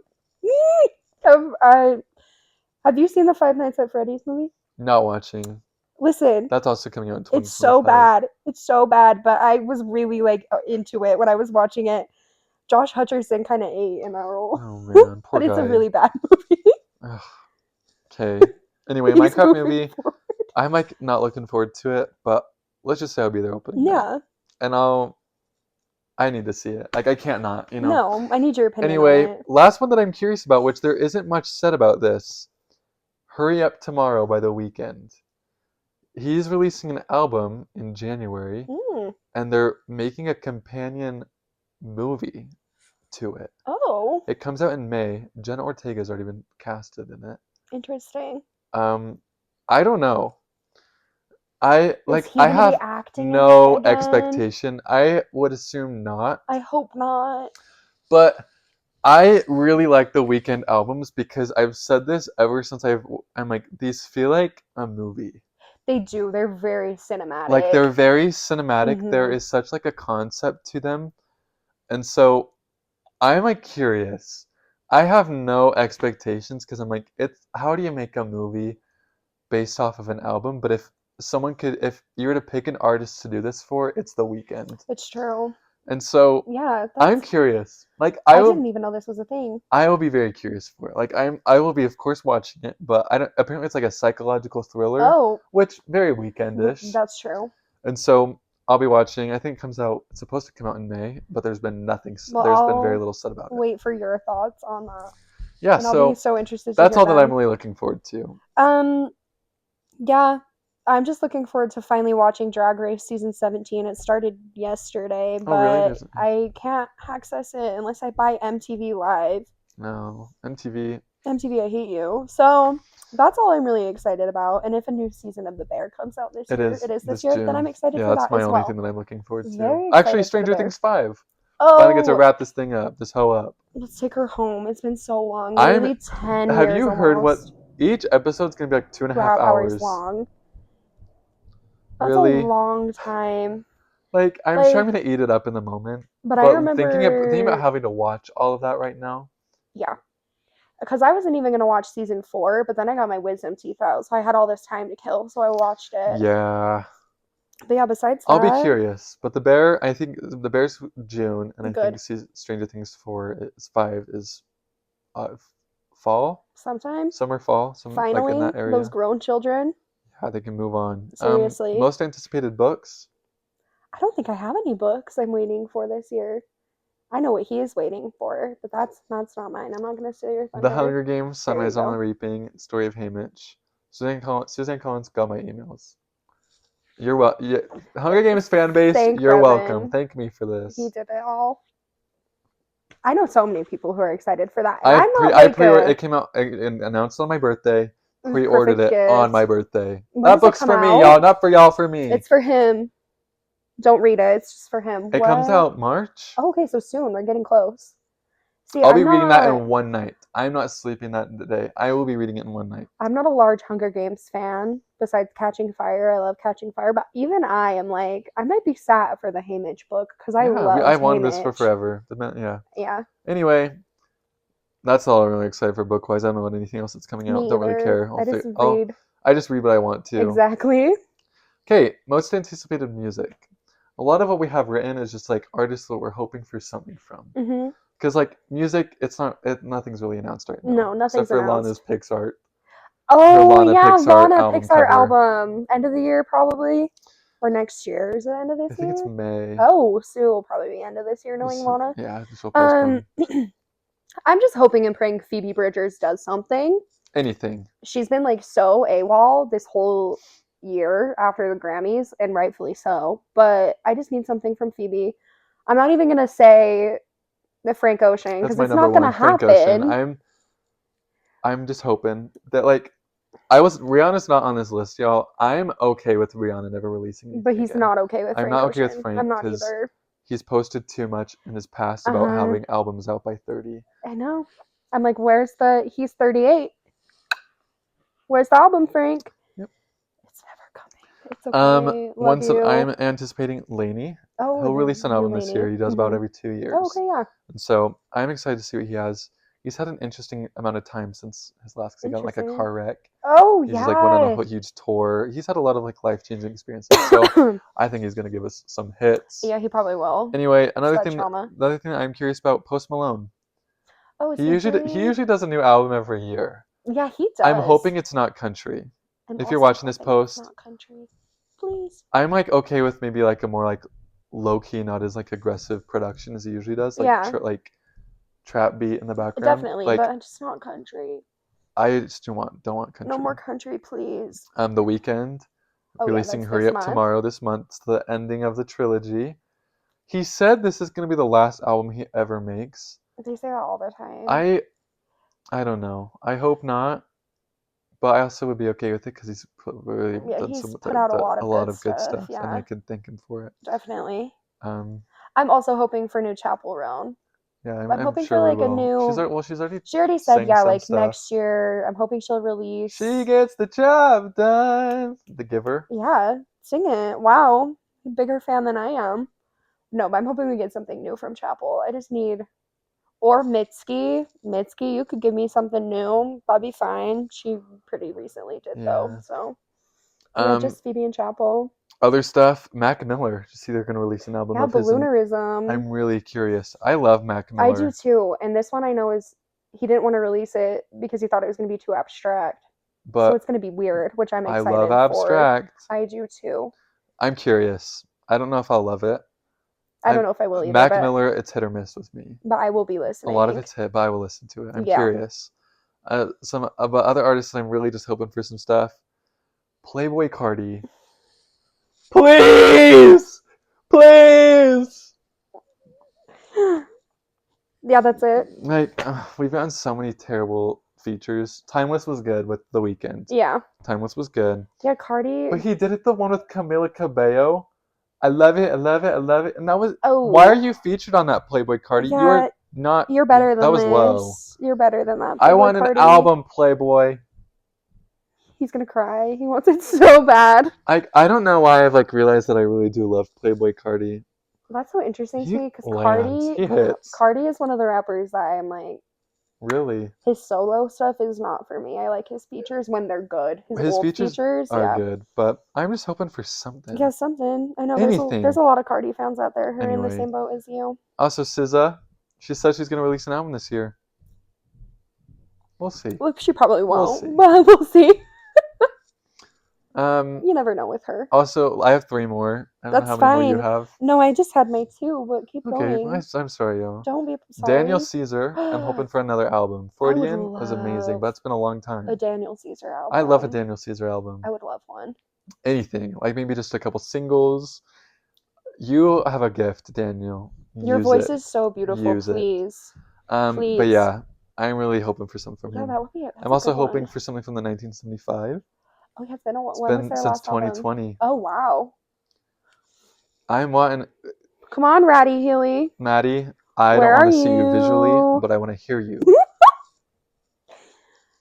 Speaker 2: you seen the Five Nights at Freddy's movie?
Speaker 1: Not watching.
Speaker 2: Listen.
Speaker 1: That's also coming out in 2025.
Speaker 2: It's so bad. It's so bad, but I was really into it when I was watching it. Josh Hutcherson kind of ate in that role.
Speaker 1: Oh man, poor
Speaker 2: but
Speaker 1: guy.
Speaker 2: It's a really bad movie.
Speaker 1: Okay. Anyway, Minecraft movie. I'm not looking forward to it, but let's just say I'll be there opening night. And I need to see it. I can't not,
Speaker 2: No, I need your opinion.
Speaker 1: Anyway,
Speaker 2: on it.
Speaker 1: Last one that I'm curious about, which there isn't much said about this. Hurry Up Tomorrow by The Weeknd. He's releasing an album in January, and they're making a companion movie to it.
Speaker 2: Oh.
Speaker 1: It comes out in May. Jenna Ortega's already been casted in it.
Speaker 2: Interesting.
Speaker 1: I don't know. I have no expectation. I would assume not.
Speaker 2: I hope not.
Speaker 1: But I really like the Weeknd albums because I've said this ever since I'm like, these feel like a movie.
Speaker 2: They do. They're very cinematic.
Speaker 1: Like, they're very cinematic. There is such a concept to them. And so I'm curious. I have no expectations because I'm how do you make a movie based off of an album? But if you were to pick an artist to do this for, it's The Weeknd.
Speaker 2: It's true.
Speaker 1: And so I'm curious. I
Speaker 2: didn't even know this was a thing.
Speaker 1: I will be very curious for it. I will be, of course, watching it, but apparently it's like a psychological thriller.
Speaker 2: Oh.
Speaker 1: Which, very Weeknd-ish.
Speaker 2: That's true.
Speaker 1: And so I'll be watching. I think it's supposed to come out in May, but there's been nothing.
Speaker 2: Well,
Speaker 1: there's been very little said about it.
Speaker 2: Wait for your thoughts on that.
Speaker 1: Yeah,
Speaker 2: and I'll be so interested.
Speaker 1: That's all that I'm really looking forward to.
Speaker 2: Yeah. I'm just looking forward to finally watching Drag Race season 17. It started yesterday,
Speaker 1: Oh, really?
Speaker 2: but I can't access it unless I buy MTV Live.
Speaker 1: No, MTV.
Speaker 2: MTV, I hate you. So that's all I'm really excited about. And if a new season of The Bear comes out this year, it is this year,
Speaker 1: June.
Speaker 2: then I'm excited for that as well.
Speaker 1: Yeah, that's my only thing that I'm looking forward to.
Speaker 2: Very
Speaker 1: Actually, Stranger Things 5. Finally get to wrap this thing up, this hoe up.
Speaker 2: Let's take her home. It's been so long. Literally 10 years.
Speaker 1: Have you heard what? Each episode's gonna be like 2.5 hours
Speaker 2: long. That's
Speaker 1: really?
Speaker 2: a long time.
Speaker 1: Like, I'm sure I'm gonna eat it up in the moment.
Speaker 2: But I remember
Speaker 1: thinking about having to watch all of that right now.
Speaker 2: Yeah. Because I wasn't even gonna watch season 4, but then I got my wisdom teeth out, so I had all this time to kill, so I watched it.
Speaker 1: Yeah.
Speaker 2: But yeah, besides that,
Speaker 1: I'll be curious. But I think The Bear's June, and I think Stranger Things 5 is fall.
Speaker 2: Sometime.
Speaker 1: Summer, fall.
Speaker 2: Finally,
Speaker 1: like in that area.
Speaker 2: Those grown children.
Speaker 1: Yeah, they can move on.
Speaker 2: Seriously.
Speaker 1: Most anticipated books?
Speaker 2: I don't think I have any books I'm waiting for this year. I know what he is waiting for, but that's not mine. I'm not going to steal your thunder.
Speaker 1: The Hunger Games, Sunrise on the Reaping, Story of Haymitch. Suzanne Collins got my emails. You're Hunger Games fan base, you're welcome. Thank me for this.
Speaker 2: He did it all. I know so many people who are excited for that.
Speaker 1: It came out and announced on my birthday. Pre-ordered it on my birthday. That book's for me, y'all. Not for y'all, for me.
Speaker 2: It's for him. Don't read it. It's just for him.
Speaker 1: It comes out March.
Speaker 2: Oh, okay, so soon. We're getting close. See,
Speaker 1: I'll be reading that in one night. I'm not sleeping that day. I will be reading it in one night.
Speaker 2: I'm not a large Hunger Games fan. Besides Catching Fire, I love Catching Fire. But even I am like, I might be sad for the Haymitch book because I love
Speaker 1: I wanted this for forever. Yeah. Anyway, that's all I'm really excited for book-wise. I don't know about anything else that's coming out. Don't really care. I just read what I want to.
Speaker 2: Exactly.
Speaker 1: Okay, most anticipated music. A lot of what we have written is just like artists that we're hoping for something from.
Speaker 2: Mm-hmm.
Speaker 1: Because like music, nothing's really announced right now.
Speaker 2: No, nothing's
Speaker 1: except for
Speaker 2: announced.
Speaker 1: Lana's Pixar.
Speaker 2: Oh yeah, Lana Pixar album. End of the year probably, or next year. Is it end of this year?
Speaker 1: I think it's May.
Speaker 2: Oh, so it'll probably be end of this year, knowing Lana.
Speaker 1: Yeah, this will postpone.
Speaker 2: I'm just hoping and praying Phoebe Bridgers does something.
Speaker 1: Anything.
Speaker 2: She's been like so AWOL this whole year after the Grammys, and rightfully so. But I just need something from Phoebe. I'm not even gonna say the Frank Ocean because it's not gonna happen.
Speaker 1: I'm just hoping that Rihanna's not on this list, y'all. I'm okay with Rihanna never releasing anything.
Speaker 2: But he's not okay with Frank.
Speaker 1: I'm not
Speaker 2: okay
Speaker 1: with Frank.
Speaker 2: I'm not either.
Speaker 1: He's posted too much in his past about having albums out by 30.
Speaker 2: I know. I'm like, he's 38. Where's the album, Frank?
Speaker 1: Yep.
Speaker 2: It's never coming. It's okay.
Speaker 1: I'm anticipating Lainey.
Speaker 2: Oh,
Speaker 1: he'll release an album this year. He does about every 2 years.
Speaker 2: Oh, okay, yeah.
Speaker 1: And so I'm excited to see what he has. He's had an interesting amount of time since his last, because he got like a car wreck.
Speaker 2: Oh, yeah.
Speaker 1: He's like went on a huge tour. He's had a lot of like life-changing experiences. So I think he's gonna give us some hits.
Speaker 2: Yeah, he probably will.
Speaker 1: Anyway, another thing that I'm curious about, Post Malone.
Speaker 2: Oh,
Speaker 1: he usually does a new album every year.
Speaker 2: Yeah, he does.
Speaker 1: I'm hoping it's not country. If you're watching this post,
Speaker 2: not country. Please.
Speaker 1: I'm like okay with maybe like a more like low-key, not as like aggressive production as he usually does. Like trap beat in the background.
Speaker 2: Definitely, but just not country.
Speaker 1: I just don't want country.
Speaker 2: No more country, please.
Speaker 1: The Weeknd releasing Hurry Up Tomorrow this month. It's the ending of the trilogy. He said this is going to be the last album he ever makes.
Speaker 2: They say that all the time.
Speaker 1: I don't know. I hope not. But I also would be okay with it because he's really
Speaker 2: put out a lot of good stuff,
Speaker 1: and I could thank him for it.
Speaker 2: Definitely. I'm also hoping for new Chapel Roan.
Speaker 1: Yeah,
Speaker 2: I'm hoping for like a new. She already said like stuff. Next year. I'm hoping she'll release.
Speaker 1: She gets the job done. The Giver.
Speaker 2: Yeah, sing it. Wow, bigger fan than I am. No, but I'm hoping we get something new from Chapel. I just need. Or Mitski. Mitski, you could give me something new. That'd be fine. She pretty recently did though. So just Phoebe and Chapel.
Speaker 1: Other stuff, Mac Miller. Just see they're going to release an album of his.
Speaker 2: Balloonerism.
Speaker 1: I'm really curious. I love Mac Miller.
Speaker 2: I do too. And this one I know he didn't want to release it because he thought it was going to be too abstract. So it's going to be weird, which I'm excited for.
Speaker 1: I love abstract.
Speaker 2: I do too.
Speaker 1: I'm curious. I don't know if I'll love it.
Speaker 2: I don't know if I will either.
Speaker 1: Mac Miller, it's hit or miss with me.
Speaker 2: But I will be listening.
Speaker 1: A lot of it's hit, but I will listen to it. I'm curious. Some other artists I'm really just hoping for some stuff. Playboy Cardi. Please! Please!
Speaker 2: Yeah, that's it.
Speaker 1: Like, we've gotten so many terrible features. Timeless was good with The Weeknd.
Speaker 2: Yeah.
Speaker 1: Timeless was good.
Speaker 2: Yeah, Cardi.
Speaker 1: But he did it the one with Camila Cabello. I love it. I love it. I love it. And that was.
Speaker 2: Oh.
Speaker 1: Why are you featured on that, Playboy Cardi?
Speaker 2: Yeah,
Speaker 1: You're not.
Speaker 2: You're better than
Speaker 1: that was
Speaker 2: this.
Speaker 1: low.
Speaker 2: You're better than that.
Speaker 1: Playboy I want Cardi. An album, Playboy.
Speaker 2: He's gonna cry. He wants it so bad.
Speaker 1: I don't know why I've like realized that I really do love Playboy Cardi.
Speaker 2: That's so interesting to me because
Speaker 1: He hits.
Speaker 2: Cardi is one of the rappers that I'm like.
Speaker 1: Really?
Speaker 2: His solo stuff is not for me. I like his features when they're good. His old features
Speaker 1: are good, but I'm just hoping for something.
Speaker 2: Yeah, something. I know
Speaker 1: anything.
Speaker 2: There's a lot of Cardi fans out there who are in the same boat as you.
Speaker 1: Also, SZA, she said she's going to release an album this year. We'll see.
Speaker 2: Well, she probably won't, but we'll see. You never know with her.
Speaker 1: Also, I have 3 more. I don't know how many more you have.
Speaker 2: No, I just had my 2, but keep going.
Speaker 1: Okay, I'm sorry, yo.
Speaker 2: Don't be sorry.
Speaker 1: Daniel Caesar, I'm hoping for another album. Freudian was amazing, but it's been a long time.
Speaker 2: A Daniel Caesar album.
Speaker 1: I love a Daniel Caesar album.
Speaker 2: I would love one.
Speaker 1: Anything, like maybe just a couple singles. You have a gift, Daniel.
Speaker 2: Your voice is so beautiful. Please. Please.
Speaker 1: But yeah, I'm really hoping for something from him.
Speaker 2: That would be.
Speaker 1: I'm also hoping for something from the 1975.
Speaker 2: Oh yeah, it's been a while.
Speaker 1: It's been since 2020.
Speaker 2: Album? Oh wow.
Speaker 1: I'm wanting.
Speaker 2: Come on, Ratty Healy.
Speaker 1: Maddie, I don't want to see you visually, but I want to hear you.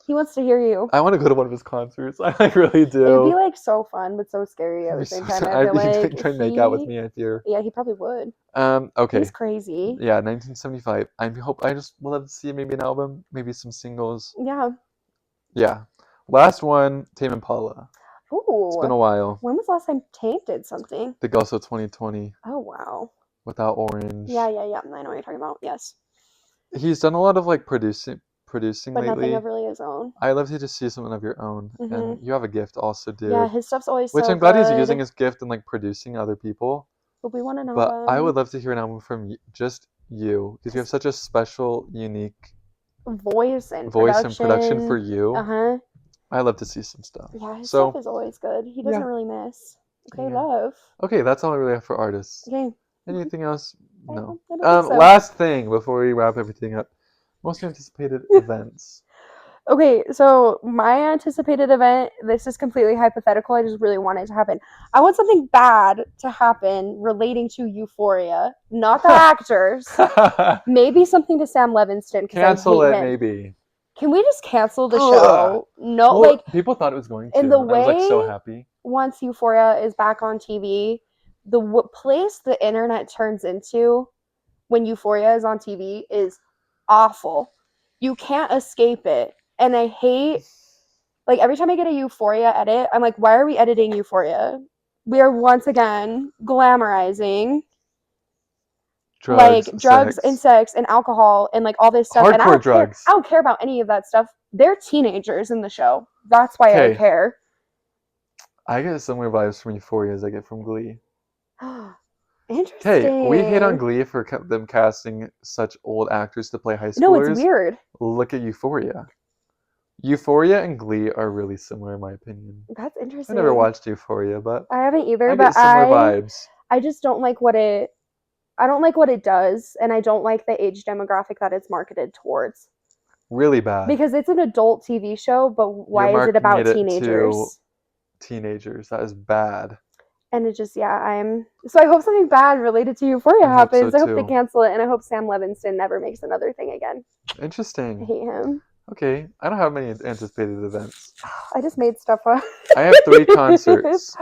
Speaker 2: He wants to hear you.
Speaker 1: I want to go to one of his concerts. I really do.
Speaker 2: It'd be like so fun, but so scary at the same time. I feel like
Speaker 1: trying to make out with me, I fear.
Speaker 2: Yeah, he probably would.
Speaker 1: Okay.
Speaker 2: He's crazy.
Speaker 1: Yeah, 1975. I just would love to see maybe an album, maybe some singles.
Speaker 2: Yeah.
Speaker 1: Yeah. Last one, Tame Impala.
Speaker 2: Ooh.
Speaker 1: It's been a while.
Speaker 2: When was the last time Tame did something?
Speaker 1: I think also 2020.
Speaker 2: Oh wow.
Speaker 1: Without Orange.
Speaker 2: Yeah. I know what you're talking about. Yes.
Speaker 1: He's done a lot of like producing
Speaker 2: but
Speaker 1: lately.
Speaker 2: Nothing of really his own.
Speaker 1: I love to just see something of your own, and you have a gift also, dude.
Speaker 2: Yeah, his stuff's always
Speaker 1: which
Speaker 2: so
Speaker 1: I'm glad
Speaker 2: good.
Speaker 1: he's using his gift and like producing other people.
Speaker 2: But we want to know.
Speaker 1: But I would love to hear an album from just you because you have such a special, unique
Speaker 2: voice and
Speaker 1: production for you. I love to see some stuff.
Speaker 2: Yeah, his stuff is always good. He doesn't really miss. Okay, love.
Speaker 1: Okay, that's all I really have for artists.
Speaker 2: Okay.
Speaker 1: Anything else? No.
Speaker 2: I don't think so.
Speaker 1: Last thing before we wrap everything up. Most anticipated events.
Speaker 2: Okay, so my anticipated event, this is completely hypothetical. I just really want it to happen. I want something bad to happen relating to Euphoria, not the actors. Maybe something to Sam Levinson.
Speaker 1: Cancel it, maybe.
Speaker 2: Can we just cancel the show? No, well, like
Speaker 1: people thought it was going to.
Speaker 2: In the way,
Speaker 1: I was like so happy.
Speaker 2: Once Euphoria is back on TV, the place the internet turns into when Euphoria is on TV is awful. You can't escape it. And I hate, like, every time I get a Euphoria edit, I'm like, why are we editing Euphoria? We are once again glamorizing drugs and sex and alcohol and like all this stuff.
Speaker 1: Hardcore
Speaker 2: and
Speaker 1: drugs.
Speaker 2: I don't care about any of that stuff. They're teenagers in the show. That's why I care.
Speaker 1: I get similar vibes from Euphoria as I get from Glee.
Speaker 2: Interesting.
Speaker 1: Hey, we hate on Glee for them casting such old actors to play high schoolers.
Speaker 2: No, it's weird.
Speaker 1: Look at Euphoria. Euphoria and Glee are really similar in my opinion.
Speaker 2: That's interesting.
Speaker 1: I never watched Euphoria, but
Speaker 2: I haven't either.
Speaker 1: I get similar vibes.
Speaker 2: I just don't like what it. I don't like what it does, and I don't like the age demographic that it's marketed towards.
Speaker 1: Really bad.
Speaker 2: Because it's an adult TV show, but why is it about teenagers?
Speaker 1: Teenagers. That is bad.
Speaker 2: And it just, so I hope something bad related to Euphoria happens. I hope they cancel it, and I hope Sam Levinson never makes another thing again.
Speaker 1: Interesting.
Speaker 2: I hate him.
Speaker 1: Okay, I don't have many anticipated events.
Speaker 2: I just made stuff up.
Speaker 1: I have 3 concerts.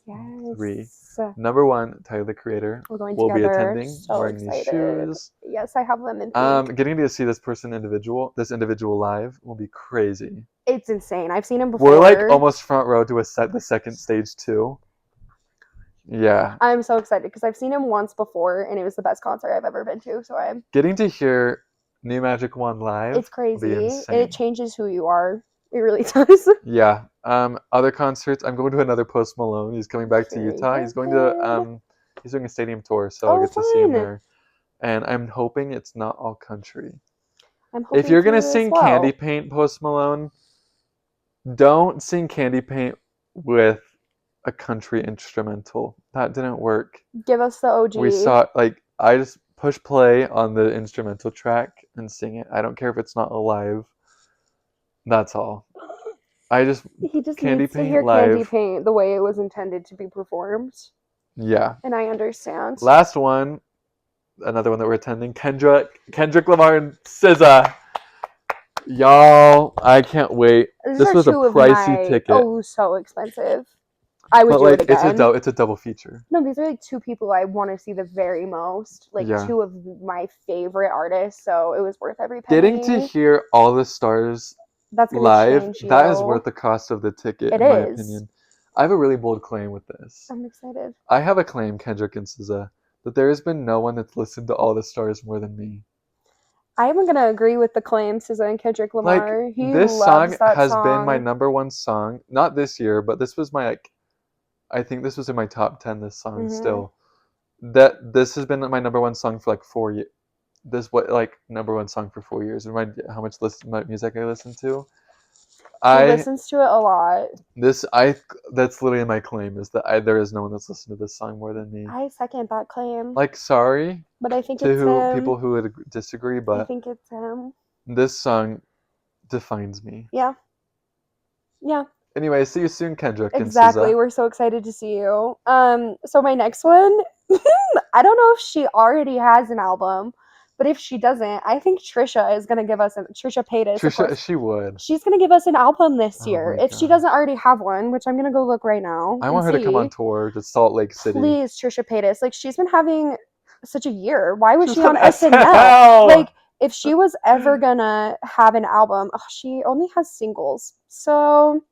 Speaker 2: Yes.
Speaker 1: 3. Number 1, Tyler the Creator.
Speaker 2: We're going
Speaker 1: we'll
Speaker 2: together.
Speaker 1: Be attending,
Speaker 2: so
Speaker 1: wearing
Speaker 2: excited.
Speaker 1: these shoes.
Speaker 2: Yes, I have them in pink.
Speaker 1: Getting to see this individual live will be crazy.
Speaker 2: It's insane. I've seen him before.
Speaker 1: We're like almost front row to the second stage too. Yeah.
Speaker 2: I'm so excited because I've seen him once before and it was the best concert I've ever been to. So I'm
Speaker 1: getting to hear New Magic 1 live.
Speaker 2: It's crazy. It changes who you are. It really does.
Speaker 1: Yeah. Other concerts. I'm going to another Post Malone. He's coming back to Utah. He's going to he's doing a stadium tour, so I'll get to see him there. And I'm hoping it's not all country. If you're gonna sing Candy Paint, Post Malone, don't sing Candy Paint with a country instrumental. That didn't work.
Speaker 2: Give us the OG.
Speaker 1: We saw, like, I just push play on the instrumental track and sing it. I don't care if it's not alive. That's all. He just Candy
Speaker 2: needs
Speaker 1: Paint
Speaker 2: to hear
Speaker 1: live.
Speaker 2: Candy Paint the way it was intended to be performed.
Speaker 1: Yeah.
Speaker 2: And I understand.
Speaker 1: Last one, another one that we're attending, Kendrick Lamar and SZA. Y'all, I can't wait. This was a pricey ticket.
Speaker 2: Oh, so expensive. I would do it again.
Speaker 1: It's a double feature.
Speaker 2: No, these are like two people I want to see the very most. Like two of my favorite artists, so it was worth every penny.
Speaker 1: Getting to hear all the stars live, that is worth the cost of the ticket, in my opinion. I have a really bold claim with this.
Speaker 2: I'm excited.
Speaker 1: I have a claim, Kendrick and SZA, that there has been no one that's listened to all the stars more than me.
Speaker 2: I am going to agree with the claim, SZA and Kendrick Lamar.
Speaker 1: Like, this song has been my number one song. Not this year, but this was my, like, I think this was in my top 10, this song still. This has been my number one song for like 4 years. Number one song for 4 years. Remind how much music I listen to.
Speaker 2: He listens to it a lot.
Speaker 1: That's literally my claim, is that there is no one that's listened to this song more than me.
Speaker 2: I second that claim.
Speaker 1: Like, sorry,
Speaker 2: but I think it's him.
Speaker 1: People who would disagree, but
Speaker 2: I think it's him.
Speaker 1: This song defines me.
Speaker 2: Yeah.
Speaker 1: Anyway, see you soon, Kendrick.
Speaker 2: Exactly.
Speaker 1: And SZA.
Speaker 2: We're so excited to see you. So my next one, I don't know if she already has an album, but if she doesn't, I think Trisha is gonna give us Trisha Paytas.
Speaker 1: She would.
Speaker 2: She's gonna give us an album this year. If she doesn't already have one, which I'm gonna go look right now.
Speaker 1: I want her to come on tour to Salt Lake City.
Speaker 2: Please, Trisha Paytas. Like, she's been having such a year. Why was she on SNL? Like, if she was ever gonna have an album, she only has singles. So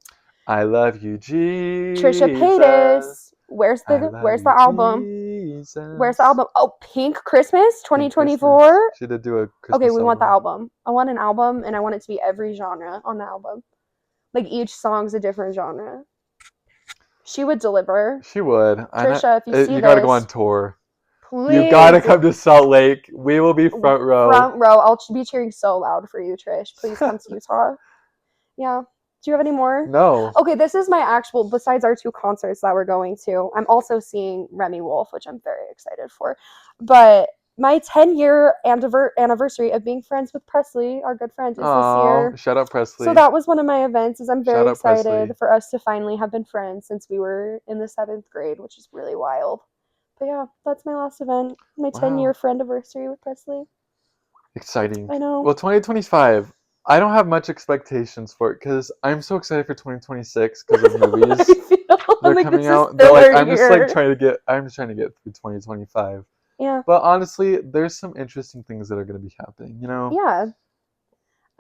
Speaker 1: I love you, Jesus.
Speaker 2: Trisha Paytas. Where's the album? Jesus. Where's the album? Oh, Pink Christmas 2024.
Speaker 1: She did do a Christmas
Speaker 2: Okay, we want the album. I want an album, and I want it to be every genre on the album. Like, each song's a different genre. She would deliver.
Speaker 1: She would.
Speaker 2: Trisha, if you see this,
Speaker 1: you gotta go on tour.
Speaker 2: Please.
Speaker 1: You gotta come to Salt Lake. We will be front row.
Speaker 2: Front row. I'll be cheering so loud for you, Trish. Please come to Utah. Yeah. Do you have any more?
Speaker 1: No.
Speaker 2: Okay, this is my actual, besides our two concerts that we're going to, I'm also seeing Remy Wolf, which I'm very excited for. But my 10-year anniversary of being friends with Presley, our good friend, is this year.
Speaker 1: Shout out Presley.
Speaker 2: So that was one of my events, is I'm very excited for us to finally have been friends since we were in the 7th grade, which is really wild. But yeah, that's my last event. My 10-year friend-iversary with Presley.
Speaker 1: Exciting.
Speaker 2: I know.
Speaker 1: Well, 2025... I don't have much expectations for it because I'm so excited for 2026 because of movies. They're coming out. I'm just trying to get through 2025.
Speaker 2: Yeah.
Speaker 1: But honestly, there's some interesting things that are going to be happening, you know?
Speaker 2: Yeah.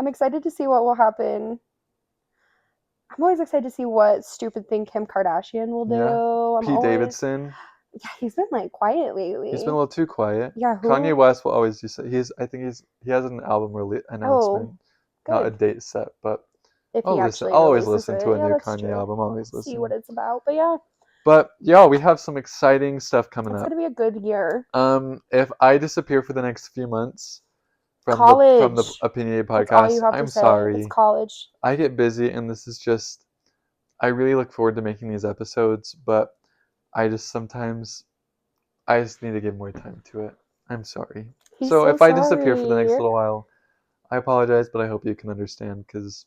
Speaker 2: I'm excited to see what will happen. I'm always excited to see what stupid thing Kim Kardashian will do.
Speaker 1: Pete Davidson.
Speaker 2: Yeah, he's been like quiet lately.
Speaker 1: He's been a little too quiet.
Speaker 2: Yeah.
Speaker 1: Kanye West will always do so. He has an album announcement.
Speaker 2: Good.
Speaker 1: Not a date set, but
Speaker 2: I'll
Speaker 1: always listen to a new Kanye album. Always listen.
Speaker 2: See what it's about, but yeah.
Speaker 1: But yeah, we have some exciting stuff coming up.
Speaker 2: It's gonna be a good year.
Speaker 1: If I disappear for the next few months from the Opinionated podcast, I'm sorry.
Speaker 2: It's college.
Speaker 1: I get busy, and this is just. I really look forward to making these episodes, but I just need to give more time to it. I'm sorry. So if I disappear for the next little while, I apologize, but I hope you can understand, because,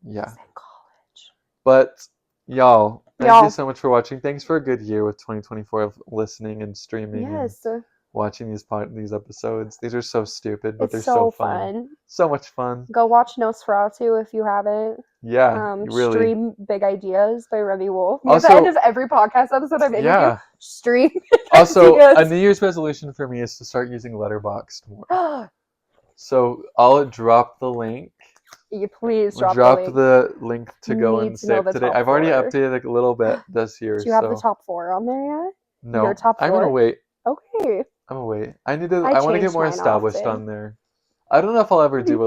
Speaker 1: yeah.
Speaker 2: He's in college.
Speaker 1: But, y'all, thank you so much for watching. Thanks for a good year with 2024 of listening and streaming and watching these episodes. These are so stupid, but they're so fun. So much fun.
Speaker 2: Go watch Nosferatu if you haven't.
Speaker 1: Yeah, really.
Speaker 2: Stream Big Ideas by Remy Wolf. At the end of every podcast episode I've interviewed, stream
Speaker 1: Also, a New Year's resolution for me is to start using Letterboxd more. So I'll drop the link.
Speaker 2: You please drop
Speaker 1: the link to go and save today. I've already updated a little bit this year.
Speaker 2: Do you have the top 4 on there yet?
Speaker 1: No,
Speaker 2: your top 4?
Speaker 1: I'm gonna wait.
Speaker 2: Okay.
Speaker 1: I'm gonna wait. I want to get more established on there. I don't know if I'll ever do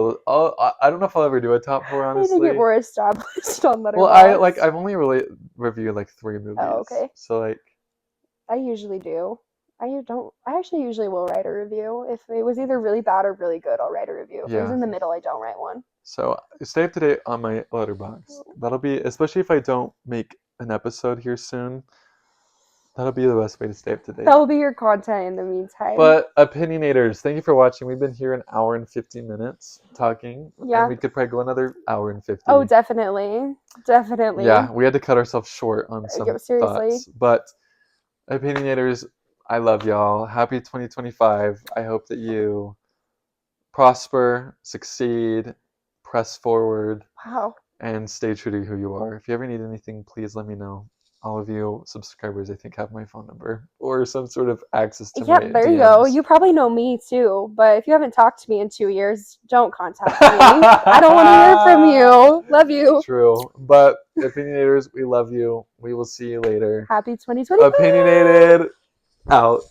Speaker 1: a top 4, honestly.
Speaker 2: I need to get more established on Letterboxd.
Speaker 1: Well, I've only really reviewed like 3 movies.
Speaker 2: Oh, okay.
Speaker 1: So like.
Speaker 2: I usually do. I actually usually will write a review. If it was either really bad or really good, I'll write a review. If it was in the middle, I don't write one.
Speaker 1: So stay up to date on my Letterboxd. That'll be, especially if I don't make an episode here soon. That'll be the best way to stay up to date.
Speaker 2: That will be your content in the meantime.
Speaker 1: But opinionators, thank you for watching. We've been here an hour and 50 minutes talking.
Speaker 2: Yeah.
Speaker 1: And we could probably go another hour and 50.
Speaker 2: Oh, definitely. Definitely.
Speaker 1: Yeah, we had to cut ourselves short on some thoughts. But opinionators, I love y'all. Happy 2025. I hope that you prosper, succeed, press forward.
Speaker 2: Wow.
Speaker 1: And stay true to who you are. If you ever need anything, please let me know. All of you subscribers, I think, have my phone number or some sort of access to my DMs.
Speaker 2: There you go. You probably know me too, but if you haven't talked to me in 2 years, don't contact me. I don't want to hear from you. Love you.
Speaker 1: True. But opinionators, we love you. We will see you later.
Speaker 2: Happy 2025.
Speaker 1: Opinionated out.